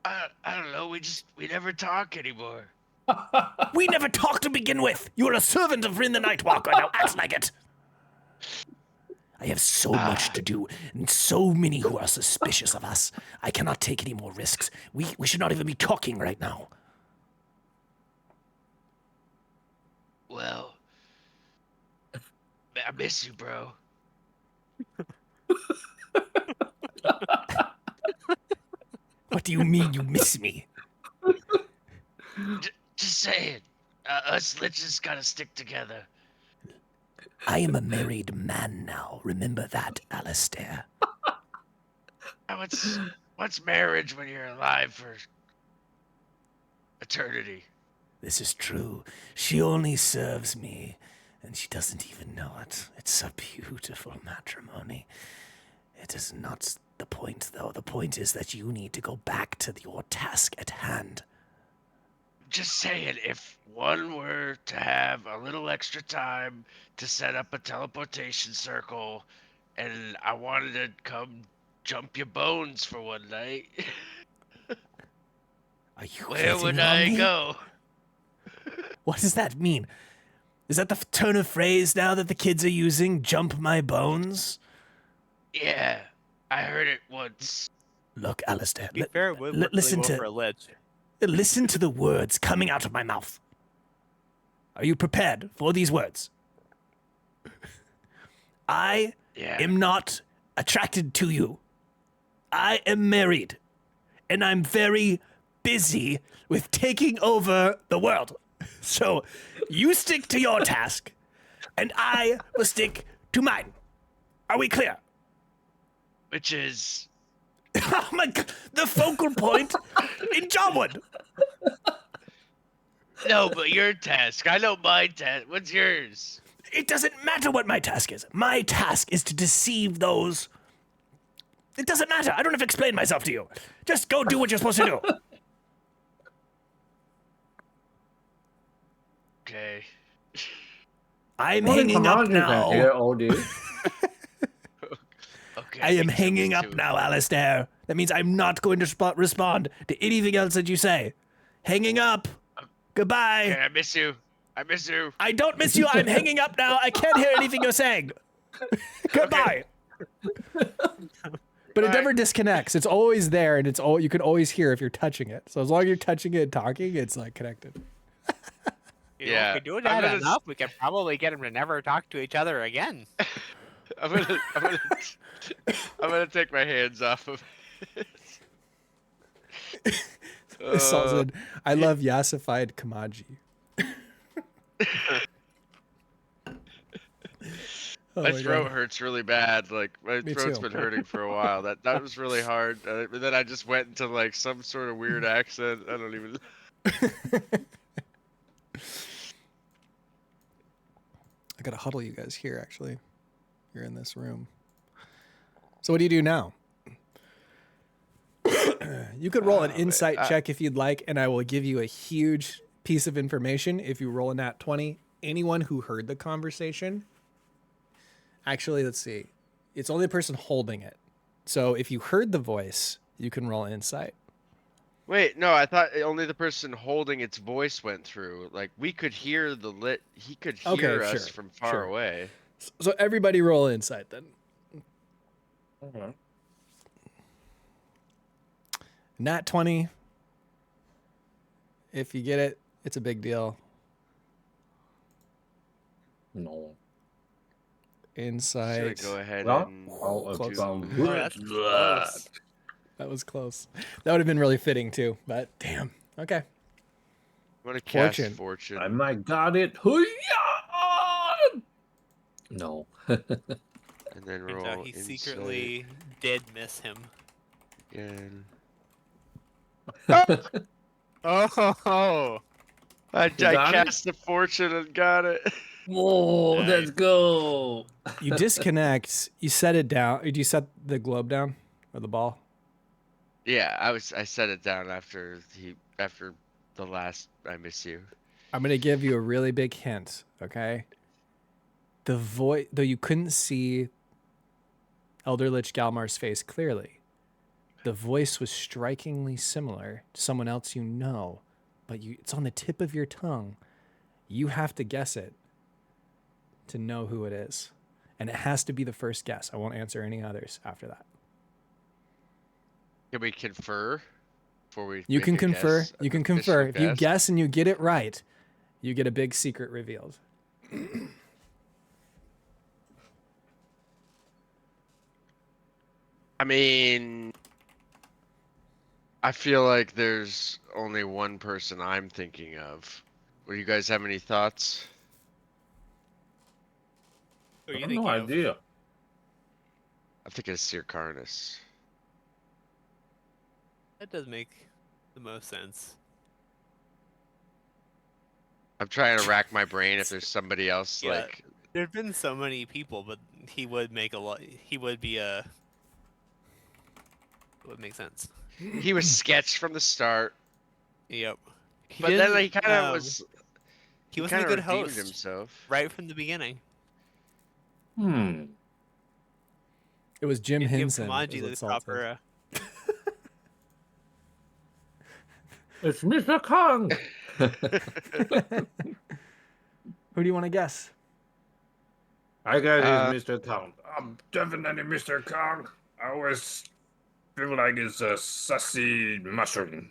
I don't know. We never talk anymore. We never talked to begin with. You're a servant of Rin the Nightwalker. Now act like it. I have so much to do, and so many who are suspicious of us. I cannot take any more risks. We should not even be talking right now. Well, I miss you, bro. What do you mean you miss me? Just saying. Us liches gotta stick together. I am a married man now. Remember that, Alistair. Now, what's marriage when you're alive for eternity? This is true. She only serves me, and she doesn't even know it. It's a beautiful matrimony. It is not the point, though. The point is that you need to go back to your task at hand. Just saying, if one were to have a little extra time to set up a teleportation circle, and I wanted to come jump your bones for one night, Are you where hitting would on I me? go? What does that mean? Is that the turn of phrase now that the kids are using? Jump my bones? Yeah, I heard it once. Look, Alistair, To be fair, it would work listen really well to for a lich. listen to the words coming out of my mouth. Are you prepared for these words? I am not attracted to you. I am married, and I'm very busy with taking over the world. So you stick to your task, and I will stick to mine. Are we clear? Which is Oh my God, the focal point in Jawwood. no, but your task. I know my task. What's yours? It doesn't matter what my task is. My task is to deceive those. It doesn't matter. I don't have to explain myself to you. Just go do what you're supposed to do. Okay. I'm Only hanging up Kamal can hear now. all this. Okay. I am so hanging me up too. now, Alistair. That means I'm not going to respond to anything else that you say. Hanging up. Goodbye. Okay, I miss you. I miss you. I don't miss you. I'm hanging up now. I can't hear anything you're saying. Goodbye. But it never disconnects. It's always there, and you can always hear if you're touching it. So as long as you're touching it and talking, it's like connected. You know, Yeah, if we do I'm that gonna enough, we can probably get them to never talk to each other again. I'm gonna take my hands off of it. Saul said, I love yassified Kamaji. Oh My my throat God. hurts really bad. Like my Me throat's too. been hurting for a while. That was really hard. And then I just went into like some sort of weird accent. I don't even. I gotta huddle you guys here, actually. You're in this room. So what do you do now? You could roll an insight check if you'd like, and I will give you a huge piece of information if you roll a nat 20. Anyone who heard the conversation. Actually, let's see. It's only the person holding it. So if you heard the voice, you can roll insight. Wait, no, I thought only the person holding its voice went through. Like we could hear he could hear Okay, us sure, from far sure. away. So everybody roll insight then. Okay. Nat 20. If you get it, it's a big deal. No. Insight. Should I go ahead Well, and Close. Oh, that's close. That was close. That would have been really fitting too, but damn. Okay. I'm gonna cast Fortune. fortune. I might got it. Hoo-yah! No. And then Turns roll. out he secretly did miss him. Again. Oh, I got it? cast the fortune and got it. Whoa, Nice. let's go. You disconnect. You set it down. Did you set the globe down or the ball? Yeah, I set it down after the last I miss you. I'm going to give you a really big hint, okay? The voice, though you couldn't see Elder Lich Galmar's face clearly, the voice was strikingly similar to someone else you know, but it's on the tip of your tongue. You have to guess it to know who it is. And it has to be the first guess. I won't answer any others after that. Can we confer before we? You make can a confer. guess? You can An confer. official If you guess and you get it right, you get a big secret revealed. I mean, I feel like there's only one person I'm thinking of. Will you guys have any thoughts? Who are I you have thinking no of? idea. I think it's Sir Carnus. That does make the most sense. I'm trying to rack my brain if there's somebody else Yeah. like. There've been so many people, but he would make a lot. He would be a. It would make sense. He was sketched from the start, Yep. but then didn't, he kind of was. He wasn't a kinda good redeemed host himself. right from the beginning. It was Jim He'd give Henson. Kamaji is what the Salt says. proper. It's Mr. Kong. Who do you want to guess? I got it, Mr. Kong. I'm definitely Mr. Kong. I always feel like it's a sassy mushroom.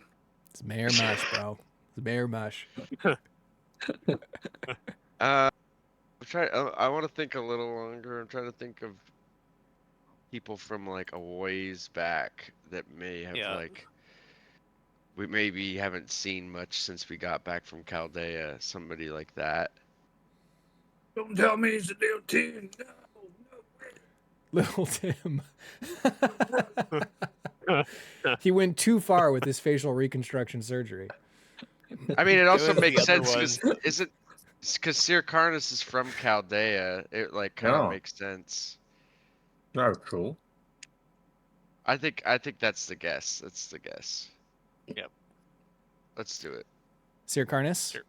It's Mayor Mush, bro. It's Mayor Mush. I'm trying. I want to think a little longer. I'm trying to think of people from like a ways back that may have Yeah. like we maybe haven't seen much since we got back from Chaldea. Somebody like that. Don't tell me it's a little tin. Little Tim. He went too far with his facial reconstruction surgery. I mean, it also was the makes other sense because Sir Carnus is from Chaldea. It like kind of No. makes sense. Not true. I think that's the guess. That's the guess. Yep. Let's do it. Sir Carnus? Sure.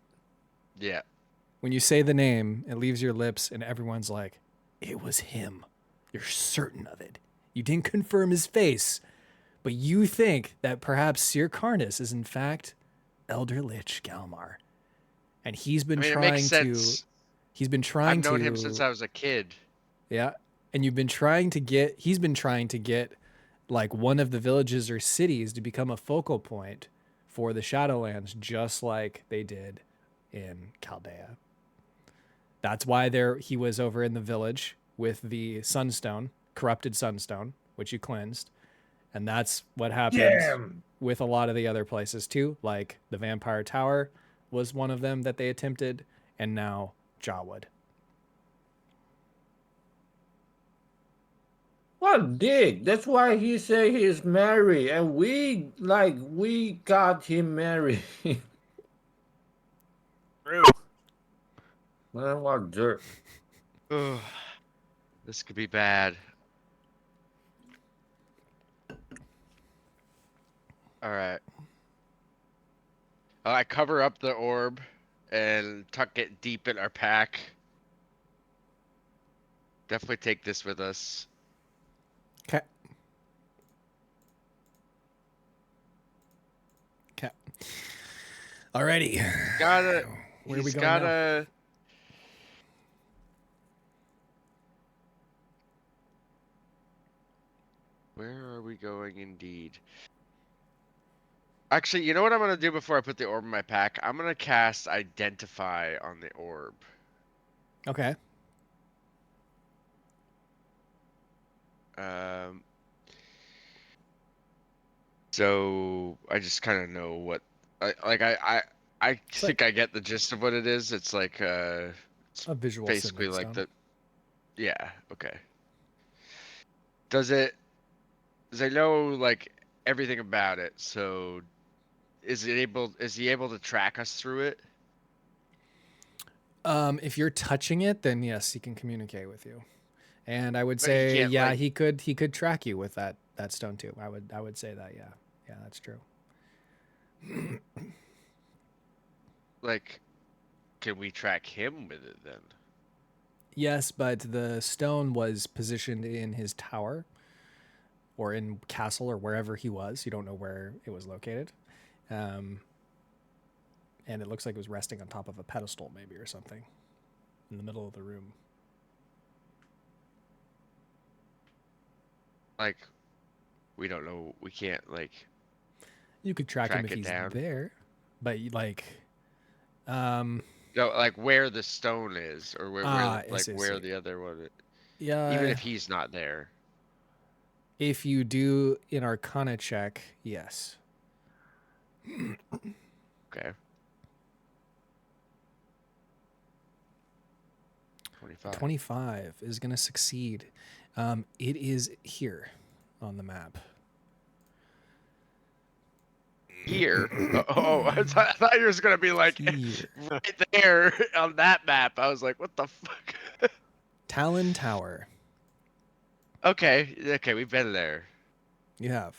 Yeah. When you say the name, it leaves your lips, and everyone's like, it was him. You're certain of it. You didn't confirm his face, but you think that perhaps Sir Carnus is in fact Elder Lich Galmar. And he's been I mean, it trying makes to... sense. He's been trying I've known to... him since I was a kid. Yeah. And you've been trying to get... He's been trying to get like one of the villages or cities to become a focal point for the Shadowlands, just like they did in Chaldea. That's why he was over in the village with the sunstone, corrupted sunstone, which you cleansed. And that's what happened with a lot of the other places too. Like the Vampire Tower was one of them that they attempted, and now Jawwood. What dick? That's why he say he's married, and we got him married. True. Man, what jerk. Ugh. This could be bad. All right. I cover up the orb and tuck it deep in our pack. Definitely take this with us. Okay. Okay. Alrighty. Gotta. Where are we He's going now? gotta. Where are we going indeed? Actually, you know what I'm gonna do before I put the orb in my pack? I'm gonna cast Identify on the orb. Okay. So I just kind of know what, I think I get the gist of what it is. It's like it's A visual basically symbols like stone. yeah, okay. Does I know like everything about it, so is he able to track us through it? If you're touching it, then yes, he can communicate with you. And I would But he say, can't, yeah, like- he could track you with that stone too. I would say that, yeah. Yeah, that's true. Like, can we track him with it then? Yes, but the stone was positioned in his tower or in castle or wherever he was. You don't know where it was located. And it looks like it was resting on top of a pedestal maybe or something in the middle of the room. Like, we don't know. We can't like. You could track him Track if it he's down. there, but like, No, like where the stone is, or where I like see, I where see. the other one. yeah, Even if he's not there. if you do an Arcana check, yes. Okay. 25. 25 is going to succeed. It is here on the map. Here. I thought you was gonna be like Here. right there on that map. I was like, what the fuck? Talon Tower. Okay, we've been there. You have.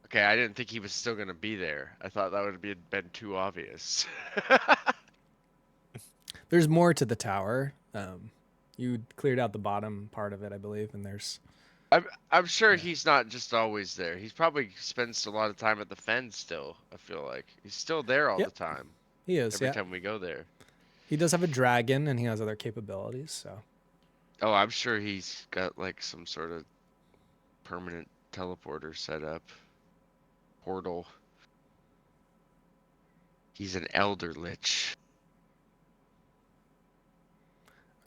Okay, I didn't think he was still gonna be there. I thought that would have been too obvious. There's more to the tower. You cleared out the bottom part of it, I believe, and there's... I'm sure he's not just always there. He's probably spends a lot of time at the fen still. I feel like he's still there all Yep. the time. He is, Every yeah. time we go there. He does have a dragon, and he has other capabilities, so... Oh, I'm sure he's got like some sort of permanent teleporter set up. Portal. He's an elder lich.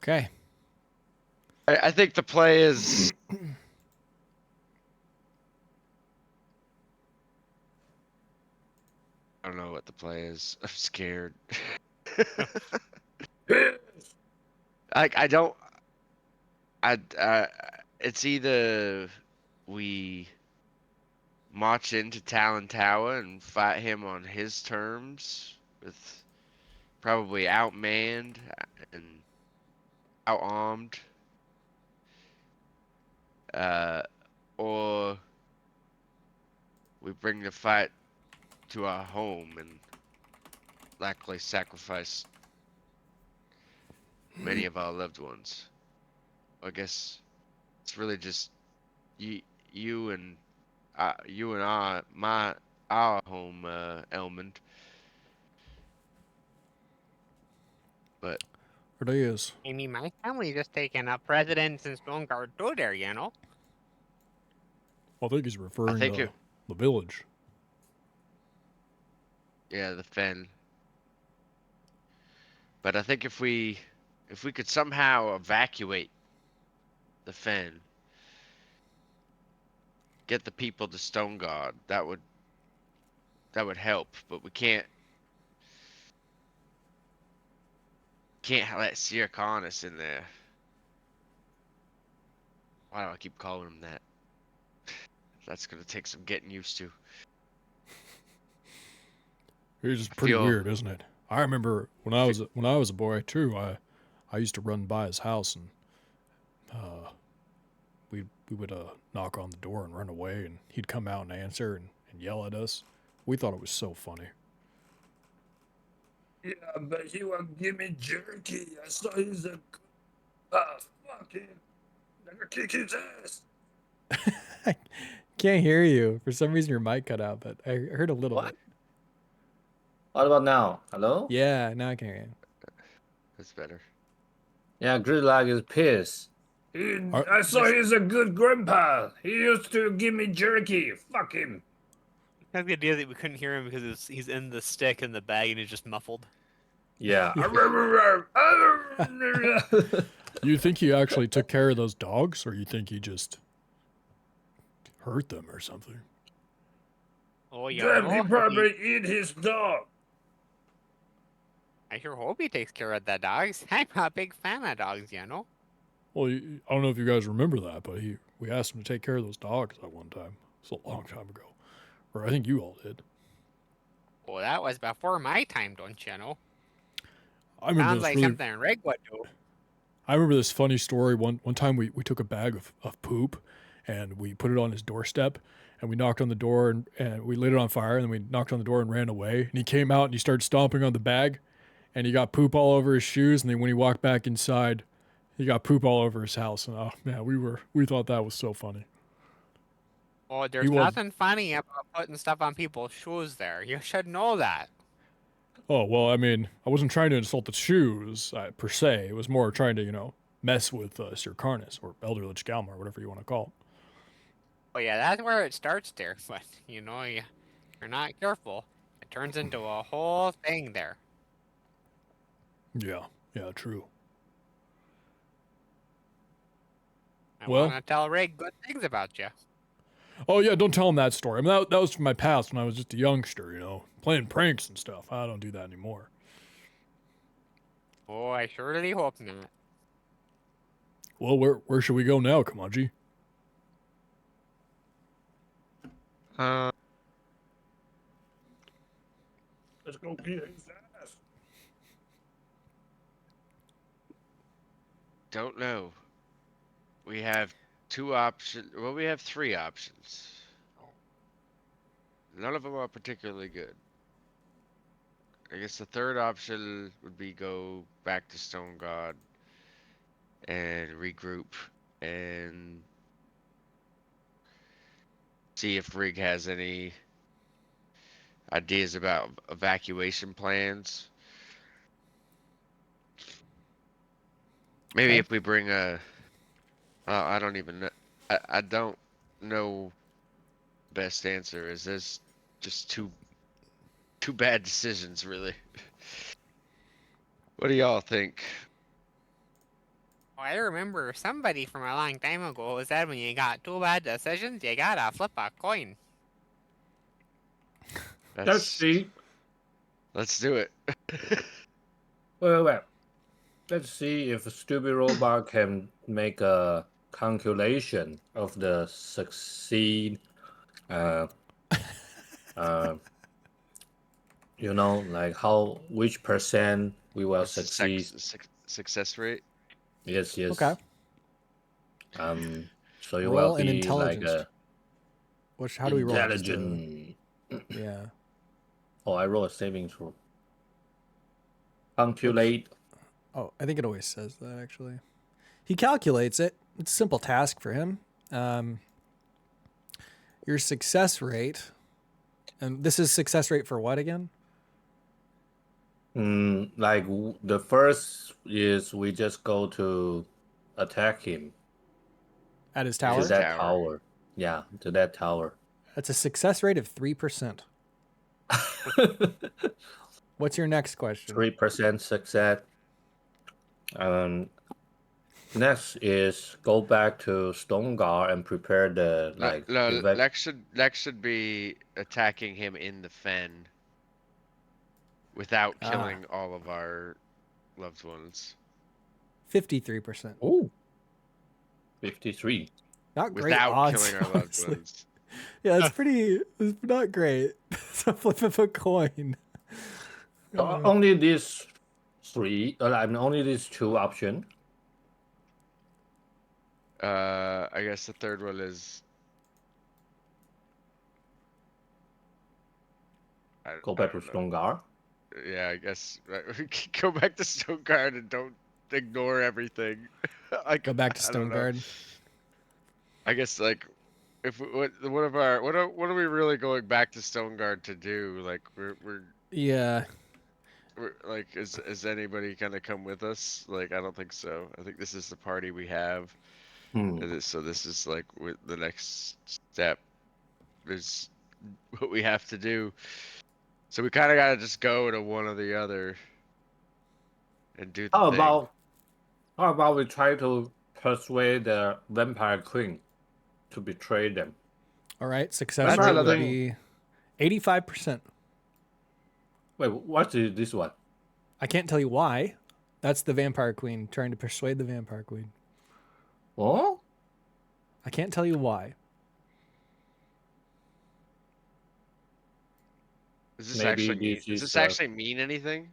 Okay. I think the play is. I don't know what the play is. I'm scared. I don't. It's either we march into Talon Tower and fight him on his terms, with probably outmanned and outarmed, or we bring the fight to our home and likely sacrifice many of our loved ones. I guess it's really just you and our home, Elmond. But It is. I mean, my family just taken up residence in Stone Guard too there, you know? I think he's referring think to it- the village. yeah, the Fen. But I think if we could somehow evacuate the Fen, get the people to Stone Guard, that would help. But we can't let Sir Carnus in there. Why do I keep calling him that? That's gonna take some getting used to. It's just I pretty feel- weird, isn't it? I remember when I was a boy too. I used to run by his house and we would knock on the door and run away, and he'd come out and answer and yell at us. We thought it was so funny. Yeah, but he won't give me jerky. I saw he's a. Fuck him. I'm gonna kick his ass. I can't hear you. For some reason, your mic cut out, but I heard a little What? bit. What about now? Hello? Yeah, now I can hear you. That's better. Yeah, Gridlock is pissed. I saw he's a good grandpa. He used to give me jerky. Fuck him. I have the idea that we couldn't hear him because he's in the stick in the bag and he's just muffled. Yeah. You think he actually took care of those dogs, or you think he just hurt them or something? Oh, yeah. Damn, he probably eat his dog. I sure hope he takes care of the dogs. I'm a big fan of dogs, you know? Well, I don't know if you guys remember that, but we asked him to take care of those dogs that one time. It's a long time ago. Or I think you all did. Well, that was before my time, don't you know? I remember Sounds this like really, something Rig would do. I remember this funny story. One time we took a bag of poop and we put it on his doorstep and we knocked on the door and we lit it on fire and then we knocked on the door and ran away. And he came out and he started stomping on the bag and he got poop all over his shoes. And then when he walked back inside, he got poop all over his house. And oh man, we thought that was so funny. Oh, there's nothing funny about putting stuff on people's shoes there. You should know that. Oh, well, I mean, I wasn't trying to insult the shoes, per se. It was more trying to, mess with Sir Carnus, or Elder Lich Galmar, whatever you want to call it. Oh, yeah, that's where it starts there. But, you're not careful. It turns into a whole thing there. Yeah, true. I Well- want to tell Rig good things about you. Oh, yeah, don't tell him that story. I mean, that was from my past when I was just a youngster, playing pranks and stuff. I don't do that anymore. Oh, I surely hope not. Well, where should we go now, Kamaji? Let's go get his ass. Don't know. We have two options. Well, we have three options. None of them are particularly good. I guess the third option would be go back to Stone God and regroup and see if Rig has any ideas about evacuation plans. Maybe Okay. if we bring a... I don't even know. I don't know best answer. Is this just two bad decisions, really? What do y'all think? I remember somebody from a long time ago said when you got two bad decisions, you gotta flip a coin. Let's see. Let's do it. Wait. Let's see if a stupid robot can make a calculation of the succeed. You know, like which percent we will succeed. Success rate. Yes. Okay. So you Roll will an be like intelligence. How do we roll? Just intelligent. yeah. Oh, I roll a saving throw. Calculate. Oh, I think it always says that, actually. He calculates it. It's a simple task for him. Your success rate, and this is success rate for what again? Like the first is we just go to attack him. At his To tower? that tower. Yeah, to that tower. That's a success rate of 3%. What's your next question? 3% success. Next is go back to Stoneguard and prepare the Lex should be attacking him in the fen without killing all of our loved ones. 53%. Ooh. 53. Not great without odds, killing our loved honestly. ones. Yeah, it's not great. It's a flip of a coin. Only these three, only these two options. I guess the third one is Go back to Stoneguard. Yeah, I guess we can go back to Stoneguard and don't ignore everything. Go back to Stoneguard. I guess like if what are we really going back to Stoneguard to do? Like we're like is anybody gonna come with us? Like I don't think so. I think this is the party we have. So this is like the next step is what we have to do. So we kind of gotta just go to one or the other and do the thing. How about we try to persuade the Vampire Queen to betray them? All right, success rate would be 85%. Wait, what is this one? I can't tell you why. That's the Vampire Queen trying to persuade the Vampire Queen. Oh? I can't tell you why. Does this actually mean anything?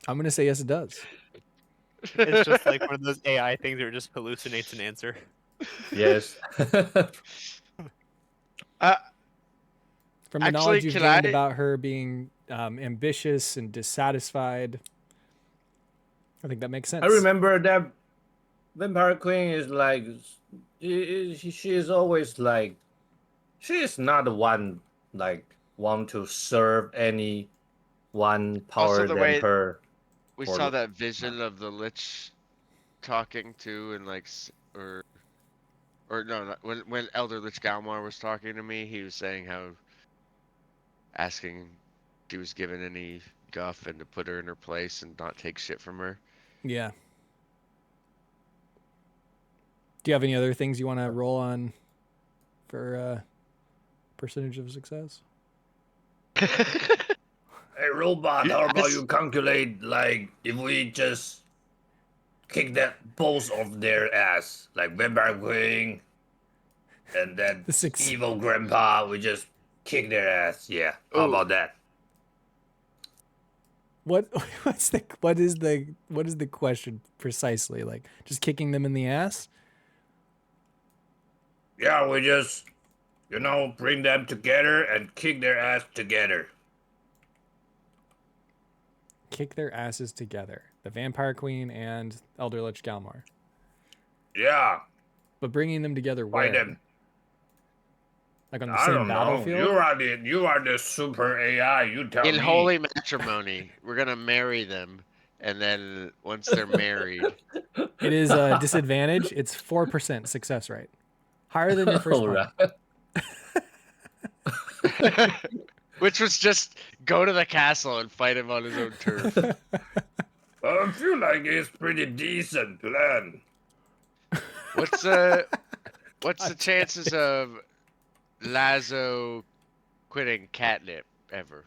I'm going to say yes, it does. It's just like one of those AI things where it just hallucinates an answer. Yes. From the knowledge you've gained about her being ambitious and dissatisfied, I think that makes sense. I remember that Vampire Queen is like, she is always like, she is not the one like want to serve any one power than her. We saw that vision of the Lich talking to and like, or no, when Elder Lich Galmar was talking to me, he was saying how asking if he was given any guff and to put her in her place and not take shit from her. Yeah. Do you have any other things you want to roll on for percentage of success? Hey, robot, how about you calculate, like, if we just kick that both of their ass, like Vampire Queen and that evil grandpa, we just kick their ass. Yeah, how about that? What is the question precisely? Like just kicking them in the ass? Yeah, we just, bring them together and kick their ass together. Kick their asses together. The Vampire Queen and Elder Lich Galmar. Yeah. But bringing them together where? Fight them. Like on the same battlefield? You are the super AI. You tell me. In holy matrimony, we're gonna marry them, and then once they're married, it is a disadvantage. It's 4% success rate, higher than your first one. Which was just go to the castle and fight him on his own turf. I feel like it's pretty decent plan. What's the chances of Lazo quitting catnip ever?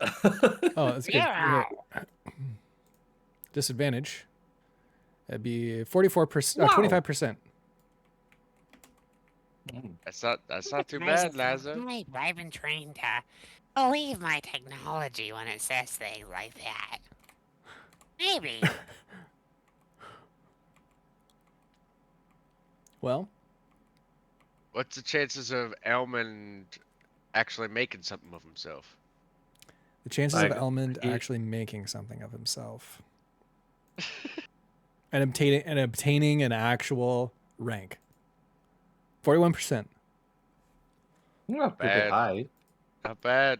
Oh, that's good. Yeah. Disadvantage. That'd be 44%, Wow. 25%. That's not too Nice bad, Lazo. Maybe I've been trained to believe my technology when it says things like that. Maybe. Well, What's the chances of Elmond actually making something of himself? the chances Like, of Elmond he- actually making something of himself and obtaining an actual rank. 41%. Not pretty Bad. high. Not bad.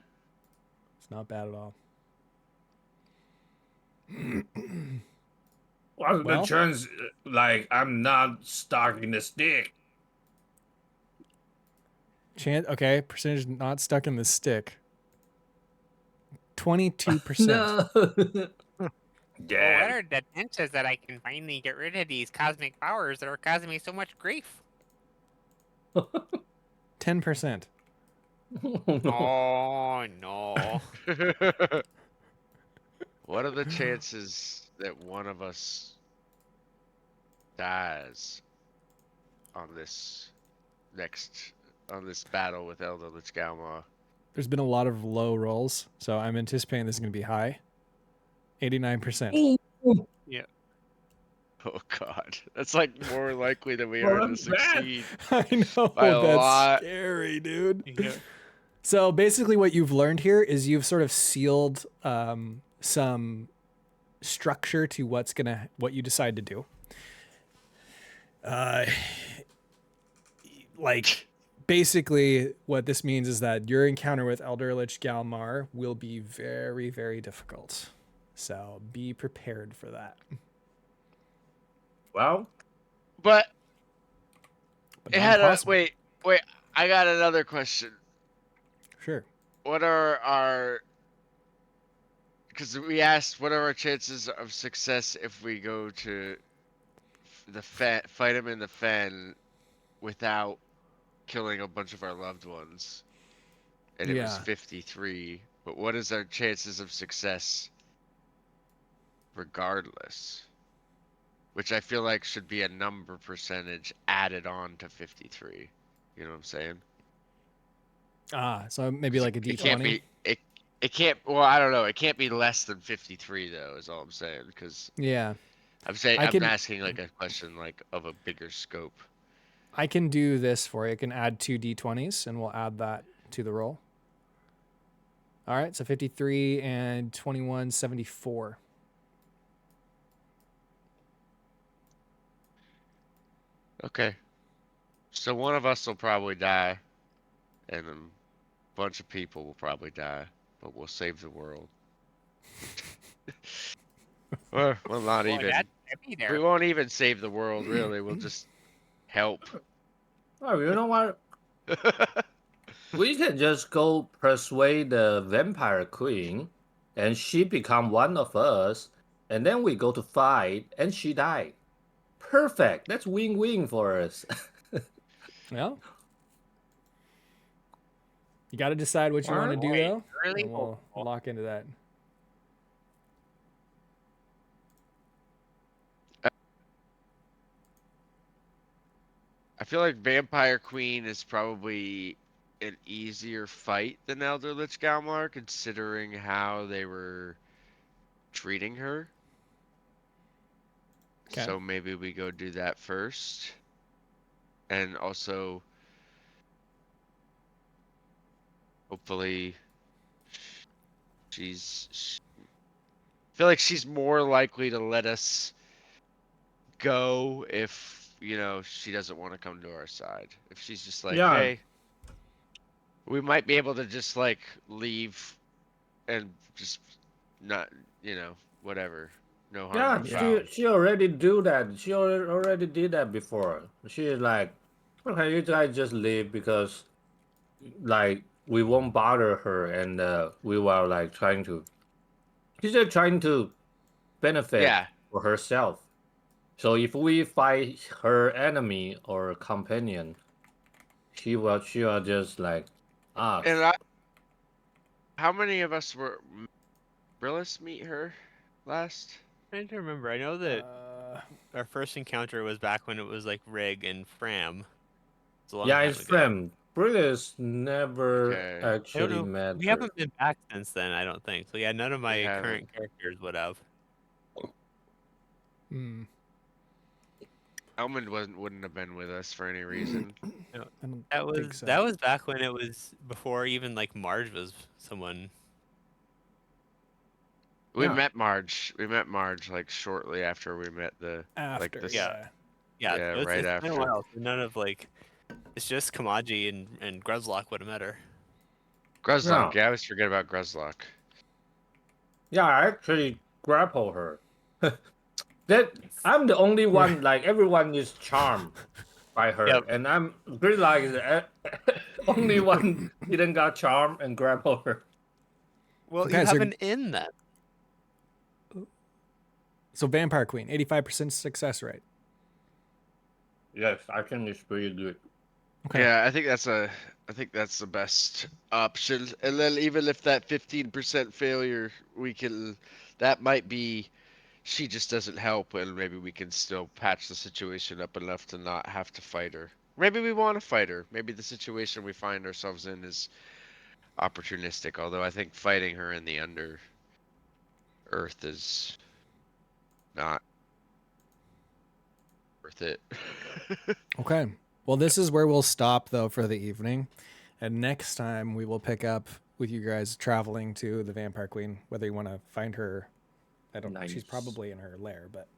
It's not bad at all. What's Well- the chance, like, I'm not stuck in the stick? Okay, percentage not stuck in the stick. 22%. No. Well, Damn. what are the chances that I can finally get rid of these cosmic powers that are causing me so much grief? 10%. Oh no. What are the chances that one of us dies on this battle with Elder Lich Galmar? There's been a lot of low rolls, so I'm anticipating this is going to be high. 89%. Oh god, that's like more likely than we Well, are to that's bad. succeed. I know, By a that's lot. scary, dude. Yeah. So basically what you've learned here is you've sort of sealed some structure to what you decide to do. Like, basically what this means is that your encounter with Elder Lich Galmar will be very, very difficult. So be prepared for that. Well, But But it not had impossible. wait. I got another question. Sure. What are our? Because we asked, what are our chances of success if we go to fight him in the fen without killing a bunch of our loved ones? And it was Yeah. 53. But what is our chances of success regardless? Which I feel like should be a number percentage added on to 53. You know what I'm saying? So maybe like a It can't D20. be. It can't. Well, I don't know. It can't be less than 53 though. Is all I'm saying. Because Yeah. I'm saying I I'm can- asking like a question like of a bigger scope. I can do this for you. I can add 2 D20s and we'll add that to the roll. All right, so 53 and 21, 74. Okay. So one of us will probably die, and a bunch of people will probably die, but we'll save the world. Or we'll not Boy, even. that'd be We there. won't even save the world, really. We'll just help. Oh, you know what? We can just go persuade the vampire queen, and she become one of us, and then we go to fight, and she died. Perfect. That's win-win for us. Well, you got to decide what you want to do, Wait, though. really? And we'll lock into that. I feel like Vampire Queen is probably an easier fight than Elder Lich Galmar, considering how they were treating her. 'Kay. So maybe we go do that first. And also, hopefully, I feel like she's more likely to let us go if, she doesn't want to come to our side. If she's just like, Yeah. hey, we might be able to just like leave and just not, whatever. No harm, Yeah, no foul. she already do that. She already did that before. She's like, okay, you guys just leave because, like, we won't bother her, and we were like trying to. She's just trying to benefit for herself. So if we fight her enemy or companion, she will just like us. And how many of us were Brillis meet her last? I'm trying to remember. I know that our first encounter was back when it was like Rig and Fram. It's a long time it's ago. Fram. Brillis never I don't actually know. met We her. haven't been back since then, I don't think. So yeah, none of my current characters would have. Hmm. Elmond wouldn't have been with us for any reason. No, I don't that was think so. that was back when it was before even like Marge was someone. We met Marge. We met Marge like shortly after we met the After, yeah, right it's after. been a while. So none of like, it's just Kamaji and Gruzlock would have met her. Gruzlock, I always forget about Gruzlock. Yeah, I actually grapple her. That I'm the only one. Like everyone is charmed by her, and I'm pretty like the only one didn't got charmed and grapple her. Well, you have an in then. So Vampire Queen, 85% success rate. Yes, I think it's pretty good. Okay. Yeah, I think that's the best option. And then even if that 15% failure, that might be, she just doesn't help, and maybe we can still patch the situation up enough to not have to fight her. Maybe we want to fight her. Maybe the situation we find ourselves in is opportunistic. Although I think fighting her in the Under Earth is not worth it. Okay. Well, this is where we'll stop, though, for the evening. And next time we will pick up with you guys traveling to the Vampire Queen, whether you want to find her. I don't know. She's probably in her lair, but.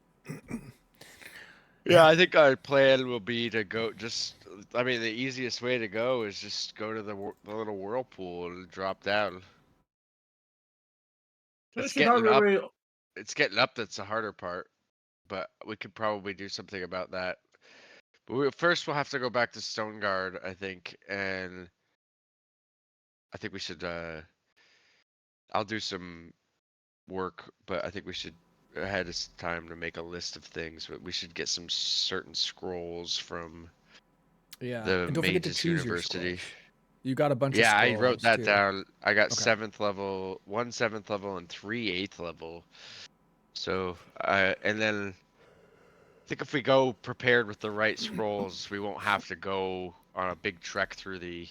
Yeah, I think our plan will be to go the easiest way to go is just go to the little whirlpool and drop down. It's getting up that's the harder part, but we could probably do something about that. But first we'll have to go back to Stoneguard, I think, and I think we should, I'll do some work, but I think we should ahead of time to make a list of things. But we should get some certain scrolls from the and don't forget to Mages choose University. Your you got a bunch of scrolls. Yeah, I wrote that too. down. I got 7th level, 1 7th level, and 3 8th level. So, and then I think if we go prepared with the right scrolls, we won't have to go on a big trek through the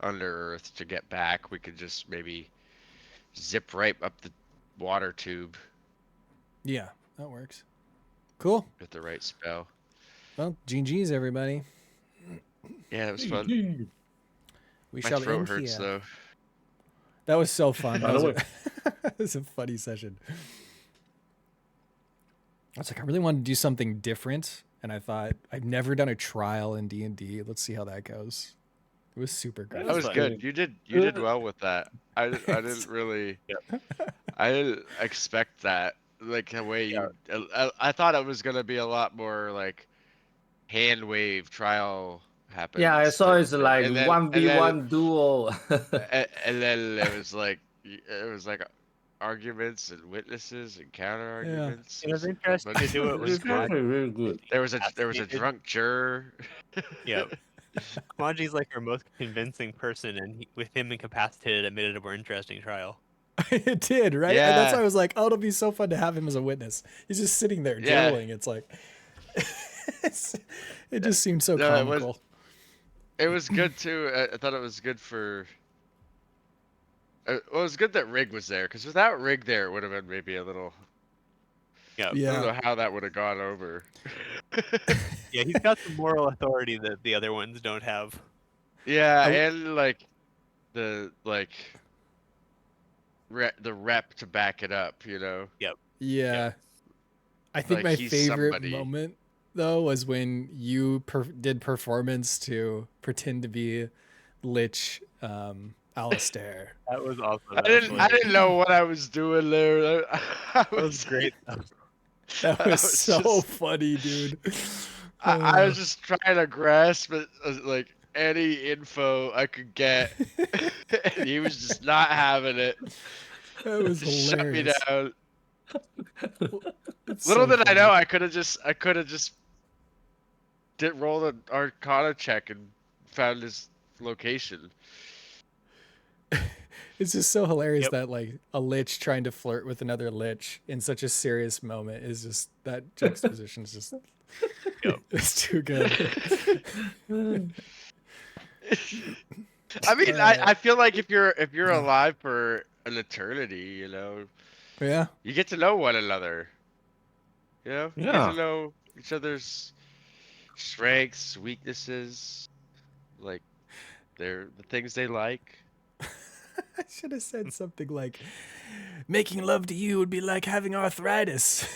Under Earth to get back. We could just maybe zip right up the water tube. Yeah, that works. Cool. With the right spell. Well, GG's, everybody. Yeah, it was fun. We My shall throat end hurts, here. though. That was so fun. That was a funny session. I was like, I really wanted to do something different, and I thought I've never done a trial in D&D. Let's see how that goes. It was super great. That was good. You did well with that. I didn't really. I didn't expect that. Like the way you. I thought it was gonna be a lot more like hand wave trial happens. Yeah, I saw it's like 1v1 duel. and then it was like arguments and witnesses and counter arguments. It was interesting to do it with actually really good. There was a drunk juror. Yeah. Kamaji's like our most convincing person, and with him incapacitated, it made it a more interesting trial. It did, right? Yeah. And that's why I was like, oh, it'll be so fun to have him as a witness. He's just sitting there dueling. It's like, it just seemed so comical. It was good too. I thought it was good for. Well, it was good that Rig was there, because without Rig there, it would have been maybe a little. Yeah. I don't know how that would have gone over. Yeah, he's got some moral authority that the other ones don't have. Yeah, and like the rep to back it up, you know. Yep. Yeah. I think my favorite moment though was when you did performance to pretend to be Lich Alistair. That was awesome. I didn't know what I was doing there. That was great. That was so funny, dude. I was just trying to grasp it, like any info I could get, and he was just not having it. That was hilarious. Shut me down. Little did I know, I could have just did roll an Arcana check and found his location. It's just so hilarious Yep. that like a lich trying to flirt with another lich in such a serious moment is just that juxtaposition is just it's too good. I mean, I feel like if you're alive for an eternity, you know, Yeah. you get to know one another. You know, you get Yeah. to know each other's strengths, weaknesses, like the things they like. I should have said something like, making love to you would be like having arthritis.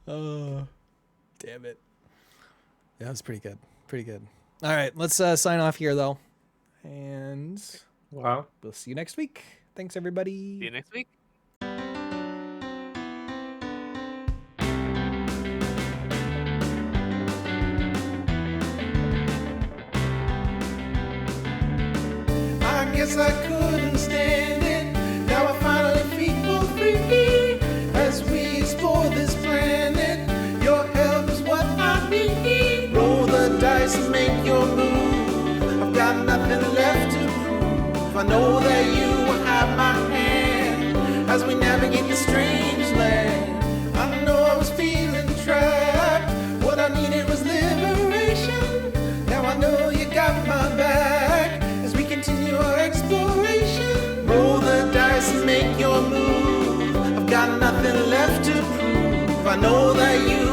Oh, damn it. Yeah, that was pretty good. Pretty good. All right, let's sign off here, though. And Wow. we'll see you next week. Thanks, everybody. See you next week. I guess I couldn't stand it. Now I finally feel free as we explore this planet. Your help is what I need. Roll the dice and make your move. I've got nothing left to prove. I know that you will have my hand as we navigate this strange land. I know I was feeling trapped. What I needed was liberation. Now I know you got my back as we continue our exploration. Roll the dice and make your move. I've got nothing left to prove. I know that you